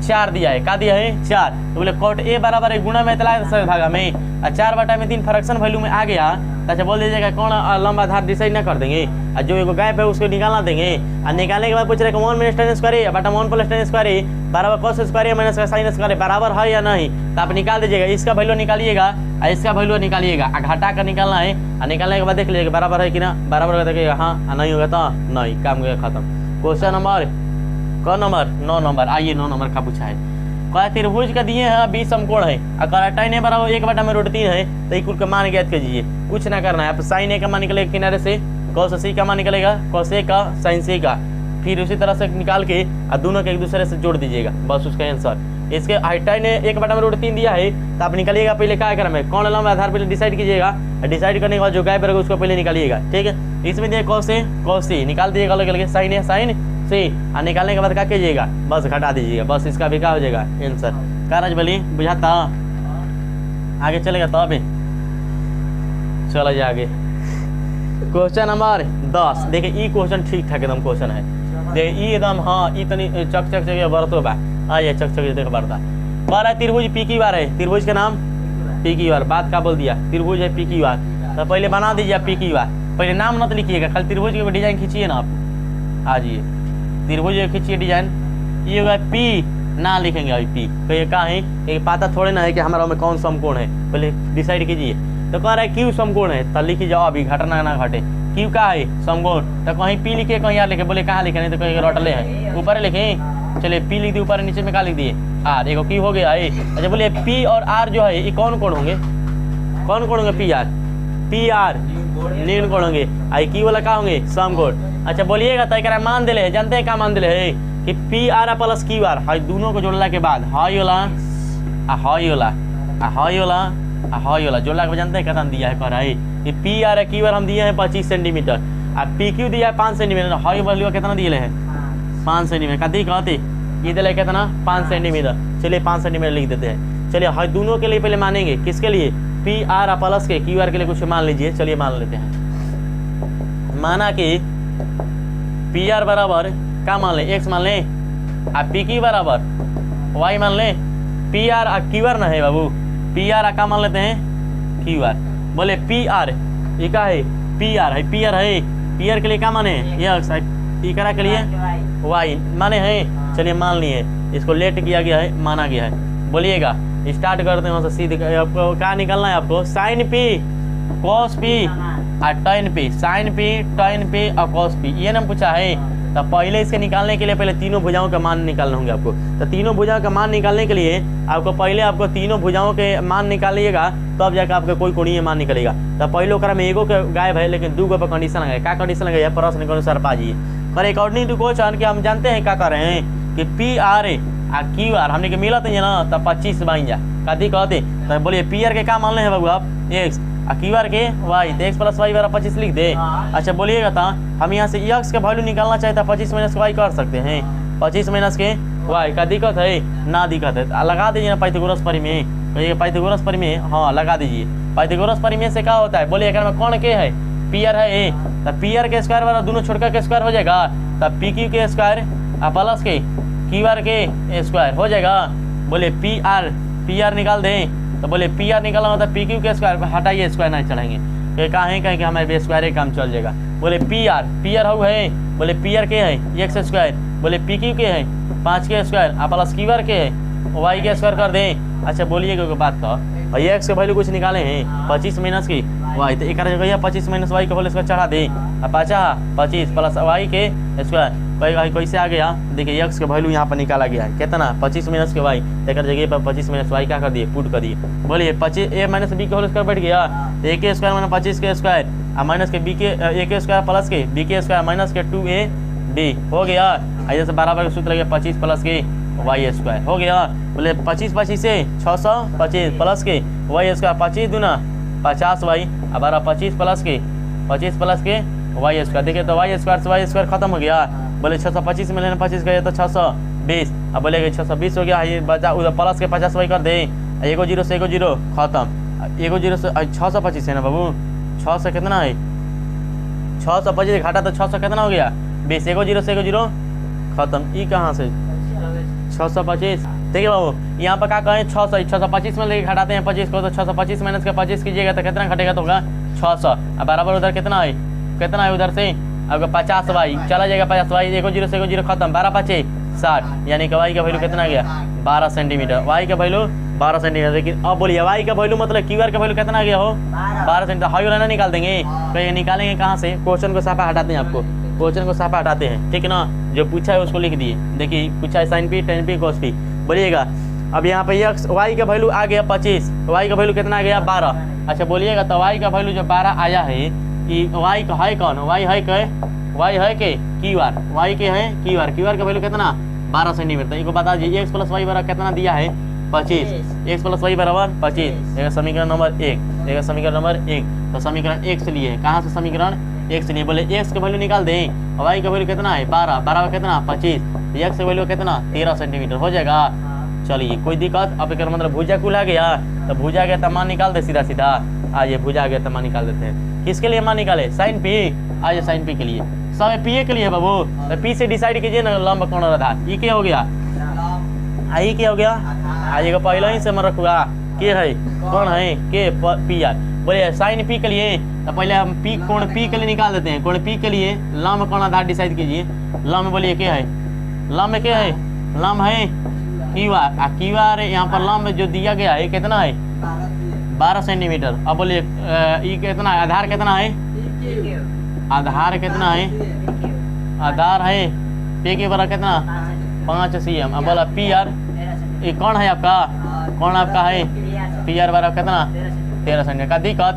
4 दिया है, क्या दिया है 4। तो बोले cot a बराबर है गुणा में भागा में, 4/3 फ्रैक्शन वैल्यू में आ गया। अच्छा बोल दीजिएगा कौन लंबा आधार डिसाइड ना कर देंगे, और जो एगो गैप है उसको निकालना देंगे, और निकालने के बाद पूछ रहे 1 माइनस tan स्क्वायर बटा 1 प्लस tan स्क्वायर बराबर cos square minus sine square बराबर है या नहीं, तो आप निकाल दीजिएगा। इसका वैल्यू निकालिएगा और इसका वैल्यू निकालिएगा, घटा कर निकालना है, और निकालने के बाद देख लीजिएगा बराबर है कि ना, बराबर होगा देखिएगा हाँ, नहीं होगा तो नहीं, काम गया खत्म। क्वेश्चन नंबर कौन नंबर 9 नंबर, आइए 9 नंबर का पूछा है। कहा त्रिभुज का दिए हैं 20 समकोण है, और tan a बराबर 1/√3 है, तो इक्वल का मान ज्ञात कीजिए। कुछ ना करना है, आप साइन a का मान निकलेगा किनारे से, cos c का मान निकलेगा cos a का साइन c का, फिर उसी तरह से निकाल के और दोनों के एक दूसरे से जोड़ दीजिएगा, बस उसका आंसर। इसके tan a 1/√3 दिया है, तो आप निकालिएगा पहले क्या करना है, कौन लंबा आधार पहले डिसाइड कीजिएगा, डिसाइड करने के बाद जो गायब रहेगा उसको पहले निकालिएगा, ठीक है। इसमें दिया cos c निकाल दीजिएगा अलग अलग, साइन a साइन c, और निकालने के बाद क्या कीजिएगा बस घटा दीजिएगा, बस इसका भी क्या हो जाएगा आंसर। क्या राजबली बुझाता, आगे चलेगा तो अभी चला जाए आगे। क्वेश्चन नंबर 10 देखिए, ई क्वेश्चन ठीक ठाक एकदम क्वेश्चन है, देखिए ई एकदम हाँ इतनी चक चक चक बरतो बा, आइए चक चक देख बरता। कह रहा है त्रिभुज पी क्यू आर है, त्रिभुज का नाम पी क्यू आर, बात का बोल दिया त्रिभुज है पी क्यू आर, तो पहले बना दीजिए पी क्यू आर, पहले नाम मत लिखिएगा, खाली त्रिभुज के डिजाइन खींचिए ना आप। आ जाइए त्रिभुज खींचिए डिजाइन, ये होगा पी ना लिखेंगे अभी पी, तो ये क्या है ये पता थोड़े ना है कि हमारा में कौन समकोण है, पहले डिसाइड कीजिए। तो कह रहा है क्यू समकोण है, तो लिखी जाओ अभी घटना ना घटे, क्यू का है समकोण, तो कहीं पी लिखे कहीं आर लिखे, बोले कहाँ लिखे नहीं तो कहीं रटले हैं ऊपर लिखे, चलिए पी लिख दिए ऊपर, नीचे में क्या लिख दिए आर, देखो क्यू हो गया है। अच्छा बोलिए पी और आर जो है ये कौन कोण होंगे, कौन कोण होंगे पी आर निम्न कोण होंगे, आई क्यू वाला क्या होंगे समकोण। अच्छा बोलिएगा तो एक मान दिले है, जानते हैं क्या मान दिले है कि P R plus Q R, high दोनों को जोड़ला के बाद हाई वाला हाँ ये वाला जोड़ लगा जानते हैं कितना दिया है, कह रहा है ये पी आर है, क्यू आर हम दिए हैं 25 सेंटीमीटर, अब पी क्यू दिया है 5 सेंटीमीटर, हाई वैल्यू कितना दिए है 5 सेंटीमीटर, कभी कहते ये दिला कितना 5 सेंटीमीटर। चलिए 5 सेंटीमीटर लिख देते हैं। चलिए हाँ दोनों के लिए पहले मानेंगे, किसके लिए पी आर प्लस के क्यू आर के लिए कुछ मान लीजिए। चलिए मान लेते हैं, माना कि पी आर बराबर क्या मान लें, एक्स मान लें, अब पी क्यू बराबर वाई मान लें, पी आर क्यू आर ना है बाबू, पी आर क्या मान लेते हैं क्यू आर। बोले पी आर ये क्या है, पी आर है, पी आर है, पी आर के लिए क्या माने यक्स, पी करा के लिए वाई माने हैं। चलिए मान लिए, इसको लेट किया गया है, माना गया है। बोलिएगा स्टार्ट करते हैं वहाँ से सीधे। आपको क्या निकालना है, आपको साइन पी कॉस पी और tan P, sine P tan P और कॉस पी, ये ना पूछा है। तो पहले इसके निकालने के लिए पहले तीनों भुजाओं का मान निकालना होंगे आपको। तो तीनों भुजाओं का मान निकालने के लिए आपको पहले आपको तीनों भुजाओं के मान निकालिएगा, तब तो जाकर आपका कोई कोणीय मान निकलेगा। तो पहले ओकरा में एगो के गायब है, लेकिन दूगो पर कंडीशन लगे। क्या कंडीशन लगे प्रश्न के अनुसार पाजिए। पर अकॉर्डिंग टू क्वेश्चन कि हम जानते हैं क्या कर रहे हैं कि पी आर आ क्यू आर हमने के मिला तो ना, तब 25 बन जा कभी कहते। तो बोलिए पी आर के क्या मान रहे हैं बाबू आप एक्स, क्यू आर के वाई, तो एक्स प्लस वाई बराबर 25 लिख दे। अच्छा बोलिएगा था हम यहाँ से एक्स का वैल्यू निकालना चाहते हैं, 25 माइनस वाई कर सकते हैं, 25 माइनस के वाई। का दिक्कत है ना, दिक्कत है लगा दीजिए ना पाइथागोरस परिमेय, कहिए पाइथागोरस परिमेय, हाँ लगा दीजिए। पाइथागोरस परिमेय से क्या होता है, बोलिए अगर में कौन के है पी आर है ए, तो पी आर के स्क्वायर वाला दोनों छोटका के स्क्वायर हो जाएगा, तब पी क्यू के स्क्वायर प्लस के क्यू आर के स्क्वायर हो जाएगा। बोले पी आर निकाल दें, तो बोले पी आर निकालना मतलब पी क्यू के स्क्वायर हटाइए, स्क्वायर नहीं चढ़ाएंगे, ये कहाँ है कहें कि हमारे बे स्क्वायर काम चल जाएगा। बोले पी आर हो है, बोले पी आर के है एक्स स्क्वायर, बोले पी क्यू के है 5 के स्क्वायर प्लस क्यू आर के है वाई के स्क्वायर कर दें। अच्छा बोलिए क्योंकि बात तो एक्स के वैल्यू कुछ निकाले हैं 25 माइनस की वाई, तो एक जगह 25 माइनस वाई का होल स्क्वायर चढ़ा दें, अब 25 प्लस वाई के स्क्वायर कैसे आ गया। देखिए एक्स का वैल्यू यहाँ पर निकाला गया है कितना 25 माइनस के वाई, तो एक जगह पर 25 माइनस वाई क्या कर दिए पुट कर दिए। बोलिए 25 ए माइनस बी का होल स्क्वायर बैठ गया, तो ए के स्क्वायर माइनस 25 के स्क्वायर और माइनस के बी के ए के स्क्वायर प्लस के बी के स्क्वायर माइनस के 2ab हो गया। ऐसे से बराबर का सूत्र लगे 25 प्लस के वाई स्क्वायर हो गया। बोले 25 से 625 प्लस के वाई स्क्वायर 25 दूना 50 वाई, अब 25 प्लस के वाई स्क्वायर। देखिए तो वाई स्क्वायर से वाई स्क्वायर खत्म हो गया। बोले 625 में लेना 25 गया तो 620, अब बोले 620 हो गया, ये बचा उधर प्लस के 50 वाई कर दे, एगो जीरो से एगो जीरो खत्म, एगो जीरो से 625 है ना बाबू, 6 से कितना है 625 घाटा तो 600 कितना हो गया 20, एगो जीरो से एगो जीरो खत्म। ई कहाँ से 625, ठीक है बाबू। यहाँ पर क्या कहें 625 में लेके घटाते हैं 25 को, तो 625 माइनस का 25 कीजिएगा तो कितना घटेगा, तो होगा 600। अब बराबर उधर कितना है उधर से आपका 50 वाई चला जाएगा, 50 वाई एगो जीरो से एगो जीरो खत्म, 12 5 60, यानी कि वाई का वैल्यू कितना गया 12 सेंटीमीटर, वाई का वैल्यू 12 सेंटीमीटर। लेकिन अब बोलिए वाई का वैल्यू मतलब क्यू आर का वैल्यू कितना गया हो 12 सेंटीमीटर। हाई वाला निकाल देंगे, तो ये निकालेंगे कहाँ से, क्वेश्चन को साफा हटाते हैं, आपको क्वेश्चन को साफा हटाते हैं, ठीक है ना, जो पूछा है उसको लिख दिए। देखिए पूछा है sine P tan P cos P. बोलिएगा अब यहाँ पे एक्स वाई का वैल्यू आ गया 25, वाई का वैल्यू कितना आ गया 12। अच्छा बोलिएगा तो वाई का वैल्यू जो 12 आया है, ये वाई का है कौन, वाई है के क्यू आर, वाई के है क्यू आर का वैल्यू कितना 12 सेंटीमीटर। इनको बता दीजिए एक्स प्लस वाई बराबर कितना दिया है 25, एक्स प्लस वाई बराबर 25, एक समीकरण नंबर 1, तो समीकरण 1 से लिए, कहाँ से समीकरण 1 से लिए। बोले एक्स का वैल्यू निकाल दें, वाई का वैल्यू कितना है 12 का कितना 25, तो एक्स का वैल्यू कितना 13 सेंटीमीटर हो जाएगा। चलिए कोई दिक्कत, अब एक मतलब भुजा कुल आ गया, तो भुजा गया तो मान निकाल दे सीधा आज, ये भुजा आ गया तो मान निकाल देते हैं। किसके लिए मान निकाले, साइन पी, आज साइन पी के लिए, सब पी के लिए बाबू, तो पी से डिसाइड कीजिए ना लंब कोण और आधार। ये क्या हो गया, आई क्या हो गया, आज का पहले ही से मैं रखूँगा के है कौन है के पी आर। बोलिए साइन पी के लिए तो पहले हम पी कोण पी के लिए निकाल देते हैं, कोण पी के लिए लंब कोण आधार डिसाइड कीजिए। लंब बोलिए क्या है, लंब क्या है, लंब है क्यू आर, यहाँ पर लंब जो दिया गया है कितना है 12 सेंटीमीटर। अब बोलिए ये कितना है, आधार कितना है, आधार कितना है, आधार है पी के बराबर कितना 5 cm। अब बोला पी आर, ये कौन है आपका, कौन आपका है पी आर बराबर कितना 13 सेंटीमीटर। का दिक्कत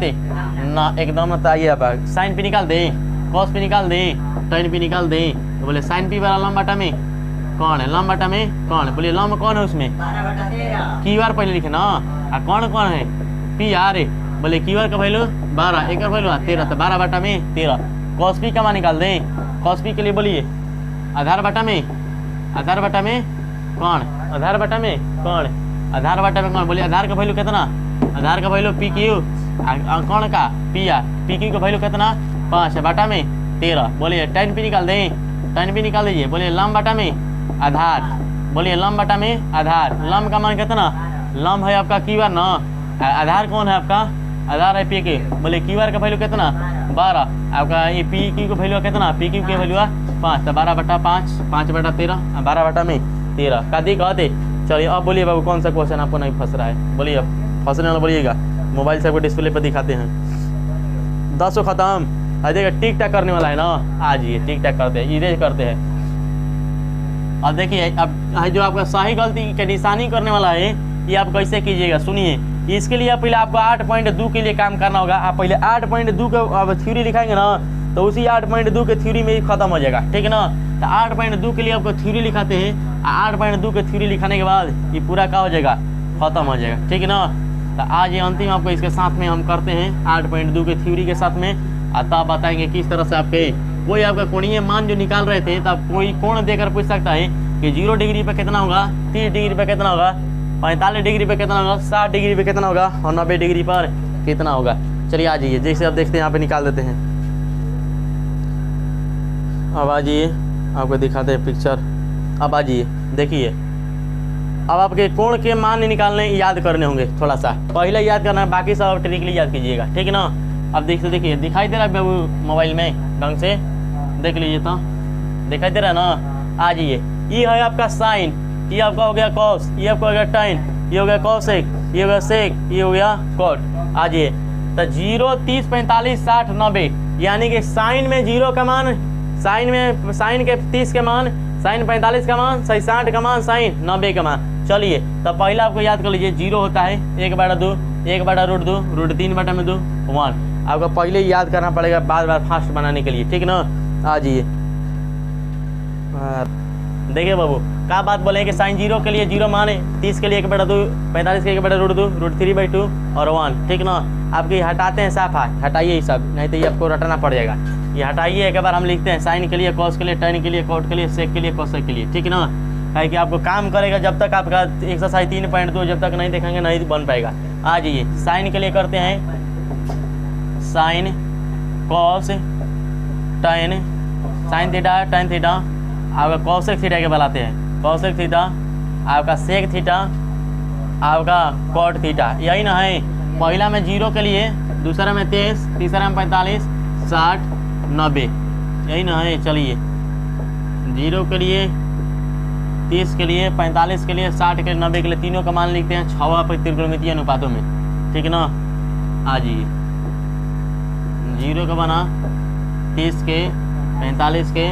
ना एकदम ना, आइए आप साइन पी निकाल दें, कॉस पी निकाल दें, टेन पी निकाल दें। तो बोले साइन पी बराबर लंब बटा में कौन है, लंब बटा में कौन है, बोलिए लंब कौन है उसमें क्यू आर पहले लिखे ना, कौन है पी आर ए, बोले क्यू आर का वैल्यू 12, एक वैल्यू 13, तो 12 बटा में 13। कॉस पी का मान निकाल दें। कॉस पी के लिए बोलिए आधार बटा में कौन, आधार बटा में कौन, बोलिए आधार का वैल्यू कितना, आधार का वैल्यू पी क्यू, कौन का पी आर, पी क्यू का वैल्यू कितना 5 बटा में 13। बोलिए tan पी निकाल दें, tan पी निकाल दीजिए। बोलिए लम बटा में आधार, बोलिए लम बटा में आधार, लम का मान कितना, लम है आपका क्यू आर ना, आधार कौन है आपका, आधार है पी क्यू। बोलिए क्यू आर का वैल्यू कितना 12, आपका ये पी क्यू का वैल्यू कितना, पी क्यू का वैल्यू 5, तो 12 बटा 5, 5 बटा 13, 12 बटा में 13 का दी कहते। चलिए अब बोलिए बाबू कौन सा क्वेश्चन आपको नहीं फंस रहा है, बोलिए अब फंसने वाला बोलिएगा। मोबाइल से आपको डिस्प्ले पर दिखाते हैं। 10 खत्म, देखिए टिक टैक करने वाला है ना, आ जाइए टिक टैक करते हैं, इरेज करते हैं। अब देखिए अब जो आपका सही गलती के निशानी करने वाला है ये आप कैसे कीजिएगा सुनिए। इसके लिए पहले आपको 8.2 के लिए काम करना होगा। आप पहले 8.2 का थ्योरी लिखाएंगे ना, तो उसी 8.2 के थ्योरी में ही खत्म हो जाएगा, ठीक है ना। तो 8.2 के लिए आपको थ्योरी लिखाते हैं, 8.2 के थ्योरी लिखाने के बाद ये पूरा क्या हो जाएगा, खत्म हो जाएगा, ठीक है ना। तो आज ये अंतिम आपको इसके साथ में हम करते हैं 8.2 के थ्योरी के साथ में, तब बताएंगे किस तरह से आपके कोई आपका कोणीय मान जो निकाल रहे थे, तब कोई कोण देकर पूछ सकता है कि 0 डिग्री पे कितना होगा, 30 डिग्री पे कितना होगा, 45 डिग्री पे कितना होगा, 60 डिग्री पे कितना होगा और 90 डिग्री पर कितना होगा। चलिए आ जाइए, जैसे आप देखते हैं यहाँ पे निकाल देते हैं। अब आ जाइए आपको दिखाते हैं पिक्चर। अब आ जाइए देखिए, अब आपके कोण के मान निकालने याद करने होंगे, थोड़ा सा पहले याद करना है, बाकी सब ट्रिकली याद कीजिएगा, ठीक है ना। अब देखिए दिखाई दे रहा है बाबू मोबाइल में, ढंग से देख लीजिए तो दिखाई दे रहा है ना। आ जाइए, ये है आपका साइन, ये आपका हो गया कॉस, ये आपका हो गया टाइन, ये हो गया कॉसेक, ये हो गया सेक, ये हो गया कॉट। आ जाइए तो 0, 30, 45, 60, 90, यानी कि साइन में 0 का मान, साइन के 30 के मान, साइन 45 का मान, 60 का मान, साइन 90 का मान। चलिए तो पहले आपको याद कर लीजिए, 0 होता है 1/2, 1/√2, √3 बटा में 2, 1। आपको पहले याद करना पड़ेगा बार बार फास्ट बनाने के लिए, ठीक ना। आ जाइए देखिए बाबू क्या बात बोले कि साइन 0 के लिए 0 मान है, 30 के लिए 1/2, 45 के 1/√2, √3/2 और 1, ठीक ना। आपके हटाते हैं साफ, हटाइए ये सब, नहीं तो ये आपको रटना पड़ जाएगा। ये हटाइए, एक बार हम लिखते हैं साइन के लिए, कॉस के लिए, टाइन के लिए, कॉट के लिए, सेक के लिए, कोसेक के लिए, ठीक है ना। है कि आपको काम करेगा जब तक आपका एक्सरसाइज 3.2 जब तक नहीं देखेंगे नहीं बन पाएगा। आ जाइए साइन के लिए करते हैं साइन, कॉस, टाइन, साइन थीटा, टाइन थीटा, आपका कॉसेक थीटा के बनाते हैं, कॉसेक थीटा, आपका सेक थीटा, आपका कॉट थीटा, यही ना है। पहला में 0 के लिए, दूसरा में 23, तीसरा में 45, 60, 90, यही ना है। चलिए 0 के लिए, 30 के लिए, 45 के लिए, 60 के लिए, 90 के लिए, तीनों का मान लिखते हैं 6वां पर त्रिकोणमितीय अनुपातों में, ठीक है ना। आ जाइए 0 का बना 30 के, 45 के,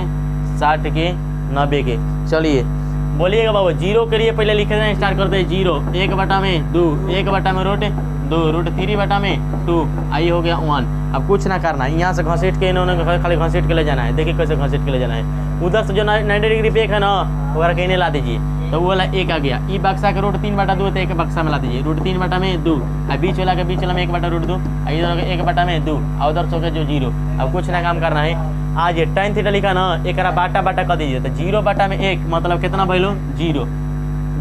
60 के, 90 के। चलिए बोलिएगा बाबू 0 के लिए पहले लिख देना स्टार्ट करते हैं। 0 1 बटा में 2, 1 बटा में √2, √3 बटा में 2, आई हो गया 1। अब कुछ ना करना है, यहाँ से घसीट के इन्होंने खाली घसीट के ले जाना है। देखिए कैसे घसीट के ले जाना है। उधर से जो 90 डिग्री पे एक है ना वो कहने ला दीजिए, तो वो वाला 1 आ गया। ये बक्सा के √3 बटा 2 तो एक बक्सा में ला दीजिए, √3 बटा में 2, बीच वाला के बीच वाला में 1 बटा √2, इधर 1 बटा में 2, और उधर सो के जो 0। अब कुछ ना काम करना है। आज ये टाइन थीटा लिखा ना, एक बाटा बाटा कर दीजिए, तो 0 बटा में 1 मतलब कितना वैल्यू 0,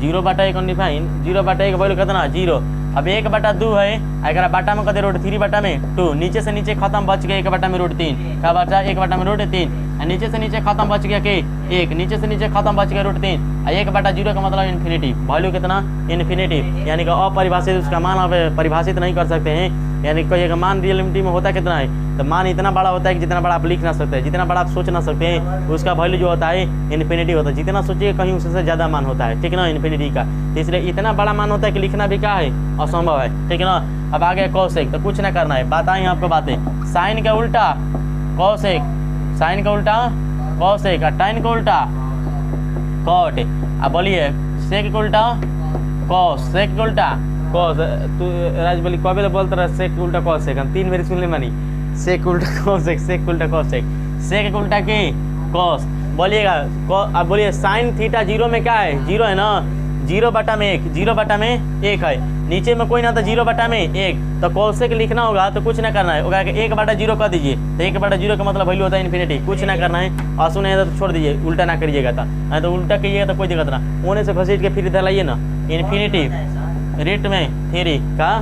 0 बटा 1 डिफाइन, 0 बटा 1 वैल्यू कितना 0। अब 1 बटा 2 है, अगर बाटा में कहते √3 बटा में 2, नीचे से नीचे खत्म बच गया 1 बटा में √3 का बचा 1 बटा में √3, नीचे से नीचे खत्म बच गया के 1, नीचे से नीचे खत्म बच गया √3, 1 बटा 0 का मतलब इन्फिनिटी, वैल्यू कितना इन्फिनिटी, यानी कि अपरिभाषित, उसका मान आप परिभाषित नहीं कर सकते हैं। यानी कोई एक मान रियलिटी में होता कितना है, तो मान इतना बड़ा होता है कि जितना बड़ा आप लिख ना सकते हैं, जितना बड़ा आप सोच ना सकते हैं, उसका वैल्यू जो होता है इन्फिनिटी होता है। जितना सोचिए कहीं उससे ज़्यादा मान होता है, ठीक है ना, इन्फिनिटी का। तो इसलिए इतना बड़ा मान होता है कि लिखना भी क्या है, असंभव है, ठीक है ना। अब आ गया कॉसेक, तो कुछ ना करना है, बताएं आपको बातें। साइन का उल्टा कॉसेक, साइन का उल्टा कॉसेक, टाइन का उल्टा कॉट। अब बोलिए सेक का उल्टा कॉस, सेक का उल्टा कॉस। तू राज बोली कभी तो बोलता रहा सेक उल्टा कॉसेक, हम 3 बार सुन ले मानी, सेक उल्टा कॉसेक, सेक उल्टा कॉसेक, सेक उल्टा के कॉस। बोलिएगा अब बोलिए साइन थीटा 0 में क्या है, 0 है ना, 0 बटा में 1, 0 बटा में 1 है। नीचे में कोई ना था 0/1, तो कोसेक लिखना होगा तो कुछ ना करना है, होगा कि 1/0 कर दीजिए, तो 1/0 का मतलब वैल्यू होता है इन्फिनिटी, कुछ ना करना है। और सुने तो छोड़ दीजिए, उल्टा ना करिएगा, तो उल्टा कीजिएगा तो कोई दिक्कत ना, होने से घसीट के फिर इधर लाइए ना। इन्फिनिटी रेट में थ्री का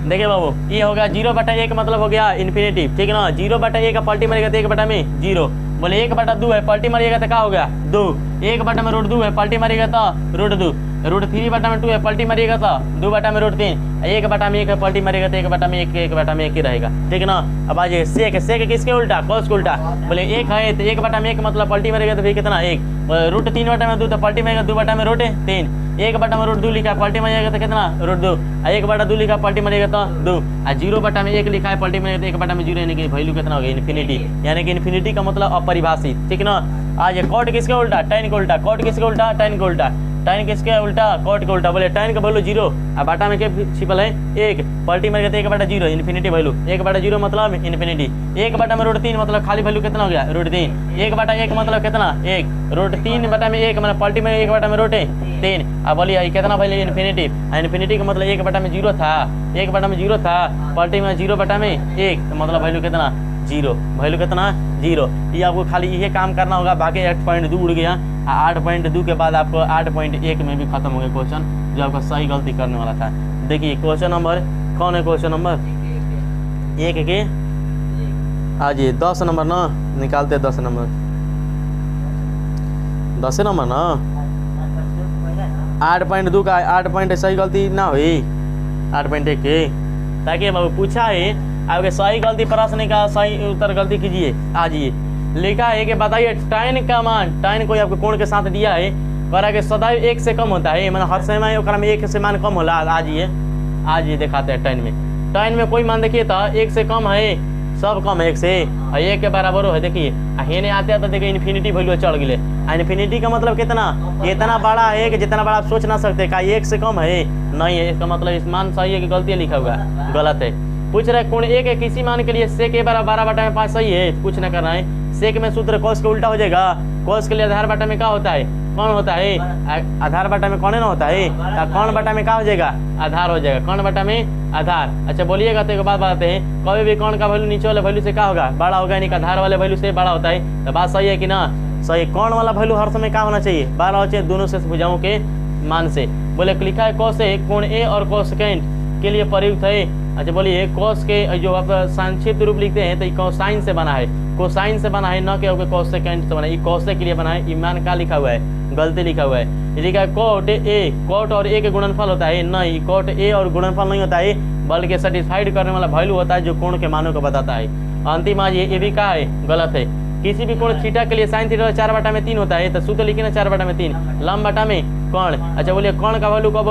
देखिए बाबू, ये होगा 0/1 मतलब हो गया इन्फिनिटी, ठीक है ना। 0/1 का पलटी मारिएगा तो 1/0, बोले 1/2 है, पलटी मारिएगा तो क्या हो गया 2, 1/√2 है, पलटी मारिएगा तो √2, √3/2 है, पलटी मारिएगा तो 2/√3, 1/1 है, पलटी मारिएगा तो 1/1 1/1 ही रहेगा, ठीक है ना। अब आ जाइए सेक, सेक किसके उल्टा, कॉस के उल्टा, बोले 1 है तो 1/1 मतलब पलटी मारिएगा तो फिर कितना 1, √3/2 तो पलटी मारिएगा 2/√3, 1/√2 लिखा पलटी मारिएगा तो कितना √2, 1/2 लिखा पलटी मारिएगा तो 2, 0/1 लिखा है पलटी मारिएगा तो 1/0, यानी कि वैल्यू कितना हो गया इन्फिनिटी, यानी कि इन्फिनिटी का मतलब अपरिभाषित, ठीक है ना। आज कॉट किसके उल्टा, tan के उल्टा, कॉट किसके उल्टा, tan के उल्टा, tan किसके उल्टा, कॉट के उल्टा, बोले tan का वैल्यू 0, अब बाटा में क्या छिपल है 1, पलटी मारिएगा तो 1/0 इन्फिनिटी वैल्यू, 1/0 मतलब इन्फिनिटी, 1/√3 मतलब खाली वैल्यू कितना हो गया √3, 1/1 मतलब कितना 1, √3/1 मतलब पलटी में 1/√3, अब बोलिए कितना वैल्यू इन्फिनिटी, इन्फिनिटी का मतलब 1/0 था, 1/0 था, पलटी में 0/1 तो मतलब वैल्यू कितना 0, वैल्यू कितना 0। ये आपको खाली ये काम करना होगा, बाकी 8.2 उड़ गया, 8.2 के बाद आपको 8.1 में भी खत्म हो गया क्वेश्चन, जो आपका सही गलती करने वाला था। देखिए क्वेश्चन नंबर कौन है, क्वेश्चन नंबर 1 के आज ये 10 नंबर ना निकालते, 10 नंबर 10 नंबर ना 8.2 का 8 सही गलती ना हुई 8.1 के, ताकि बाबू पूछा है आपके सही गलती प्रश्न का सही उत्तर गलती कीजिए। आज ये लिखा है कि बताइए tan का मान, tan कोई आपको कोण के साथ दिया है, कह कि सदैव 1 से कम होता है, मतलब हर समय ओकरा में 1 से मान कम होला। आज ये दिखाते हैं tan में कोई मान देखिए तो 1 से कम है, सब कम है 1 से, 1 के बराबर है। देखिए हेने आते तो देखिए इन्फिनिटी वैल्यू चढ़ गए, इन्फिनिटी का मतलब कितना, इतना बड़ा है कि जितना बड़ा आप सोच ना सकते, का 1 से कम है नहीं है, इसका मतलब इस मान सही है कि गलती लिखा हुआ गलत है। पूछ रहा है कोण 1 है किसी मान के लिए सेक a = 12/5 सही है, कुछ ना करना है। सेक में सूत्र cos के उल्टा हो जाएगा, cos के लिए आधार बटा में क्या होता है कौन होता है, आधार बटा में कौन ना होता है, कौन बटा में क्या हो जाएगा आधार हो जाएगा, कौन बटा में आधार। अच्छा बोलिएगा तो एक बात बताते हैं, कभी भी कौन का वैल्यू नीचे वाले वैल्यू से क्या होगा बड़ा होगा, यानी कि आधार वाले वैल्यू से बड़ा होता है। तो बात सही है कि ना, सही। कौन वाला वैल्यू हर समय क्या होना चाहिए बड़ा होना चाहिए, दोनों से भुजाओं के मान से। बोले लिखा है cos a कोण a और कोसेकेंट के लिए प्रयुक्त है। अच्छा बोलिए cos के जो आप संक्षिप्त रूप लिखते हैं तो ये कोसाइन से बना है, कोसाइन से बना है, न कि कोसेकेंट से बना है। ये कोसे के लिए बना है, ईमान का लिखा हुआ है गलती लिखा हुआ है। ये लिखा है cot a, cot और a के गुणनफल होता है, नहीं cot a और गुणनफल नहीं होता है, बल्कि सेटिस्फाइड करने वाला वैल्यू होता है जो कोण के मानों को बताता है। अंतिम आज ये भी क्या है गलत है। किसी भी कोण थीटा के लिए साइन थीटा 4/3 होता है, तो सूत्र लिखिए ना 4/3 लंब बटा में कोण। अच्छा बोलिए कोण का वैल्यू कब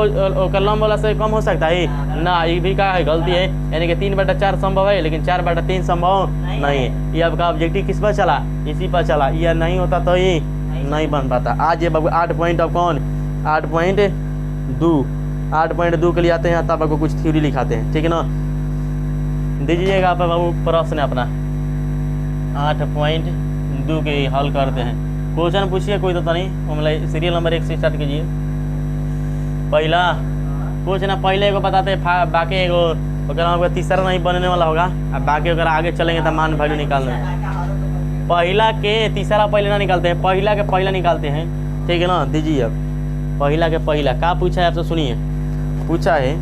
लंब वाला से कम हो सकता है ना, ये भी क्या है गलती है, यानी कि 3/4 संभव है लेकिन 4/3 संभव नहीं है। ये आपका ऑब्जेक्टिव किस पर चला, इसी पर चला, यह नहीं होता तो ये नहीं बन पाता। आज ये बाबू 8 पॉइंट ऑफ कौन 8.2 के लिए आते हैं, तब आपको कुछ थ्योरी लिखाते हैं, ठीक है ना। दीजिएगा आप बाबू प्रश्न अपना 8.2 के हल करते हैं। क्वेश्चन पूछिए कोई तो नहीं, मतलब सीरियल नंबर 1 से स्टार्ट कीजिए। पहला क्वेश्चन पहले एगो बताते हैं, बाकी एगो आपका तीसरा नहीं बनने वाला होगा, अब बाकी अगर आगे चलेंगे तो मान वैल्यू निकालना है। पहला के तीसरा पहले ना निकालते हैं, पहला के पहला निकालते हैं, ठीक है ना। दीजिए अब पहला के पहला क्या पूछा है आपसे सुनिए। पूछा है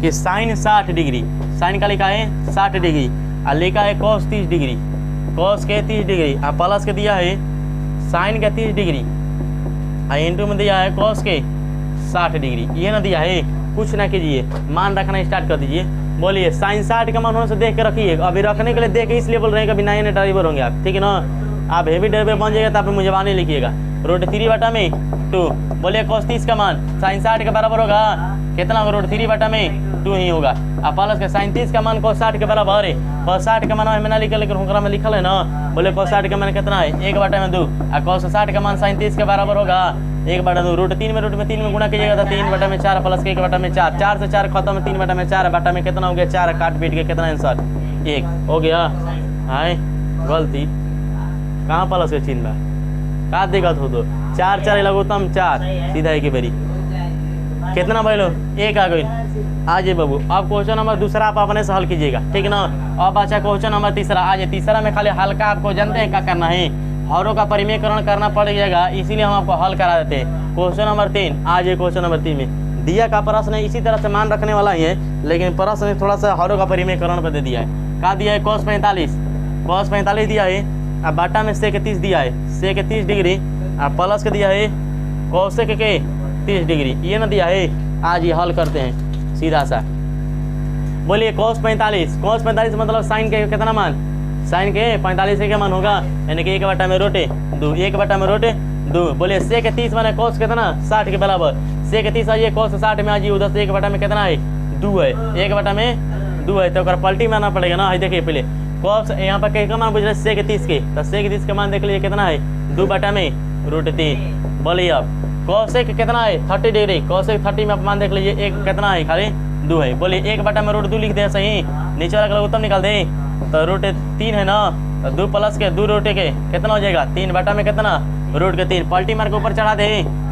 कि साइन 60 डिग्री, साइन का लिखा है 60 डिग्री और लिखा है कॉस 30 डिग्री, कॉस के 30 डिग्री और प्लस के दिया है साइन के 30 डिग्री और इंटू में दिया है कॉस के 60 डिग्री। ये ना दिया है, कुछ ना कीजिए, मान रखना स्टार्ट कर दीजिए। बोलिए साइन 60 का मान होने से देख के रखिए, अभी रखने के लिए देख के इसलिए बोल रहे हैं कि अभी नए ड्राइवर होंगे आप, ठीक है ना। आप हेवी ड्राइवर बन जाएगा तो आप मुझे बानी लिखिएगा √3/2। बोलिए cos 30 का मान साइन 60 के बराबर होगा कितना होगा, √3/2 ही होगा। अब प्लस के साइन 30 का मान cos 60 के बराबर है, cos 60 का मान हमें ना लिखा लेकिन हुकरा में लिखल है ना। बोले cos 60 का मान कितना है 1/2 और cos 60 का मान साइन 30 के बराबर होगा 1/2। √3 में गुणा कीजिएगा तो 3/4 प्लस के 1/4, 4 से 4 खत्म है, 3/4 बटा में कितना हो गया 4, काट पीट के कितना आंसर 1 हो गया। हाय गलती कहाँ प्लस के चिन्ह बा, का दिक्कत हो दो 4 4 लगोतम 4 सीधा है कि बेरी कितना भैलो 1 आ गई। आ जाइए बाबू, अब क्वेश्चन नंबर दूसरा आप अपने से हल कीजिएगा, ठीक ना। अब अच्छा क्वेश्चन नंबर तीसरा, आ जाइए। तीसरा में खाली हल्का आपको जानते हैं क्या करना है, हरों का परिमेयकरण करना पड़ेगा, इसीलिए हम आपको हल करा देते हैं। क्वेश्चन नंबर 3, आ जाइए। क्वेश्चन नंबर 3 में दिया का प्रश्न इसी तरह से मान रखने वाला ही है, लेकिन प्रश्न में थोड़ा सा हरों का परिमेयकरण पर दे दिया है। क्या दिया है, cos 45 दिया है, अब बाटा में sec 30 दिया है, sec 30 डिग्री, अब प्लस के दिया है cosec के 30 डिग्री, ये ना दिया है। आज ये हल करते हैं सीधा सा। बोलिए cos 45 मतलब साइन के कितना मान, साइन के 45 के क्या मान होगा, यानी कि 1 बटा में रोटे 2, 1 बटा में रोटे 2। बोलिए sec 30 माने cos कितना 60 के बराबर, sec 30 आइए cos 60 में आ जाइए, उधर से 1 बटा में कितना है 2 है, 1 बटा में 2 है, तो अगर पलटी मानना पड़ेगा ना। देखिए पहले cos यहाँ पर क्या मान पूछ रहे हैं, sec 30 के, तो sec 30 का मान देख लीजिए कितना है 2 बटा में √3। बोलिए अब cosec कितना है 30 डिग्री, cosec 30 में आप मान देख लीजिए 1 कितना है खाली 2 है। बोलिए 1 बटा में √2 लिख दे सही, नीचे वाला उत्तम निकाल दे, तो √3 है ना, तो 2 प्लस के 2 रोटे के कितना हो जाएगा 3 बटा में कितना √3, पलटी मार के ऊपर चढ़ा दे,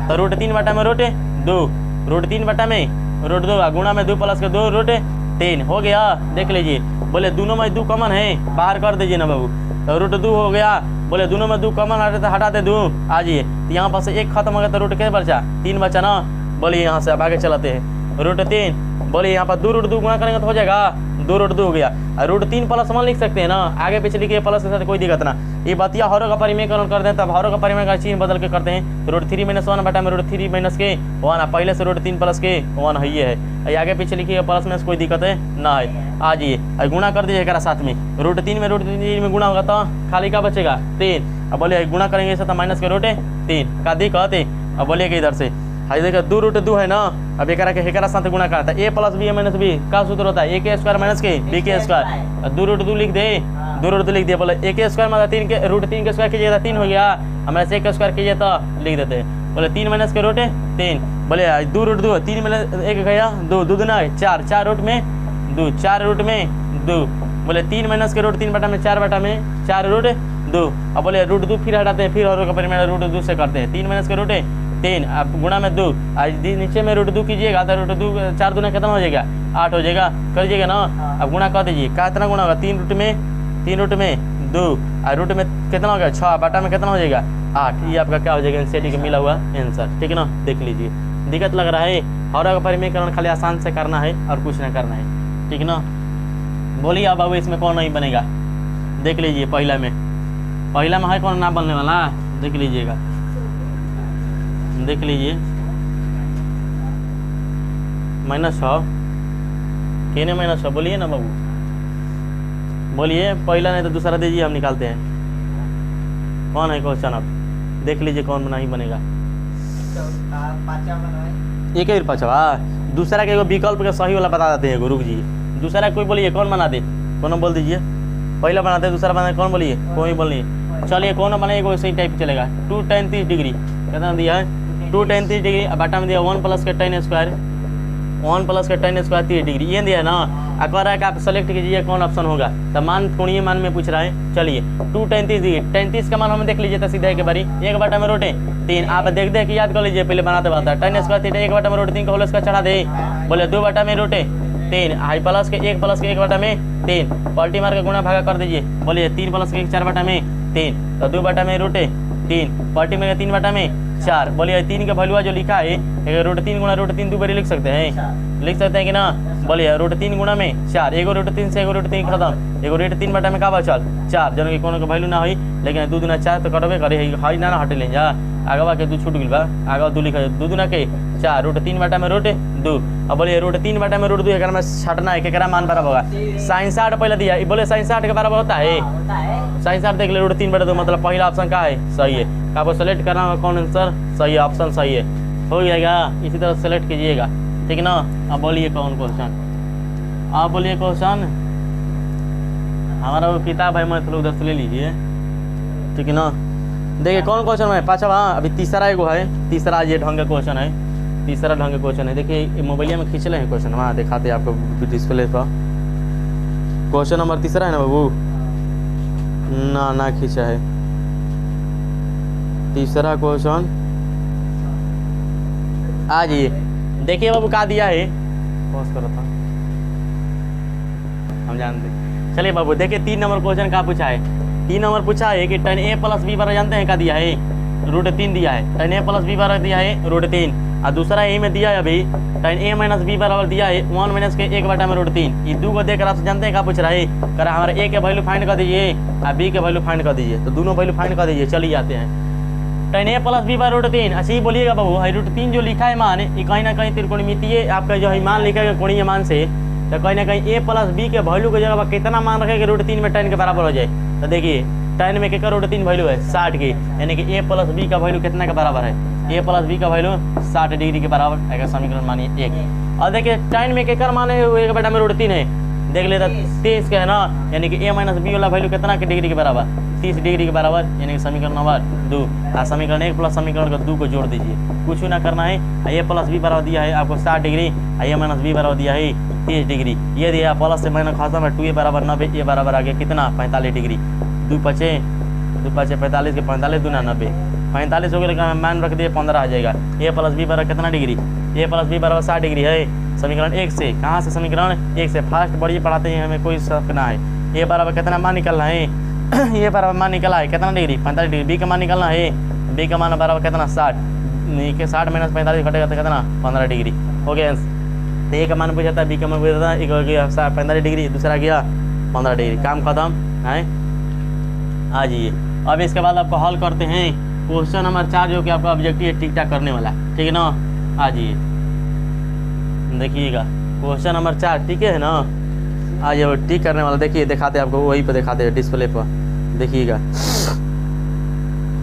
तो √3 बटा में रोटे 2, √3 बटा में √2 गुणा में 2 प्लस के 2 रोटे 3 हो गया। देख लीजिए, बोले दोनों में 2 कॉमन है, बाहर कर दीजिए ना बाबू, तो √2 हो गया। बोले दोनों में 2 कॉमन हटा दे 2 आ जाइए, तो यहाँ पर से 1 खत्म हो गया, तो रूट के बचा 3 बचा ना। बोलिए यहाँ से अब आगे चलाते हैं, √3, बोलिए यहाँ पर 2 √2 गुणा करेंगे तो हो जाएगा 2 √2 हो गया, और √3 प्लस 1 लिख सकते हैं ना, आगे पीछे लिखिए प्लस के साथ कोई दिक्कत ना। ये बतिया हरों का परिमेयकरण कर दें, तब हरों का परिमेय चिन्ह बदल के करते हैं, तो √3 - 1 बटा में √3 - के 1, पहले से √3 प्लस के 1 है, ये है, आगे पीछे लिखिए प्लस में कोई दिक्कत है ना है। आ जाइए गुणा कर दीजिए एक साथ में, √3 में गुणा होगा तो खाली का बचेगा 3, अब बोलिए गुणा करेंगे इसे तो माइनस के √3 का दिक्कत है। अब बोलिए कि इधर से हाई देखिए 2 √2 है ना, अब एक के साथ गुणा करता है, a + b - b का सूत्र होता है a² - के b के स्क्वायर, 2 √2 लिख दे, 2 √2 लिख दिया। बोले a के स्क्वायर मतलब 3 के √3 के स्क्वायर कीजिए तो 3 हो गया, हमारे से 1 के स्क्वायर कीजिए तो लिख देते हैं। बोले 3 - के √3, बोले 2 √2 3 में 1 गया 2, 2 दूना 4, 4 रूट में 2, 4 रूट में 2, बोले 3 - के √3 बटा में 4 बटा में 4 √2। अब बोले √2 फिर हटाते हैं, फिर हरों का परिमेय √2 से करते हैं, 3 - के √3 अब गुणा में 2, आज नीचे में √2 कीजिएगा तो √2 4 दूना कितना हो जाएगा 8 हो जाएगा, करिएगा ना। अब गुणा कर दीजिए, क्या इतना गुणा होगा 3 रूट में 2, और रूट में कितना हो गया 6 बटा में कितना हो जाएगा 8, ये आपका क्या हो जाएगा एनसीईआरटी का मिला हुआ आंसर, ठीक है ना। देख लीजिए, दिक्कत लग रहा है, हरों का परिमेयकरण खाली आसान से करना है और कुछ ना करना है, ठीक ना। बोलिए अब बाबू इसमें कौन नहीं बनेगा, देख लीजिए पहला में है कौन ना बनने वाला, देख लीजिएगा, देख लीजिए -6 केने -6, बोलिए ना बाबू, बोलिए पहला नहीं तो दूसरा दीजिए, हम निकालते हैं कौन है क्वेश्चन। अब देख लीजिए कौन बना ही बनेगा, एक ही पाँचवा, दूसरा के विकल्प का सही वाला बता देते हैं, रुक जाइए, दूसरा कोई बोलिए कौन बना दे, कौन बोल दीजिए, पहला बनाते हैं दूसरा बनाते कौन बोलिए, कोई बोलिए, चलिए कौन बनाइए सही टाइप चलेगा। 2 tan 30 डिग्री कितना दिया है 2 tan 30 डिग्री, बटा में दिया 1 + के tan स्क्वायर 1 + के tan स्क्वायर 30 डिग्री, ये दिया ना। अब कह रहा है कि आप सेलेक्ट कीजिए कौन ऑप्शन होगा, तो मान कोणीय मान में पूछ रहा है। चलिए 2 tan 30 डिग्री, tan 30 का मान हमें देख लीजिए तो सीधा एक बारी 1 बटा में √3, आप देख कि याद कर लीजिए, पहले बनाते tan स्क्वायर थीटा 1 बटा में √3 का होल स्क्वायर चढ़ा दे, बोले 2 बटा में √3 हाई प्लस के 1 + के 1 बटा में 3, पलटी मार के गुणा भागा कर दीजिए, बोलिए 3 + के 1 4 बटा में 3, तो 2 बटा में √3 पलटी में 3 बटा में 4, बोलिए 3 का वैल्यू जो लिखा है √3 गुणा √3 2 बारी लिख सकते हैं कि ना। बोलिए √3 गुणा में 4, एगो √3 से एगो √3 खत्म, एगो √3 बटा में का बचल 4, जन की कोनो का वैल्यू ना हुई, लेकिन 2 दूना 4 तो कटबे करे है ना हटे ले जा, आगवा के 2 छूट गइल बा, आगवा 2 लिखा 2 दूना के 4 √3 बटा में √2। अब बोलिए √3 बटा में √2 एकरा में छटना है, केकरा मान बराबर होगा sin 60 पहले दिया, बोले sin 60 के बराबर होता है sin 60, देख ले √3 बटा 2 मतलब पहला ऑप्शन का है सही है, आपको सेलेक्ट करना होगा कौन आंसर सही है, ऑप्शन सही है, हो जाएगा, इसी तरह सेलेक्ट कीजिएगा, ठीक ना। अब बोलिए कौन क्वेश्चन, आप बोलिए क्वेश्चन, हमारा वो किताब है मतलब उधर से ले लीजिए, ठीक है ना। देखिए कौन क्वेश्चन है पाँचवा, अभी तीसरा एगो है, तीसरा ये ढंग का क्वेश्चन है, तीसरा ढंग का क्वेश्चन है। देखिए मोबाइल में खींच रहे हैं क्वेश्चन, वहाँ दिखाते हैं आपको डिस्प्ले पर, क्वेश्चन नंबर तीसरा है ना बाबू, ना खींचा है, तीसरा क्वेश्चन आ जाइए, देखिए बाबू क्या दिया है, पॉज करो था, हम जानते। चलिए बाबू देखिए 3 नंबर क्वेश्चन क्या पूछा है। 3 नंबर पूछा है कि tan a प्लस b बराबर जानते हैं क्या दिया है, √3 दिया है। tan a प्लस b बराबर दिया है √3, और दूसरा ए में दिया है अभी tan a माइनस b बराबर दिया है 1 माइनस के 1/√3। ये दो को देखकर आपसे जानते हैं क्या पूछ रहा है, कर हमारा a के वैल्यू फाइंड कर दीजिए और b के वैल्यू फाइंड कर दीजिए। तो दोनों वैल्यू फाइंड कर दीजिए। चलिए आते हैं tan a प्लस b √3। अच्छा ही बोलिएगा बाबू, √3 जो लिखा है मान, ये कहीं ना कहीं त्रिकोणमितीय आपका जो है मान लिखा है कोणीय मान से, तो कहीं ना कहीं a प्लस b के वैल्यू की जगह कितना मान रखेगा √3 में tan के बराबर हो जाए। तो देखिए tan में क्या √3 वैल्यू है 60 की, यानी कि a प्लस b का वैल्यू कितना के बराबर है, a प्लस b का वैल्यू 60 डिग्री के बराबर आएगा। समीकरण मानिए 1। और देखिए tan में क्या मान है 1/√3 है, देख लेता 30 का है ना, यानी कि a माइनस b वाला वैल्यू कितना के डिग्री के बराबर, 30 डिग्री के बराबर, यानी कि समीकरण नंबर 2। और समीकरण 1 प्लस समीकरण का 2 को जोड़ दीजिए, कुछ ना करना है। a प्लस b बराबर दिया है आपको 60 डिग्री, a माइनस b बराबर दिया है 30 डिग्री। ये दिया प्लस से माइनस खत्म है, 2a बराबर 90, a बराबर आ गया कितना 45 डिग्री। 2 पचे 45 के 45 दूना 90, 45 हो गया, मान रख दिए 15 आ जाएगा। a प्लस b बराबर कितना डिग्री, a प्लस b बराबर 60 डिग्री है। समीकरण 1 से, कहाँ से समीकरण 1 से, फास्ट बढ़िए पढ़ाते हैं, हमें कोई शक ना है। a बराबर कितना मान निकलना है, a बराबर मान निकला है कितना डिग्री 45 डिग्री। b का मान निकलना है, b का मान बराबर कितना 60, 60 माइनस 45 घटेगा तो कितना 15 डिग्री हो गया। तो a का मान पूछा था, b का मान पूछा था, एक हो गया 45 डिग्री, दूसरा गया 15 डिग्री, काम खत्म है। आ जाइए अब इसके बाद आपको हल करते हैं क्वेश्चन नंबर 4, जो कि आपका ऑब्जेक्टिव है ठीक ठाक करने वाला, ठीक है ना। आ जाइए देखिएगा क्वेश्चन नंबर 4, ठीक है ना। आ जाओ ठीक करने वाला, देखिए दिखाते हैं आपको, वहीं पे दिखाते हैं डिस्प्ले पर, देखिएगा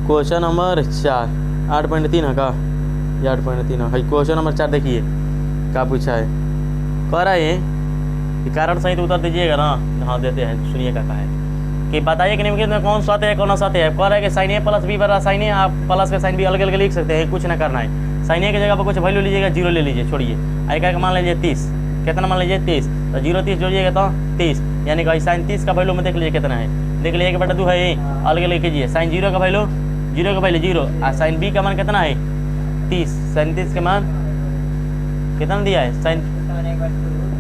क्वेश्चन नंबर 4 8.3 है का, ये 8.3 है। क्वेश्चन नंबर 4 देखिए क्या पूछा है, कह रहा है कि कारण सहित उत्तर दीजिएगा ना। हाँ देते हैं, सुनिए क्या है कि बताइए कि निम्नलिखित में कौन सत्य है कौन असत्य है। कह रहा है कि sin a प्लस b बराबर sin a, आप प्लस का साइन भी अलग अलग लिख सकते हैं, कुछ ना करना है। sin a की जगह पर कुछ वैल्यू लीजिएगा, 0 ले लीजिए, छोड़िए। आई का मान लीजिए 30, कितना मान लीजिए 30, तो 0 30 जोड़िएगा तो 30, यानी कि sin 30 का वैल्यू में देख लीजिए कितना है, देख लीजिए 1/2 है, अलग अलग कीजिए। sin 0 का वैल्यू 0 का वैल्यू 0, और sin b का मान कितना है 30, sin 30 का मान कितना दिया है, sin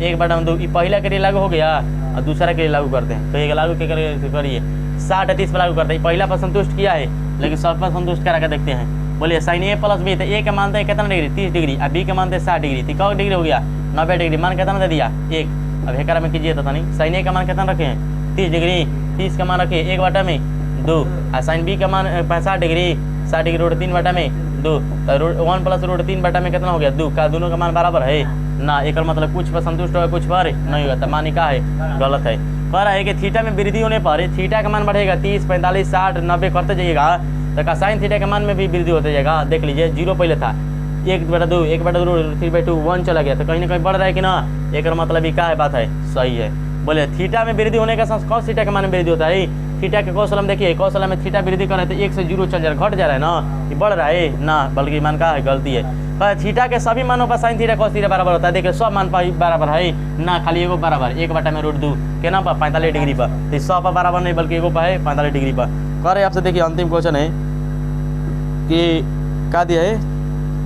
1/2। ये पहला के लिए लागू हो गया और दूसरा के लिए लागू करते हैं, तो एक लागू के करिए 60 30 पर लागू करते हैं। पहला पर संतुष्ट किया है, लेकिन सब पर संतुष्ट करा कर देखते हैं। बोलिए sin a प्लस b, तो a का मानते हैं कितना डिग्री 30 डिग्री, और b का मानते हैं 60 डिग्री, तो क्या डिग्री हो गया 90 डिग्री। मान कितना दे दिया 1। अब हेकरा में कीजिए तो नहीं, sin a का मान कितना रखे हैं 30 डिग्री, 30 का मान रखे 1/2, और sin b का मान 60 डिग्री, 60 डिग्री √3/2, तो 1 प्लस √3/2 में कितना हो गया 2। का दोनों का मान बराबर है ना, एक मतलब कुछ पर संतुष्ट होगा कुछ पर नहीं होगा, तो मान क्या है गलत है। कह रहा है कि थीटा में वृद्धि होने पर थीटा का मान बढ़ेगा 30 45 60 90 करते जाइएगा, तो का साइन थीटा के मान में भी वृद्धि होते जाएगा। देख लीजिए 0 पहले था, 1/2 1/2 3/2 1 चला गया, तो कहीं ना कहीं बढ़ रहा है कि ना, एक मतलब ये क्या है बात है सही है। बोले थीटा में वृद्धि होने का कौन थीटा के मान में वृद्धि होता है, थीटा के कौशल में देखिए, कौशल में थीटा वृद्धि कर रहे थे 1 से 0 चल जा रहा है, घट जा रहा है ना, ये बढ़ रहा है ना, बल्कि मान का है गलती है। पर थीटा के सभी मानों पर साइन थीटा कॉस थीटा बराबर होता है, देखिए सब मान पर बराबर है ना, खाली एगो बराबर 1/√2 केना पर 45 डिग्री पर, तो 100 पर बराबर नहीं बल्कि एगो पर है 45 डिग्री पर। कह रहे आपसे देखिए अंतिम क्वेश्चन है कि क्या दिया है,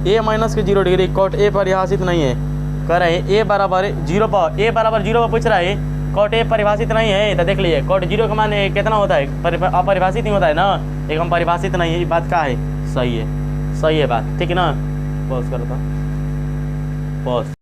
a माइनस के 0 डिग्री कॉट a परिभाषित नहीं है। कह रहे हैं a बराबर 0 पर, a बराबर 0 पर पूछ रहा है, कॉट a परिभाषित नहीं है, तो देख लीजिए कॉट 0 का मान कितना होता है, अपरिभाषित नहीं होता है ना, एकदम परिभाषित नहीं है। ये बात क्या है, सही है बात, ठीक है ना। पॉज करता, पॉज।